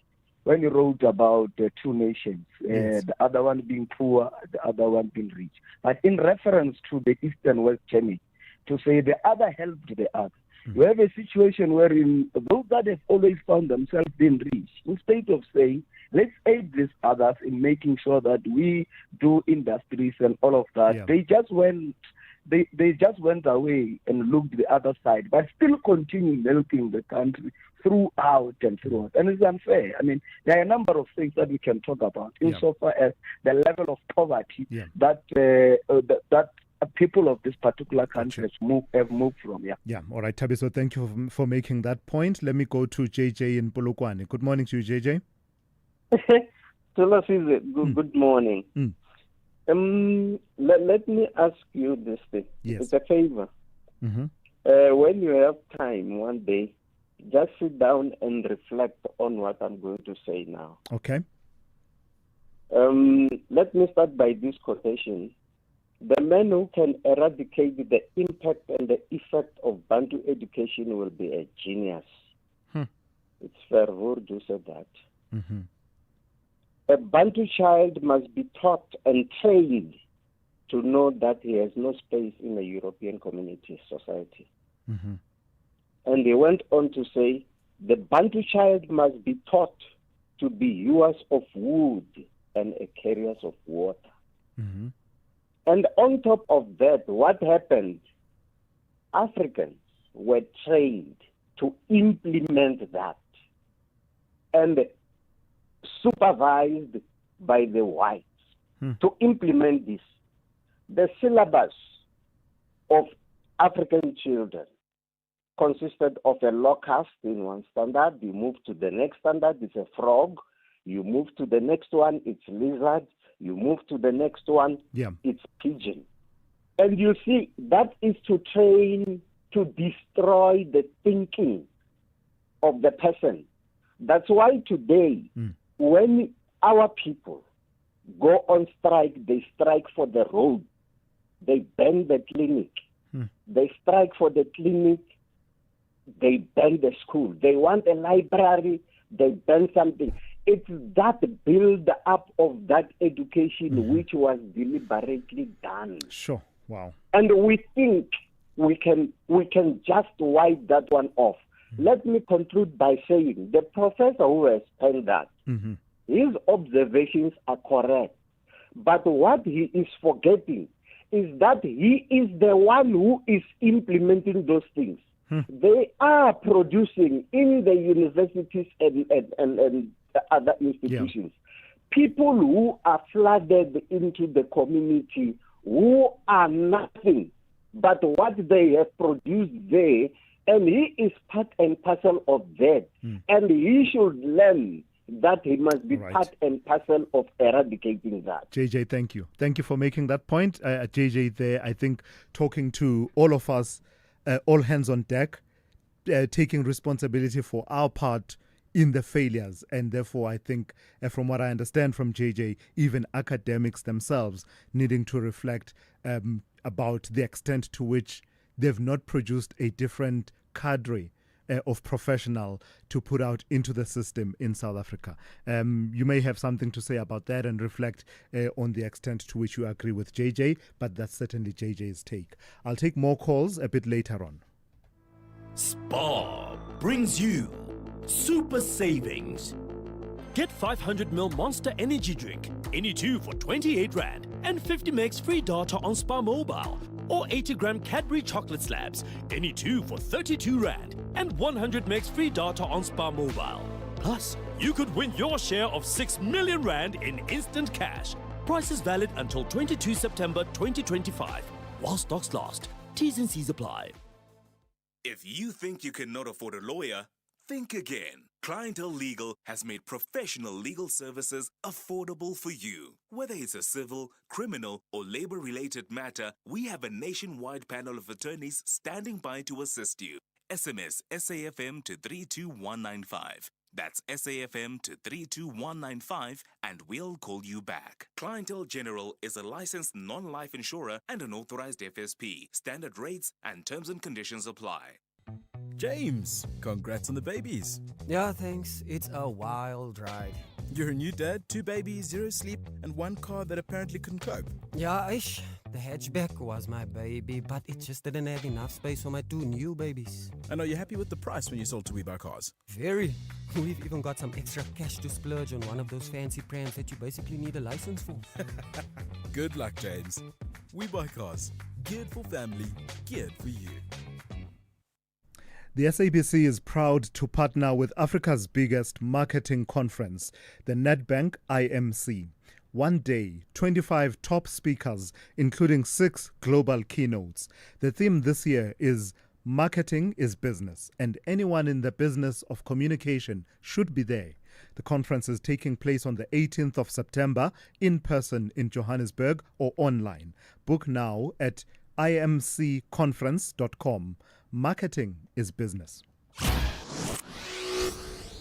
when he wrote about the two nations, the other one being poor, the other one being rich. But in reference to the East and West journey, to say the other helped the other. You have a situation wherein those that have always found themselves being rich, instead of saying, let's aid these others in making sure that we do industries and all of that, they just went away and looked the other side, but still continue milking the country throughout and throughout. And it's unfair. I mean, there are a number of things that we can talk about insofar as the level of poverty that people of this particular country have moved from. All right, Thabiso, thank you for making that point. Let me go to JJ in Polokwane. Good morning to you, JJ. Thulasizwe, good morning. Let me ask you this thing. It's a favor. When you have time one day, just sit down and reflect on what I'm going to say now. Okay. Let me start by this quotation. The man who can eradicate the impact and the effect of Bantu education will be a genius. It's Verwoerd who said that. A Bantu child must be taught and trained to know that he has no space in a European community society. And he went on to say, the Bantu child must be taught to be hewers of wood and carriers of water. And on top of that, what happened? Africans were trained to implement that and supervised by the whites to implement this. The syllabus of African children consisted of a locust in one standard. You move to the next standard, it's a frog. You move to the next one, it's lizard. You move to the next one, it's pigeon. And you see, that is to train to destroy the thinking of the person. That's why today, when our people go on strike, they strike for the road. They ban the clinic. They strike for the clinic. They ban the school. They want a library. They ban something. It's that build-up of that education which was deliberately done. Sure. Wow. And we think we can just wipe that one off. Let me conclude by saying the professor who has penned that, his observations are correct. But what he is forgetting is that he is the one who is implementing those things. They are producing in the universities and other institutions people who are flooded into the community who are nothing but what they have produced there, and he is part and parcel of that. And he should learn that he must be part and parcel of eradicating that. JJ, thank you. Thank you for making that point. JJ there, I think, talking to all of us, all hands on deck, taking responsibility for our part in the failures. And therefore, I think, from what I understand from JJ, even academics themselves needing to reflect about the extent to which they've not produced a different cadre of professional to put out into the system in South Africa. You may have something to say about that and reflect on the extent to which you agree with JJ, but that's certainly JJ's take. I'll take more calls a bit later on. Spar brings you super savings. Get 500ml Monster Energy Drink, any two for 28 Rand, and 50 megs free data on Spar Mobile. or 80-gram Cadbury chocolate slabs, any two for 32 Rand, and 100 megs free data on Spar Mobile. Plus, you could win your share of 6 million Rand in instant cash. Price is valid until 22 September 2025, while stocks last. T's and C's apply. If you think you cannot afford a lawyer, think again. Clientele Legal has made professional legal services affordable for you. Whether it's a civil, criminal, or labor-related matter, we have a nationwide panel of attorneys standing by to assist you. SMS SAFM to 32195. That's SAFM to 32195 and we'll call you back. Clientele General is a licensed non-life insurer and an authorized FSP. Standard rates and terms and conditions apply. James, congrats on the babies. Yeah, thanks. It's a wild ride. You're a new dad, 2 babies, 0 sleep, and 1 car that apparently couldn't cope. Yeah, the hatchback was my baby, but it just didn't have enough space for my 2 new babies. And are you happy with the price when you sold to WeBuy Cars? Very. We've even got some extra cash to splurge on one of those fancy prams that you basically need a license for. Good luck, James. WeBuy Cars, geared for family, geared for you. The SABC is proud to partner with Africa's biggest marketing conference, the Nedbank IMC. One day, 25 top speakers, including 6 global keynotes. The theme this year is Marketing is Business, and anyone in the business of communication should be there. The conference is taking place on the 18th of September, in person in Johannesburg or online. Book now at imcconference.com. Marketing is business.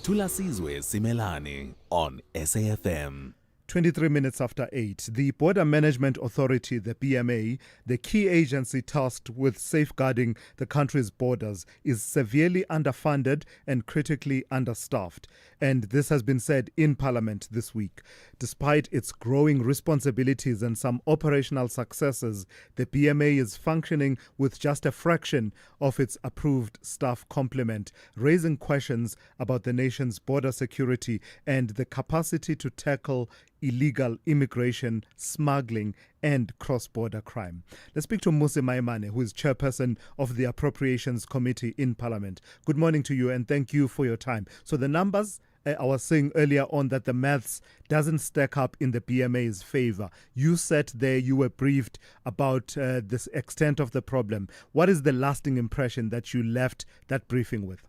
Thulasizwe Simelane on SAFM. 23 minutes after 8, the Border Management Authority, the BMA, the key agency tasked with safeguarding the country's borders, is severely underfunded and critically understaffed. And this has been said in Parliament this week. Despite its growing responsibilities and some operational successes, the BMA is functioning with just a fraction of its approved staff complement, raising questions about the nation's border security and the capacity to tackle illegal immigration, smuggling, and cross-border crime. Let's speak to Muse Maimane, who is chairperson of the Appropriations Committee in Parliament. Good morning to you, and thank you for your time. So the numbers, I was saying earlier on that the maths doesn't stack up in the BMA's favor. You said there you were briefed about this extent of the problem. What is the lasting impression that you left that briefing with?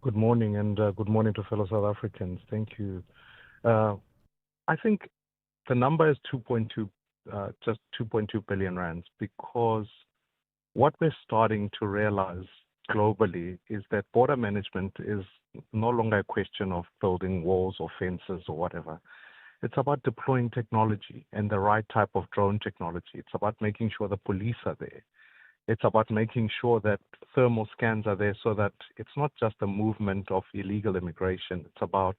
Good morning, and good morning to fellow South Africans. Thank you. I think the number is just 2.2 billion rands, because what we're starting to realize globally is that border management is no longer a question of building walls or fences or whatever. It's about deploying technology and the right type of drone technology. It's about making sure the police are there. It's about making sure that thermal scans are there so that it's not just a movement of illegal immigration. It's about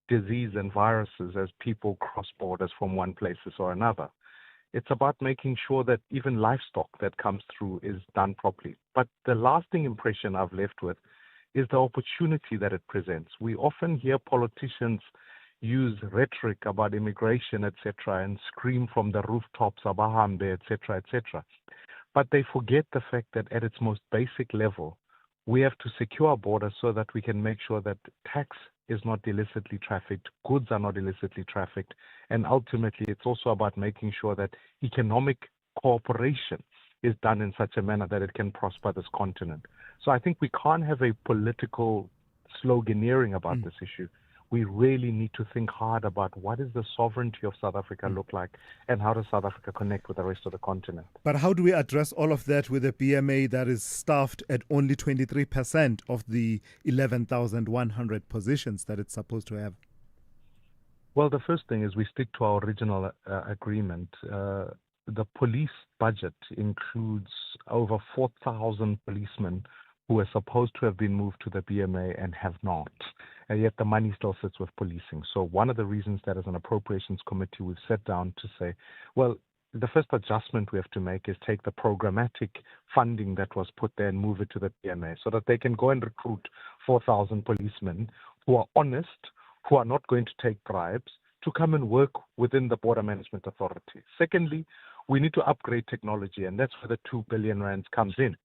disease and viruses as people cross borders from one place or another. It's about making sure that even livestock that comes through is done properly. But the lasting impression I've left with is the opportunity that it presents. We often hear politicians use rhetoric about immigration, etc., and scream from the rooftops, Abahambe, etc., etc. But they forget the fact that at its most basic level, we have to secure our borders so that we can make sure that tax is not illicitly trafficked, goods are not illicitly trafficked, and ultimately it's also about making sure that economic cooperation is done in such a manner that it can prosper this continent. So I think we can't have a political sloganeering about this issue. We really need to think hard about what does the sovereignty of South Africa look like, and how does South Africa connect with the rest of the continent. But how do we address all of that with a BMA that is staffed at only 23% of the 11,100 positions that it's supposed to have? Well, the first thing is we stick to our original agreement. The police budget includes over 4,000 policemen who are supposed to have been moved to the BMA and have not. And yet the money still sits with policing. So one of the reasons that as an appropriations committee we've sat down to say, well, the first adjustment we have to make is take the programmatic funding that was put there and move it to the BMA so that they can go and recruit 4,000 policemen who are honest, who are not going to take bribes, to come and work within the Border Management Authority. Secondly, we need to upgrade technology, and that's where the 2 billion rands comes in,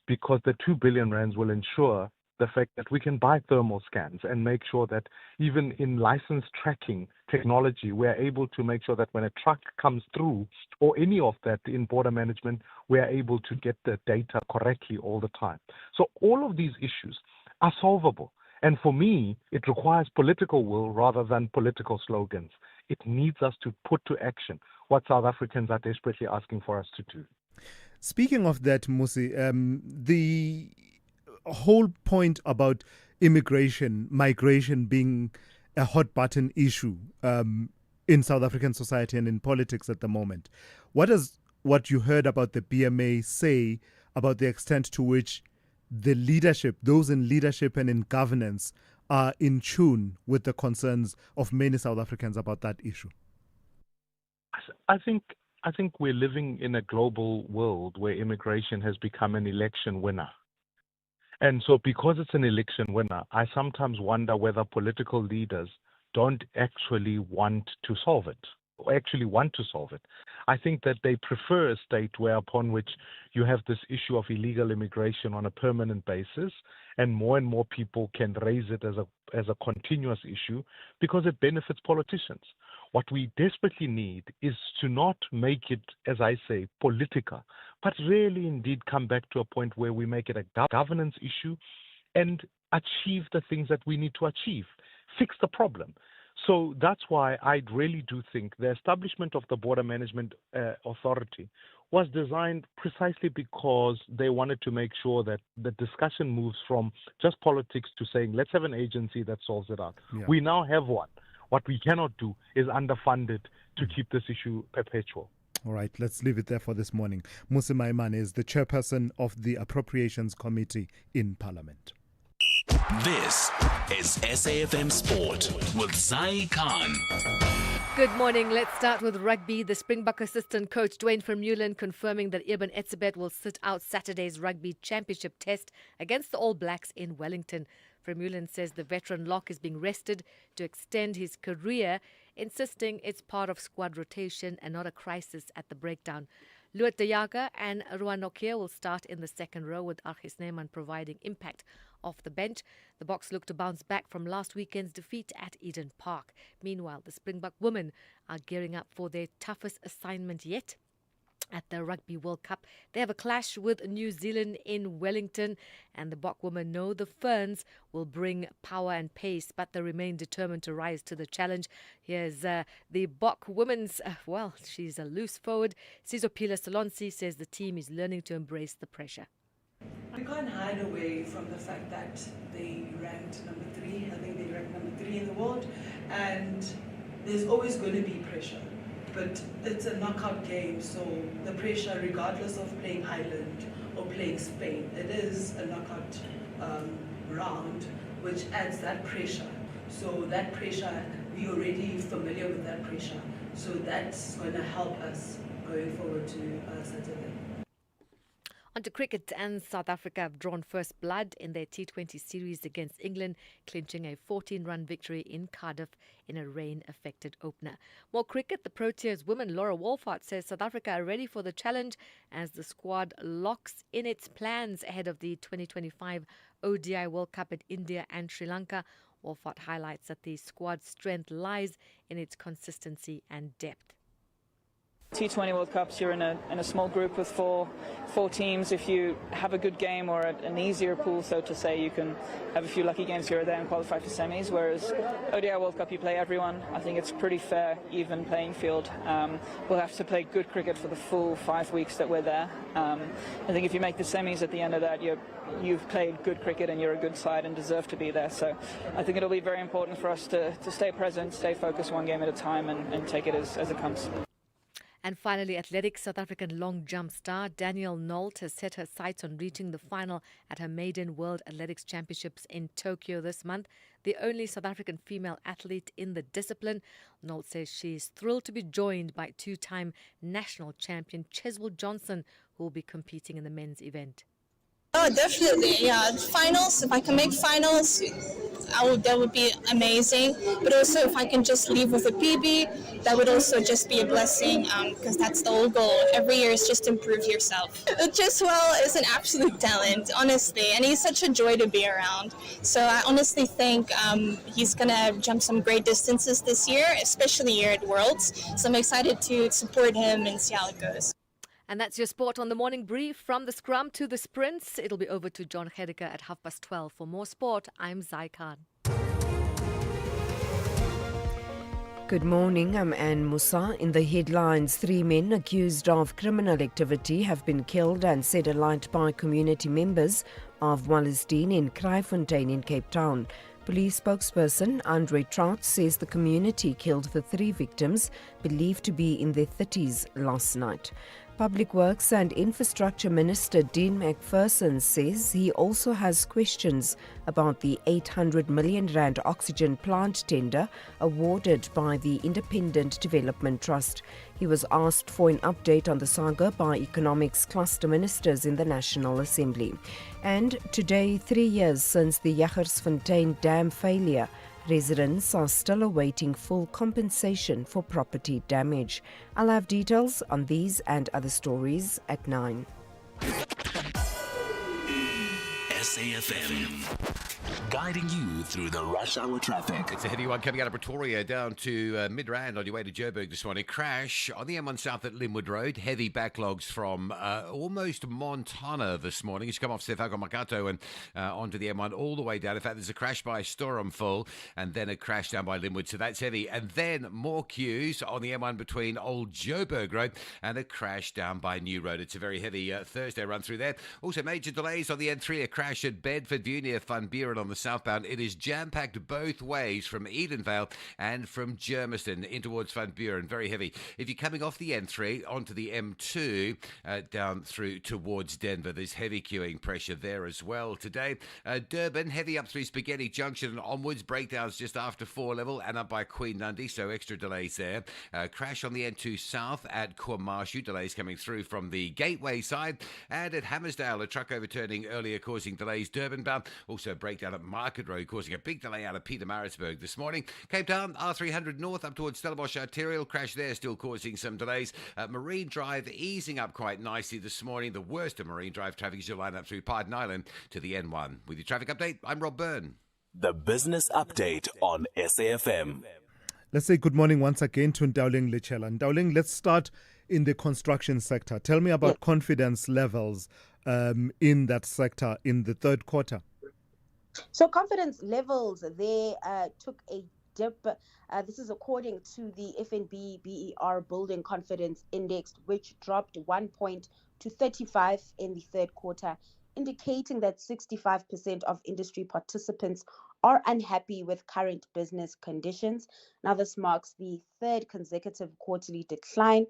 because the 2 billion rands will ensure the fact that we can buy thermal scans and make sure that even in license tracking technology, we're able to make sure that when a truck comes through or any of that in border management, we're able to get the data correctly all the time. So all of these issues are solvable. And for me, it requires political will rather than political slogans. It needs us to put to action what South Africans are desperately asking for us to do. Speaking of that, Musi, the whole point about migration being a hot button issue in South African society and in politics at the moment. What does what you heard about the BMA say about the extent to which the leadership, those in leadership and in governance, are in tune with the concerns of many South Africans about that issue? I think we're living in a global world where immigration has become an election winner. And so because it's an election winner, I sometimes wonder whether political leaders don't actually want to solve it, or actually want to solve it. I think that they prefer a state upon which you have this issue of illegal immigration on a permanent basis, and more people can raise it as a continuous issue because it benefits politicians. What we desperately need is to not make it, as I say, political, but really indeed come back to a point where we make it a governance issue and achieve the things that we need to achieve, fix the problem. So that's why I really do think the establishment of the Border Management Authority was designed precisely because they wanted to make sure that the discussion moves from just politics to saying, let's have an agency that solves it out. Yeah. We now have one. What we cannot do is underfunded to keep this issue perpetual. All right, let's leave it there for this morning. Musi Maimane is the chairperson of the Appropriations Committee in Parliament. This is SAFM Sport with Zai Khan. Good morning. Let's start with rugby. The Springbok assistant coach Dwayne Vermeulen confirming that Eben Etzebeth will sit out Saturday's rugby championship test against the All Blacks in Wellington. Vermeulen says the veteran lock is being rested to extend his career, insisting it's part of squad rotation and not a crisis at the breakdown. Luat de Jager and Ruan Nokia will start in the second row, with Argis Neyman providing impact off the bench. The Boks look to bounce back from last weekend's defeat at Eden Park. Meanwhile, the Springbok women are gearing up for their toughest assignment yet at the Rugby World Cup. They have a clash with New Zealand in Wellington, and the Bok women know the Ferns will bring power and pace, but they remain determined to rise to the challenge. Here's the Bok women's, she's a loose forward. Sizopila Solonsi says the team is learning to embrace the pressure. We can't hide away from the fact that they ranked number 3. I think they ranked number 3 in the world, and there's always going to be pressure. But it's a knockout game, so the pressure, regardless of playing Ireland or playing Spain, it is a knockout round, which adds that pressure. So that pressure, we're already familiar with that pressure. So that's going to help us going forward to Saturday. On to cricket, and South Africa have drawn first blood in their T20 series against England, clinching a 14-run victory in Cardiff in a rain-affected opener. More cricket, the Proteas women Laura Wolfhard says South Africa are ready for the challenge as the squad locks in its plans ahead of the 2025 ODI World Cup at India and Sri Lanka. Wolfhard highlights that the squad's strength lies in its consistency and depth. T20 World Cups, you're in a small group with four teams. If you have a good game or an easier pool, so to say, you can have a few lucky games here or there and qualify for semis. Whereas ODI World Cup, you play everyone. I think it's pretty fair, even playing field. We'll have to play good cricket for the full 5 weeks that we're there. I think if you make the semis at the end of that, you've played good cricket and you're a good side and deserve to be there. So I think it'll be very important for us to stay present, stay focused one game at a time and take it as it comes. And finally, athletics. South African long jump star Danielle Nault has set her sights on reaching the final at her maiden World Athletics Championships in Tokyo this month. The only South African female athlete in the discipline, Nault says she is thrilled to be joined by two-time national champion Cheswell Johnson, who will be competing in the men's event. Oh, definitely. Yeah, finals. If I can make finals, that would be amazing. But also, if I can just leave with a PB, that would also just be a blessing. Because that's the whole goal. Every year is just improve yourself. Chiswell is an absolute talent, honestly, and he's such a joy to be around. So I honestly think he's gonna jump some great distances this year, especially here at Worlds. So I'm excited to support him and see how it goes. And that's your sport on the morning brief. From the scrum to the sprints, it'll be over to John Hediker at 12:30. For more sport, I'm Zai Khan. Good morning, I'm Anne Musa. In the headlines, 3 men accused of criminal activity have been killed and set alight by community members of Wallisdean in Kraaifontein in Cape Town. Police spokesperson Andre Trout says the community killed the 3 victims, believed to be in their 30s, last night. Public Works and Infrastructure Minister Dean McPherson says he also has questions about the 800 million rand oxygen plant tender awarded by the Independent Development Trust. He was asked for an update on the saga by economics cluster ministers in the National Assembly. And today, 3 years since the Jagersfontein Dam failure, residents are still awaiting full compensation for property damage. I'll have details on these and other stories at 9. SAFM, guiding you through the rush hour traffic. It's a heavy one coming out of Pretoria down to Midrand on your way to Joburg this morning. Crash on the M1 South at Linwood Road. Heavy backlogs from almost Montana this morning. It's come off Sefago Makato and onto the M1 all the way down. In fact, there's a crash by Storamfull and then a crash down by Linwood, so that's heavy. And then more queues on the M1 between Old Joburg Road and a crash down by New Road. It's a very heavy Thursday run through there. Also, major delays on the N3. A crash at Bedford View near Van Buren on the southbound. It is jam-packed both ways from Edenvale and from Germiston in towards Van Buren. Very heavy. If you're coming off the N3 onto the M2 down through towards Denver, there's heavy queuing pressure there as well today. Durban, heavy up through Spaghetti Junction and onwards. Breakdowns just after 4 level and up by Queen Nundy, so extra delays there. Crash on the N2 south at Kwamashu. Delays coming through from the Gateway side. And at Hammersdale, a truck overturning earlier causing delays Durban bound. Also breakdown at Market Road causing a big delay out of Pietermaritzburg this morning. Cape Town, R300 north up towards Stellenbosch Arterial. Crash there still causing some delays. Marine Drive easing up quite nicely this morning. The worst of Marine Drive traffic is your line up through Pardon Island to the N1. With your traffic update, I'm Rob Byrne. The business update on SAFM. Let's say good morning once again to Ndauling Lichela. Ndauling, let's start in the construction sector. Tell me about confidence levels in that sector in the third quarter. So confidence levels, they took a dip. This is according to the FNB BER Building Confidence Index, which dropped 1 point to 35 in the third quarter, indicating that 65% of industry participants are unhappy with current business conditions. Now, this marks the third consecutive quarterly decline.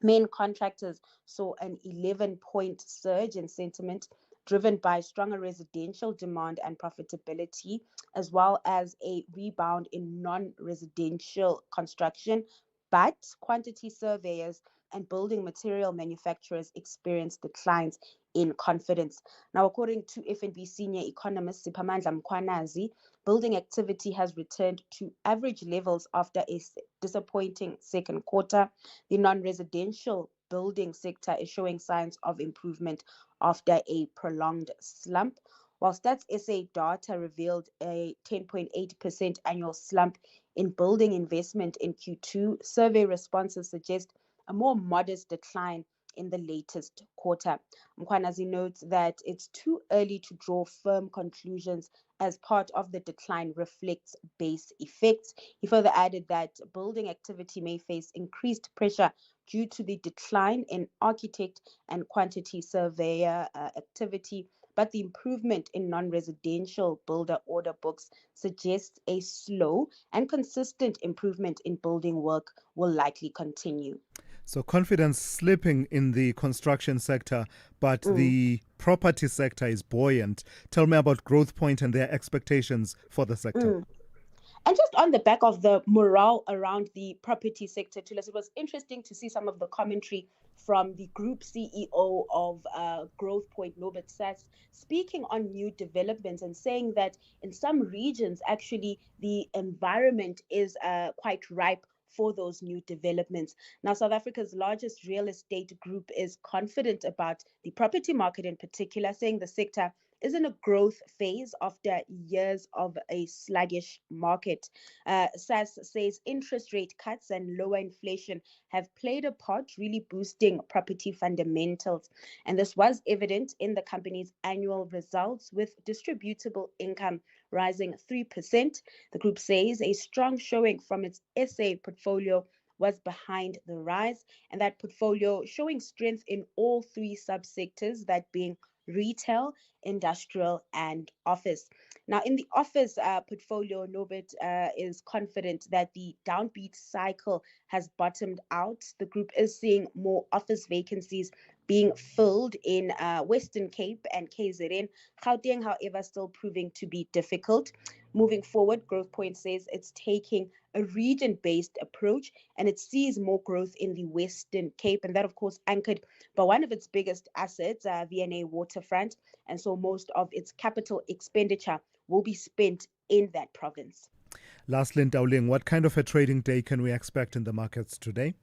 Main contractors saw an 11-point surge in sentiment, driven by stronger residential demand and profitability, as well as a rebound in non-residential construction. But quantity surveyors and building material manufacturers experienced declines in confidence. Now, according to FNB senior economist Siphamandla Mkhwanazi, building activity has returned to average levels after a disappointing second quarter. The non-residential building sector is showing signs of improvement after a prolonged slump. While Stats SA data revealed a 10.8% annual slump in building investment in Q2, survey responses suggest a more modest decline in the latest quarter. Mkhwanazi notes that it's too early to draw firm conclusions as part of the decline reflects base effects. He further added that building activity may face increased pressure due to the decline in architect and quantity surveyor activity, but the improvement in non-residential builder order books suggests a slow and consistent improvement in building work will likely continue. So confidence slipping in the construction sector, but the property sector is buoyant. Tell me about Growth Point and their expectations for the sector. And just on the back of the morale around the property sector, Thulas, it was interesting to see some of the commentary from the group CEO of Growth Point, Norbert Sass, speaking on new developments and saying that in some regions, actually, the environment is quite ripe for those new developments. Now, South Africa's largest real estate group is confident about the property market in particular, saying the sector is in a growth phase after years of a sluggish market. SAS says interest rate cuts and lower inflation have played a part, really boosting property fundamentals. And this was evident in the company's annual results, with distributable income rising 3%. The group says a strong showing from its SA portfolio was behind the rise, and that portfolio showing strength in all three subsectors, that being retail, industrial, and office. Now, in the office portfolio, Norbert is confident that the downbeat cycle has bottomed out. The group is seeing more office vacancies being filled in Western Cape and KZN. Gauteng, however, still proving to be difficult. Moving forward, Growth Point says it's taking a region-based approach, and it sees more growth in the Western Cape, and that, of course, anchored by one of its biggest assets, V&A Waterfront, and so most of its capital expenditure will be spent in that province. Lastly, Ndauling, what kind of a trading day can we expect in the markets today?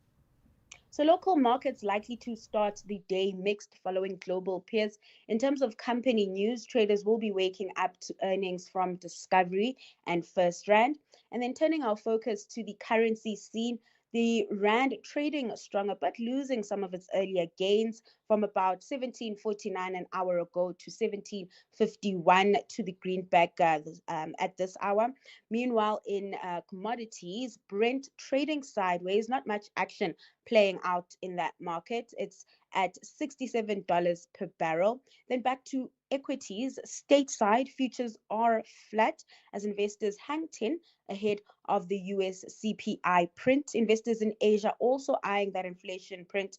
So local markets likely to start the day mixed following global peers. In terms of company news, traders will be waking up to earnings from Discovery and First Rand. And then turning our focus to the currency scene, the Rand trading stronger but losing some of its earlier gains from about 17.49 an hour ago to 17.51 to the greenback at this hour. Meanwhile, in commodities, Brent trading sideways, not much action playing out in that market. It's at $67 per barrel. Then back to equities, stateside futures are flat as investors hang 10 ahead of the US CPI print. Investors in Asia also eyeing that inflation print,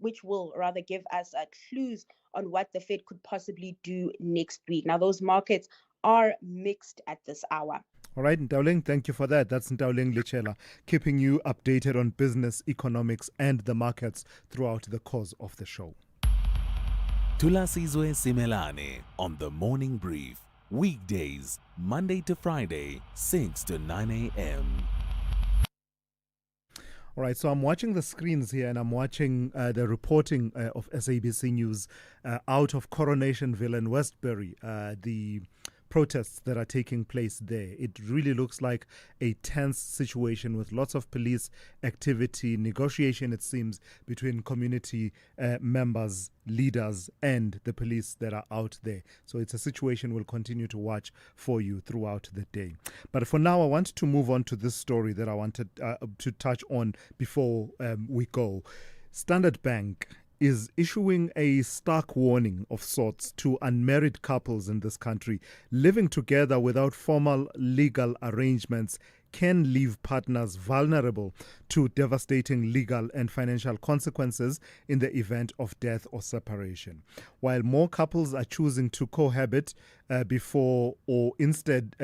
which will rather give us clues on what the Fed could possibly do next week. Now, those markets are mixed at this hour. All right, Ndauling, thank you for that. That's Ndauling Lichela, keeping you updated on business, economics, and the markets throughout the course of the show. Thulasizwe Simelane on the Morning Brief. Weekdays, Monday to Friday, 6 to 9 a.m. All right, so I'm watching the screens here and I'm watching the reporting of SABC News out of Coronationville and Westbury, the protests that are taking place there. It really looks like a tense situation with lots of police activity, negotiation, it seems, between community members, leaders, and the police that are out there. So it's a situation we'll continue to watch for you throughout the day. But for now, I want to move on to this story that I wanted to touch on before we go. Standard Bank is issuing a stark warning of sorts to unmarried couples in this country. Living together without formal legal arrangements can leave partners vulnerable to devastating legal and financial consequences in the event of death or separation. While more couples are choosing to cohabit before or instead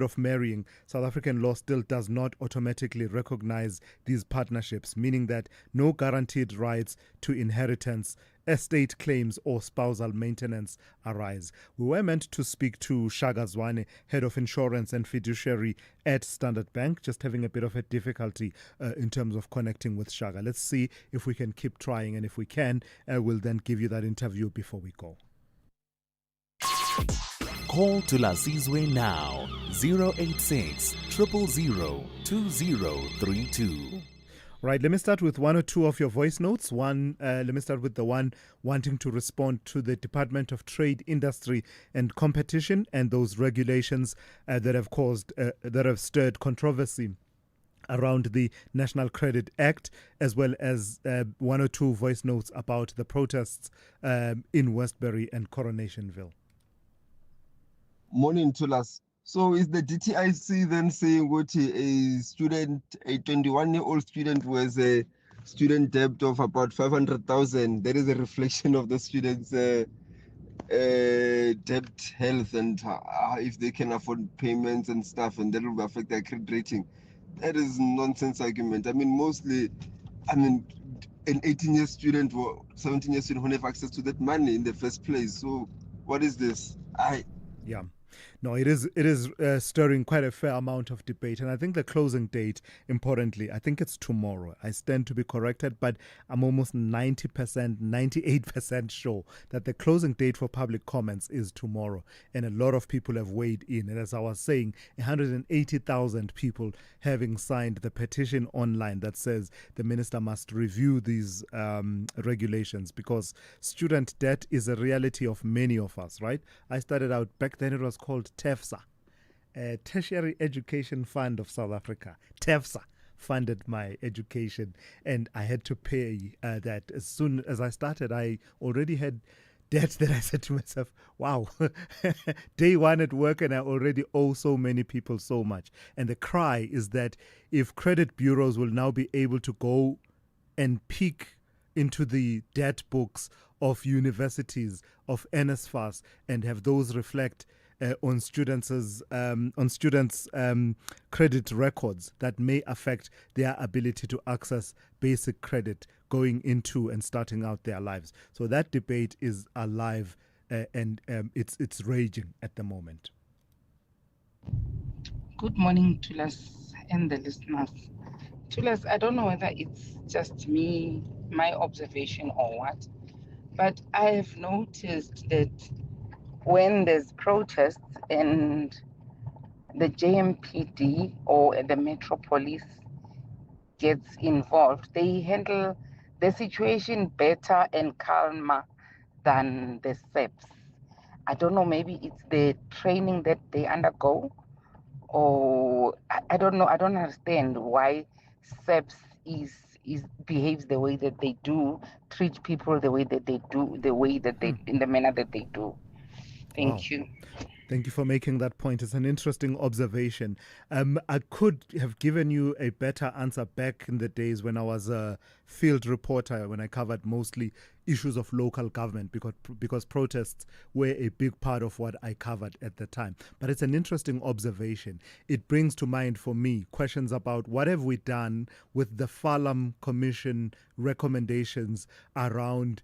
of marrying, South African law still does not automatically recognize these partnerships, meaning that no guaranteed rights to inheritance, estate claims, or spousal maintenance arise. We were meant to speak to Shaga Zwane, Head of Insurance and Fiduciary at Standard Bank, just having a bit of a difficulty in terms of connecting with Shaga. Let's see if we can keep trying, and if we can, we'll then give you that interview before we go. Call Thulasizwe now, 086 000 2032. Right, let me start with one or two of your voice notes. Let me start with the one wanting to respond to the Department of Trade, Industry and Competition and those regulations that have stirred controversy around the National Credit Act, as well as one or two voice notes about the protests in Westbury and Coronationville. Morning, Thulas. So is the DTIC then saying what a 21-year-old student who has a student debt of about 500,000, that is a reflection of the student's debt health and if they can afford payments and stuff, and that will affect their credit rating? that is nonsense argument. I mean, mostly, I mean, an 18-year student or 17-year student who have access to that money in the first place. So what is this? Yeah. No, it is stirring quite a fair amount of debate. And I think the closing date, importantly, I think it's tomorrow. I stand to be corrected, but I'm almost 90%, 98% sure that the closing date for public comments is tomorrow. And a lot of people have weighed in. And as I was saying, 180,000 people having signed the petition online that says the minister must review these regulations, because student debt is a reality of many of us, right? I started out, back then it was called TEFSA, Tertiary Education Fund of South Africa. TEFSA funded my education, and I had to pay that. As soon as I started, I already had debt that I said to myself, wow, day one at work and I already owe so many people so much. And the cry is that if credit bureaus will now be able to go and peek into the debt books of universities, of NSFAS, and have those reflect on students' credit records that may affect their ability to access basic credit going into and starting out their lives. So that debate is alive and it's raging at the moment. Good morning, Thulas and the listeners. Thulas, I don't know whether it's just me, my observation or what, but I have noticed that when there's protests and the JMPD or the Metro Police gets involved, they handle the situation better and calmer than the SEPs. I don't know, maybe it's the training that they undergo, or I don't know. I don't understand why SEPs behaves the way that they do, treat people the way that they do, the way that they in the manner that they do. Thank you. Thank you for making that point. It's an interesting observation. I could have given you a better answer back in the days when I was a field reporter, when I covered mostly issues of local government, because protests were a big part of what I covered at the time. But it's an interesting observation. It brings to mind for me questions about what have we done with the Farlam Commission recommendations around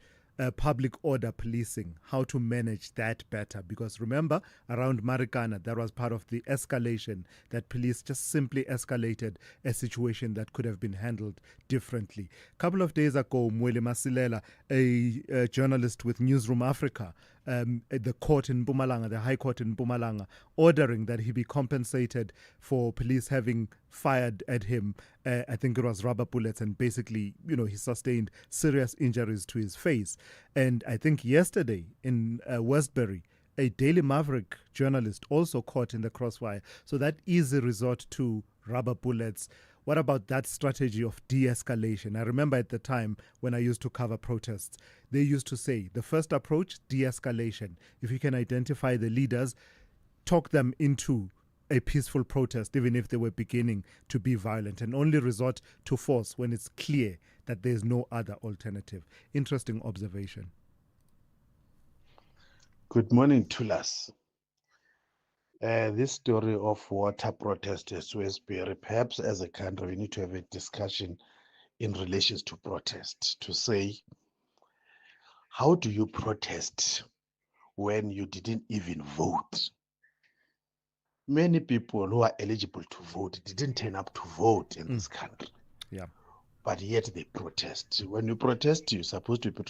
public order policing, how to manage that better. Because remember, around Marikana, that was part of the escalation, that police just simply escalated a situation that could have been handled differently. A couple of days ago, Mwele Masilela, a journalist with Newsroom Africa, at the court in Mpumalanga, the High Court in Mpumalanga, ordering that he be compensated for police having fired at him, I think it was rubber bullets, and basically, he sustained serious injuries to his face. And I think yesterday in Westbury, a Daily Maverick journalist also caught in the crossfire. So that easy resort to rubber bullets. What about that strategy of de-escalation? I remember at the time when I used to cover protests, they used to say the first approach, de-escalation. If you can identify the leaders, talk them into a peaceful protest, even if they were beginning to be violent, and only resort to force when it's clear that there's no other alternative. Interesting observation. Good morning, Thulas. This story of water protesters to Westbury, perhaps as a country, we need to have a discussion in relation to protest, to say, how do you protest when you didn't even vote? Many people who are eligible to vote didn't turn up to vote in this country. Yeah. But yet they protest. When you protest, you're supposed to be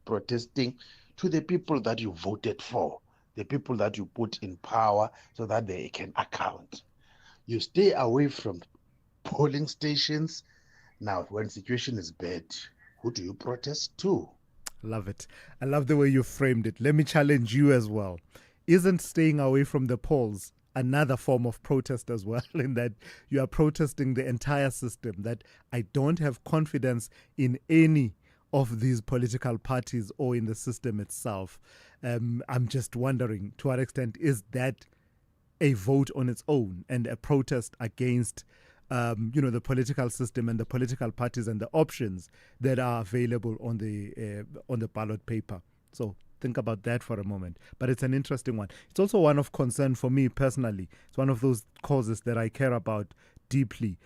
protesting to the people that you voted for, the people that you put in power so that they can account. You stay away from polling stations. Now, when situation is bad, who do you protest to? Love it. I love the way you framed it. Let me challenge you as well. Isn't staying away from the polls another form of protest as well, in that you are protesting the entire system, that I don't have confidence in any of these political parties or in the system itself? I'm just wondering, to what extent is that a vote on its own and a protest against the political system and the political parties and the options that are available on the ballot paper? So think about that for a moment. But it's an interesting one. It's also one of concern for me personally. It's one of those causes that I care about deeply.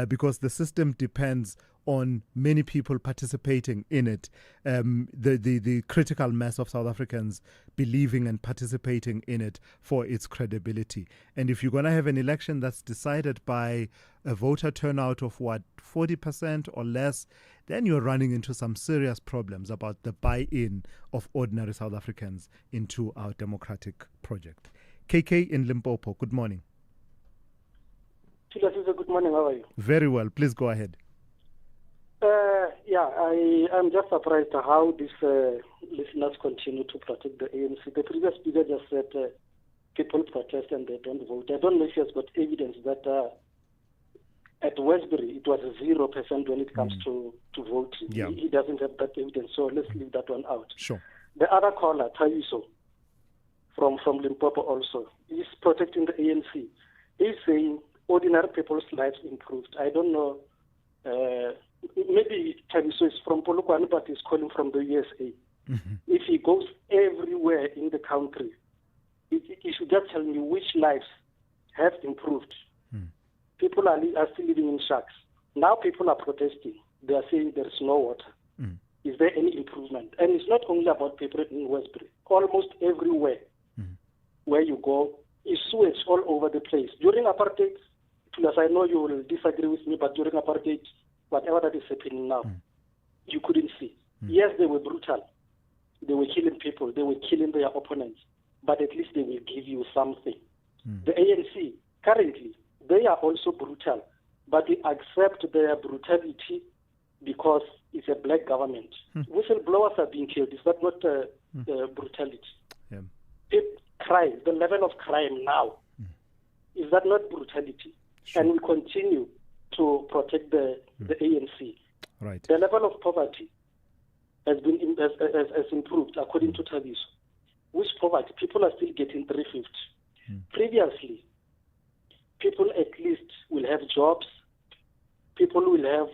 because the system depends on many people participating in it. The critical mass of South Africans believing and participating in it for its credibility. And if you're going to have an election that's decided by a voter turnout of 40% or less, then you're running into some serious problems about the buy-in of ordinary South Africans into our democratic project. KK in Limpopo, good morning. Thulasizwe, good morning. How are you? Very well. Please go ahead. I'm just surprised how these listeners continue to protect the ANC. The previous speaker just said people protest and they don't vote. I don't know if he has got evidence that at Westbury it was 0% when it comes to vote. Yeah. He doesn't have that evidence, so let's leave that one out. Sure. The other caller, Thabiso, from Limpopo also, is protecting the ANC. He's saying ordinary people's lives improved. I don't know. Maybe Thabiso is from Polokwane, but he's calling from the USA. Mm-hmm. If he goes everywhere in the country, he should just tell me which lives have improved. People are still living in shacks. Now people are protesting. They are saying there is no water. Is there any improvement? And it's not only about people in Westbury. Almost everywhere where you go is sewage all over the place. During apartheid, plus I know you will disagree with me, but during apartheid, whatever that is happening now, you couldn't see. Yes, they were brutal. They were killing people. They were killing their opponents. But at least they will give you something. The ANC, currently, they are also brutal. But we accept their brutality because it's a black government. Whistleblowers are being killed. Is that not brutality? Yeah. Crime, the level of crime now, is that not brutality? Sure. And we continue to protect the ANC. Right. The level of poverty has improved according to Thabiso. Which poverty? People are still getting 350. Previously, people at least will have jobs. People will have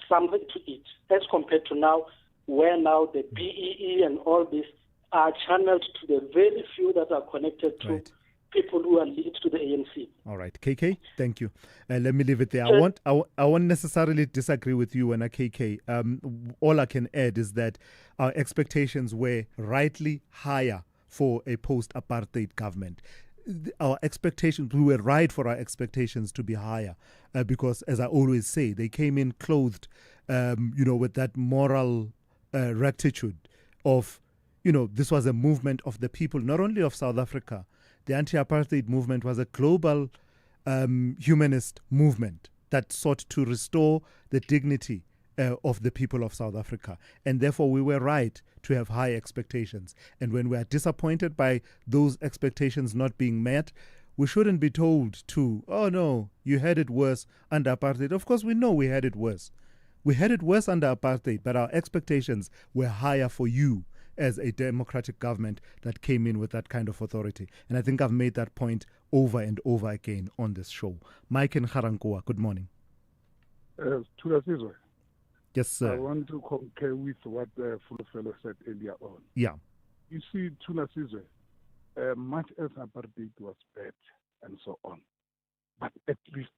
something to eat, as compared to now, where now the BEE and all this are channeled to the very few that are connected to people who are linked to the ANC. All right, KK, thank you. Let me leave it there. I won't necessarily disagree with you, and KK. All I can add is that our expectations were rightly higher for a post-apartheid government. Our expectations, we were right for our expectations to be higher because, as I always say, they came in clothed, with that moral rectitude of, this was a movement of the people, not only of South Africa. The anti-apartheid movement was a global humanist movement that sought to restore the dignity of the people of South Africa. And therefore, we were right to have high expectations. And when we are disappointed by those expectations not being met, we shouldn't be told to, oh no, you had it worse under apartheid. Of course, we know we had it worse. We had it worse under apartheid, but our expectations were higher for you as a democratic government that came in with that kind of authority. And I think I've made that point over and over again on this show. Mike and Harankoa, good morning. Thulasizwe. Yes, sir. I want to concur with what Fulufelo said earlier on. Yeah. You see, Thulasizwe, much as apartheid was bad and so on, but at least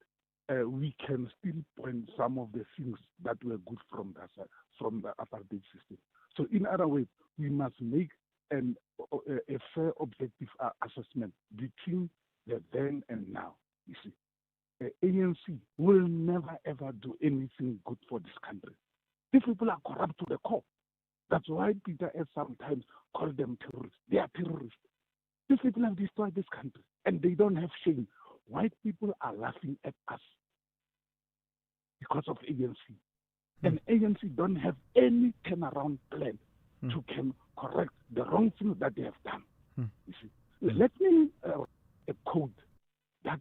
we can still point some of the things that were good from the apartheid system. So in other words, we must make a fair, objective assessment between the then and now. You see, the ANC will never ever do anything good for this country. These people are corrupt to the core. That's why Peter S. sometimes calls them terrorists. They are terrorists. These people have destroyed this country, and they don't have shame. White people are laughing at us because of ANC. And ANC don't have any turnaround plan to correct the wrong things that they have done. You see, let me a quote that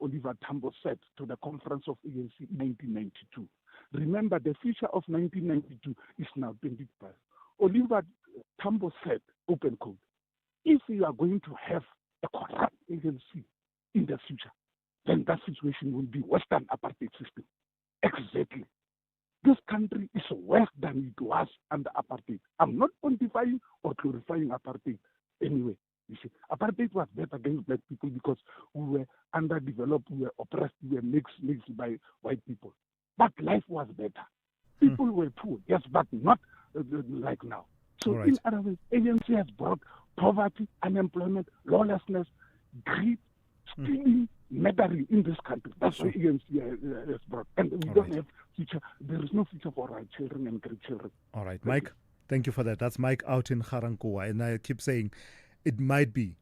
Oliver Tambo said to the conference of ANC in 1992. Remember, the future of 1992 is now 25. Oliver Tambo said, open quote, if we are going to have a corrupt agency in the future, then that situation will be Western apartheid system. Exactly. This country is worse than it was under apartheid. I'm not quantifying or glorifying apartheid anyway, You see, apartheid was bad against black people because we were underdeveloped, we were oppressed, we were mixed by white people. But life was better. People were poor, yes, but not like now. So in other words, ANC has brought poverty, unemployment, lawlessness, greed, stealing, murdering in this country. That's what ANC has brought. And we don't have future. There is no future for our children and grandchildren. All right, Mike, thank you for that. That's Mike out in Garankuwa. And I keep saying it might be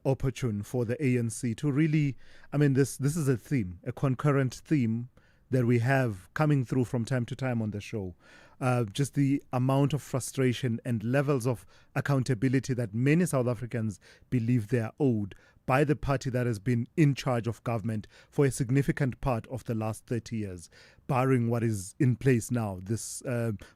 opportune for the ANC to really, I mean, this is a theme, a concurrent theme that we have coming through from time to time on the show. Just the amount of frustration and levels of accountability that many South Africans believe they are owed by the party that has been in charge of government for a significant part of the last 30 years, barring what is in place now, this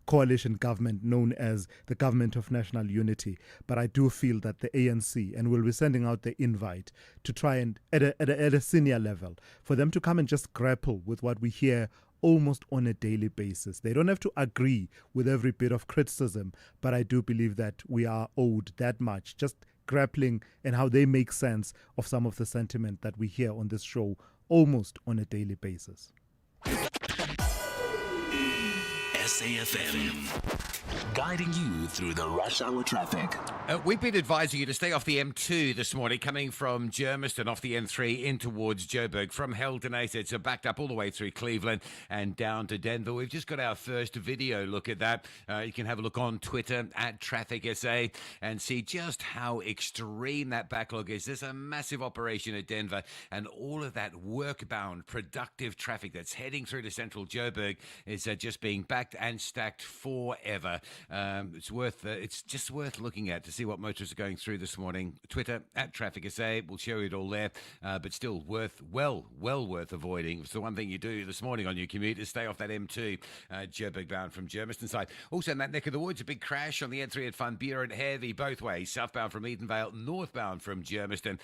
coalition government known as the Government of National Unity. But I do feel that the ANC, and we'll be sending out the invite to try and, at a senior level, for them to come and just grapple with what we hear almost on a daily basis. They don't have to agree with every bit of criticism, but I do believe that we are owed that much, just grappling and how they make sense of some of the sentiment that we hear on this show almost on a daily basis. SAFM, guiding you through the rush hour traffic. We've been advising you to stay off the M2 this morning, coming from Germiston off the M3 in towards Joburg. From Heldenace, it's backed up all the way through Cleveland and down to Denver. We've just got our first video look at that. You can have a look on Twitter at TrafficSA and see just how extreme that backlog is. There's a massive operation at Denver, and all of that work-bound, productive traffic that's heading through to central Joburg is just being backed and stacked forever. It's just worth looking at to see what motorists are going through this morning. Twitter at TrafficSA will show you it all there, but still well worth avoiding. It's the one thing you do this morning on your commute is stay off that M2, Joburg bound from Germiston side. Also in that neck of the woods, a big crash on the N3 at Van Buren, heavy both ways, southbound from Edenvale, northbound from Germiston.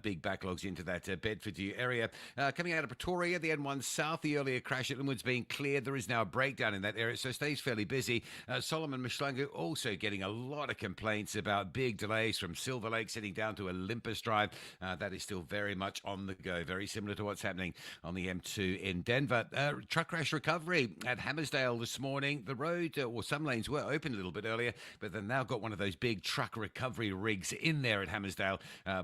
Big backlogs into that Bedfordview area. Coming out of Pretoria, the N1 south, the earlier crash at Linwood's being cleared. There is now a breakdown in that area, so stays fairly busy. Solomon Mshlangu also getting a lot of complaints about big delays from Silver Lake sitting down to Olympus Drive. That is still very much on the go, very similar to what's happening on the M2 in Denver. Truck crash recovery at Hammersdale this morning. The road, or some lanes were open a little bit earlier, but they've now got one of those big truck recovery rigs in there at Hammersdale,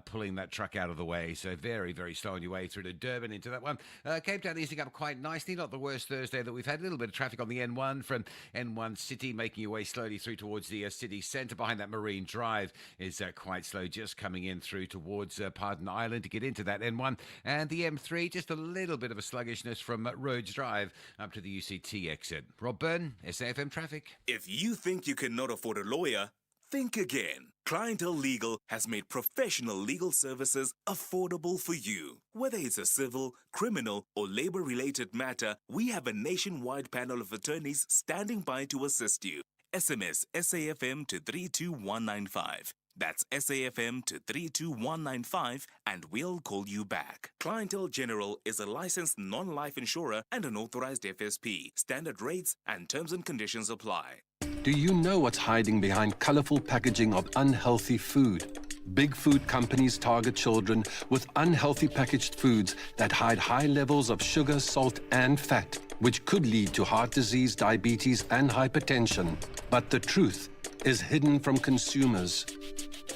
pulling that truck out of the way. So very, very slow on your way through to Durban into that one. Cape Town easing up quite nicely. Not the worst Thursday that we've had. A little bit of traffic on the N1 from N1 City, making your way slowly through towards the city centre. Behind that Marine Drive is quite slow, just coming in through towards Pardon Island to get into that N1. And the M3, just a little bit of a sluggishness from Rhodes Drive up to the UCT exit. Rob Byrne, SAFM Traffic. If you think you cannot afford a lawyer, think again. Clientele Legal has made professional legal services affordable for you. Whether it's a civil, criminal, or labor-related matter, we have a nationwide panel of attorneys standing by to assist you. SMS SAFM to 32195. That's SAFM to 32195 and we'll call you back. Clientele General is a licensed non-life insurer and an authorized FSP. Standard rates and terms and conditions apply. Do you know what's hiding behind colorful packaging of unhealthy food? Big food companies target children with unhealthy packaged foods that hide high levels of sugar, salt, and fat, which could lead to heart disease, diabetes, and hypertension. But the truth is hidden from consumers.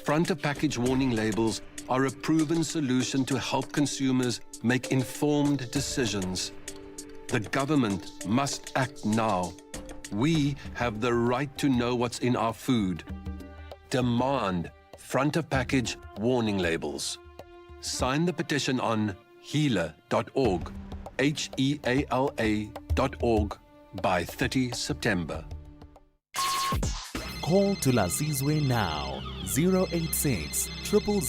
Front-of-package warning labels are a proven solution to help consumers make informed decisions. The government must act now. We have the right to know what's in our food. Demand front-of-package warning labels. Sign the petition on heala.org, HEALA.org, by 30 September. Call Thulasizwe now, 086 000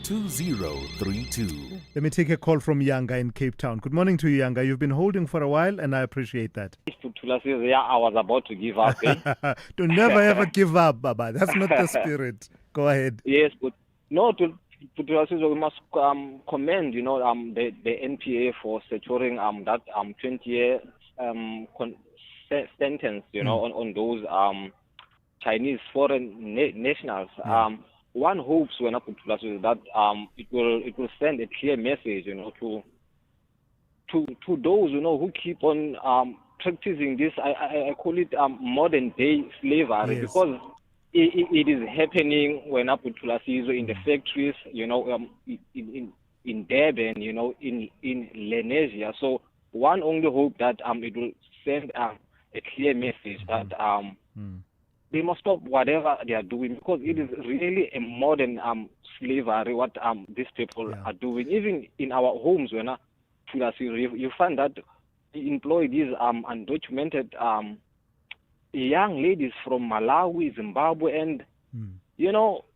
2032. Let me take a call from Yanga in Cape Town. Good morning to you, Yanga. You've been holding for a while, and I appreciate that. Thulasizwe, I was about to give up. To never ever give up, Baba. That's not the spirit. Go ahead. Yes, but no, to Thulasizwe, we must commend, the NPA for securing that 20-year sentence, on those Chinese foreign nationals. one hopes when I put that it will send a clear message, to those who keep on practicing this. I call it modern day slavery, Yes. because it is happening when I put in the factories, in Durban, in Lenasia. So one only hope that it will send a clear message that they must stop whatever they are doing, because it is really a modern slavery what these people are doing. Even in our homes, when you find that we employ these undocumented young ladies from Malawi, Zimbabwe, and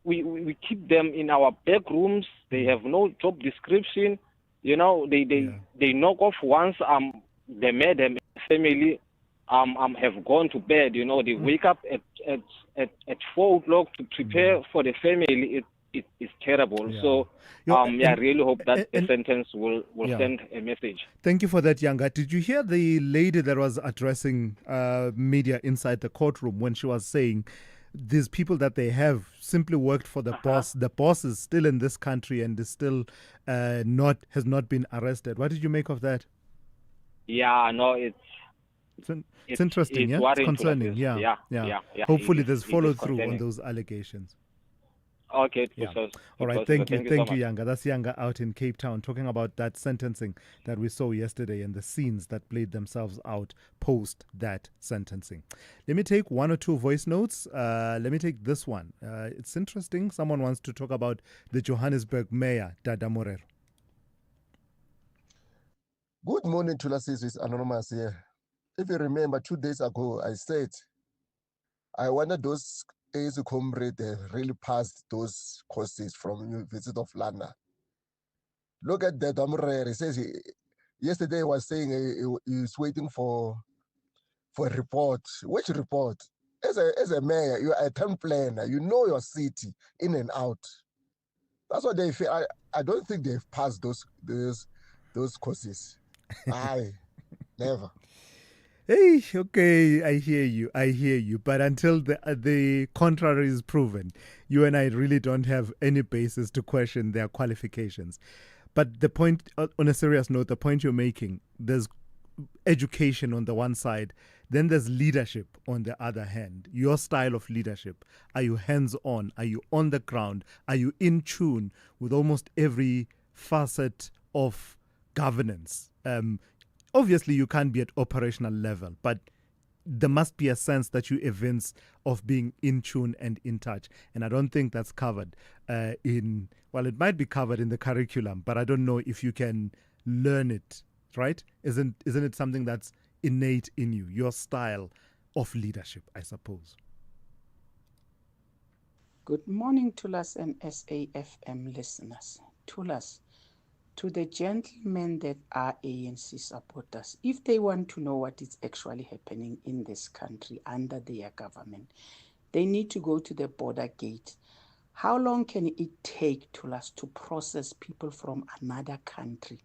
we keep them in our back rooms. They have no job description. They knock off once the madam family have gone to bed. They wake up at 4 o'clock to prepare for the family. It's terrible. So I really hope that the sentence will send a message. Thank you for that, Yanga. Did you hear the lady that was addressing media inside the courtroom when she was saying these people that they have simply worked for the boss? The boss is still in this country and is still has not been arrested. What did you make of that? Yeah, no, it's interesting, it's It's concerning. Yeah. Hopefully there's follow through on those allegations. Okay. All right. Thank you. so Thank much. you, Yanga. That's Yanga out in Cape Town talking about that sentencing that we saw yesterday and the scenes that played themselves out post that sentencing. Let me take one or two voice notes. Let me take this one. It's interesting. Someone wants to talk about the Johannesburg mayor, Dada Morero. Good morning, Thulasizwe. It's Anonymous here. If you remember, 2 days ago, I said I wanted those as a comrade really passed those courses from University of London. Look at that Morero. He says yesterday he was saying he's waiting for a report. Which report? As a mayor, you are a town planner. You know your city in and out. That's what they feel. I don't think they've passed those courses. Never. Hey, okay, I hear you. But until the contrary is proven, you and I really don't have any basis to question their qualifications. But the point, on a serious note, the point you're making, there's education on the one side, then there's leadership on the other hand. Your style of leadership. Are you hands-on? Are you on the ground? Are you in tune with almost every facet of governance? Obviously, you can't be at operational level, but there must be a sense that you evince of being in tune and in touch. And I don't think that's covered it might be covered in the curriculum, but I don't know if you can learn it, right? Isn't it something that's innate in you, your style of leadership, I suppose? Good morning, Thulas and SAFM listeners. Thulas, to the gentlemen that are ANC supporters, if they want to know what is actually happening in this country under their government, they need to go to the border gate. How long can it take, Thulas, to process people from another country?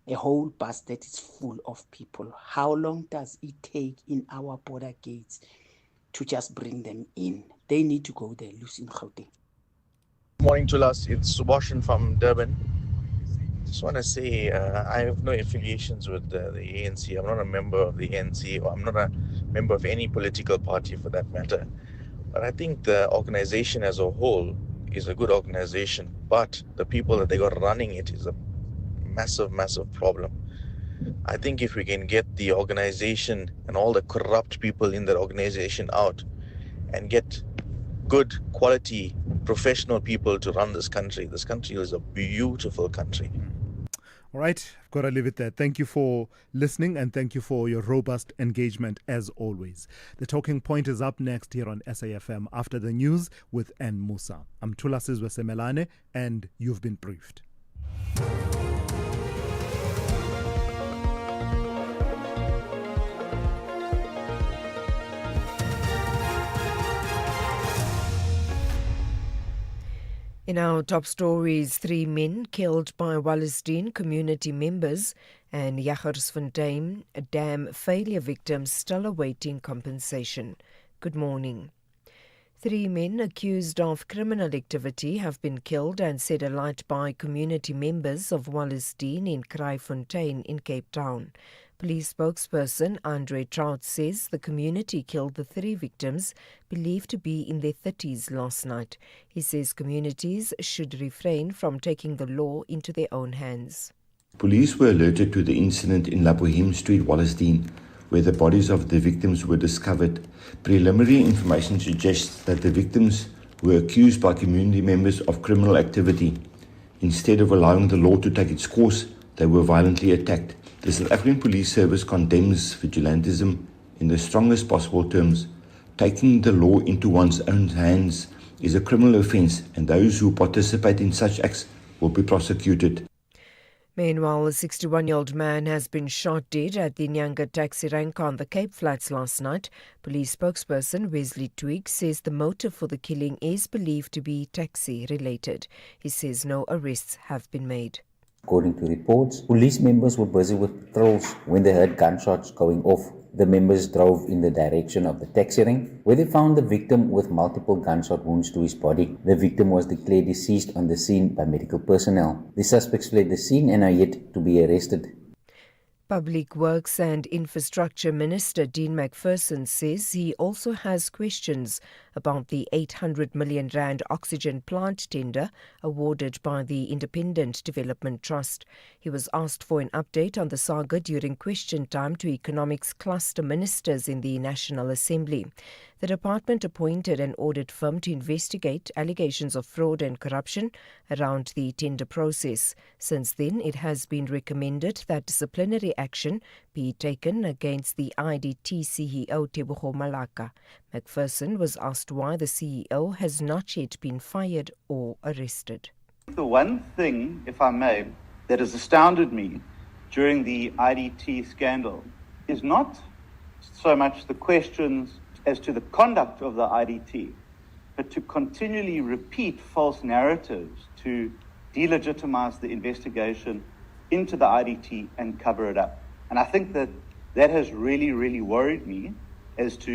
A whole bus that is full of people. How long does it take in our border gates to just bring them in? They need to go there, Lucy in Gauteng. Good morning, Thulas. It's Subhashan from Durban. Just want to say I have no affiliations with the ANC. I'm not a member of the ANC, or I'm not a member of any political party for that matter. But I think the organization as a whole is a good organization, but the people that they got running it is a massive, massive problem. I think if we can get the organization and all the corrupt people in that organization out and get good quality professional people to run this country is a beautiful country. All right, I've got to leave it there. Thank you for listening and thank you for your robust engagement as always. The Talking Point is up next here on SAFM after the news with N. Musa. I'm Thulasizwe Simelane and you've been briefed. In our top stories, 3 men killed by Wallisdean community members and Jagersfontein dam failure victims still awaiting compensation. Good morning. 3 men accused of criminal activity have been killed and set alight by community members of Wallisdean in Kraaifontein in Cape Town. Police spokesperson Andre Trout says the community killed the 3 victims, believed to be in their 30s, last night. He says communities should refrain from taking the law into their own hands. Police were alerted to the incident in Labohim Street, Wallisdean, where the bodies of the victims were discovered. Preliminary information suggests that the victims were accused by community members of criminal activity. Instead of allowing the law to take its course, they were violently attacked. The South African Police Service condemns vigilantism in the strongest possible terms. Taking the law into one's own hands is a criminal offence, and those who participate in such acts will be prosecuted. Meanwhile, a 61-year-old man has been shot dead at the Nyanga taxi rank on the Cape Flats last night. Police spokesperson Wesley Twigg says the motive for the killing is believed to be taxi-related. He says no arrests have been made. According to reports, police members were busy with patrols when they heard gunshots going off. The members drove in the direction of the taxi rank, where they found the victim with multiple gunshot wounds to his body. The victim was declared deceased on the scene by medical personnel. The suspects fled the scene and are yet to be arrested. Public Works and Infrastructure Minister Dean McPherson says he also has questions about the 800 million rand oxygen plant tender awarded by the Independent Development Trust. He was asked for an update on the saga during question time to economics cluster ministers in the National Assembly. The department appointed an audit firm to investigate allegations of fraud and corruption around the tender process. Since then, it has been recommended that disciplinary action be taken against the IDT CEO Tebogo Malaka. McPherson was asked why the CEO has not yet been fired or arrested. The one thing, if I may, that has astounded me during the IDT scandal is not so much the questions as to the conduct of the IDT, but to continually repeat false narratives to delegitimize the investigation into the IDT and cover it up. And I think that has really, really worried me as to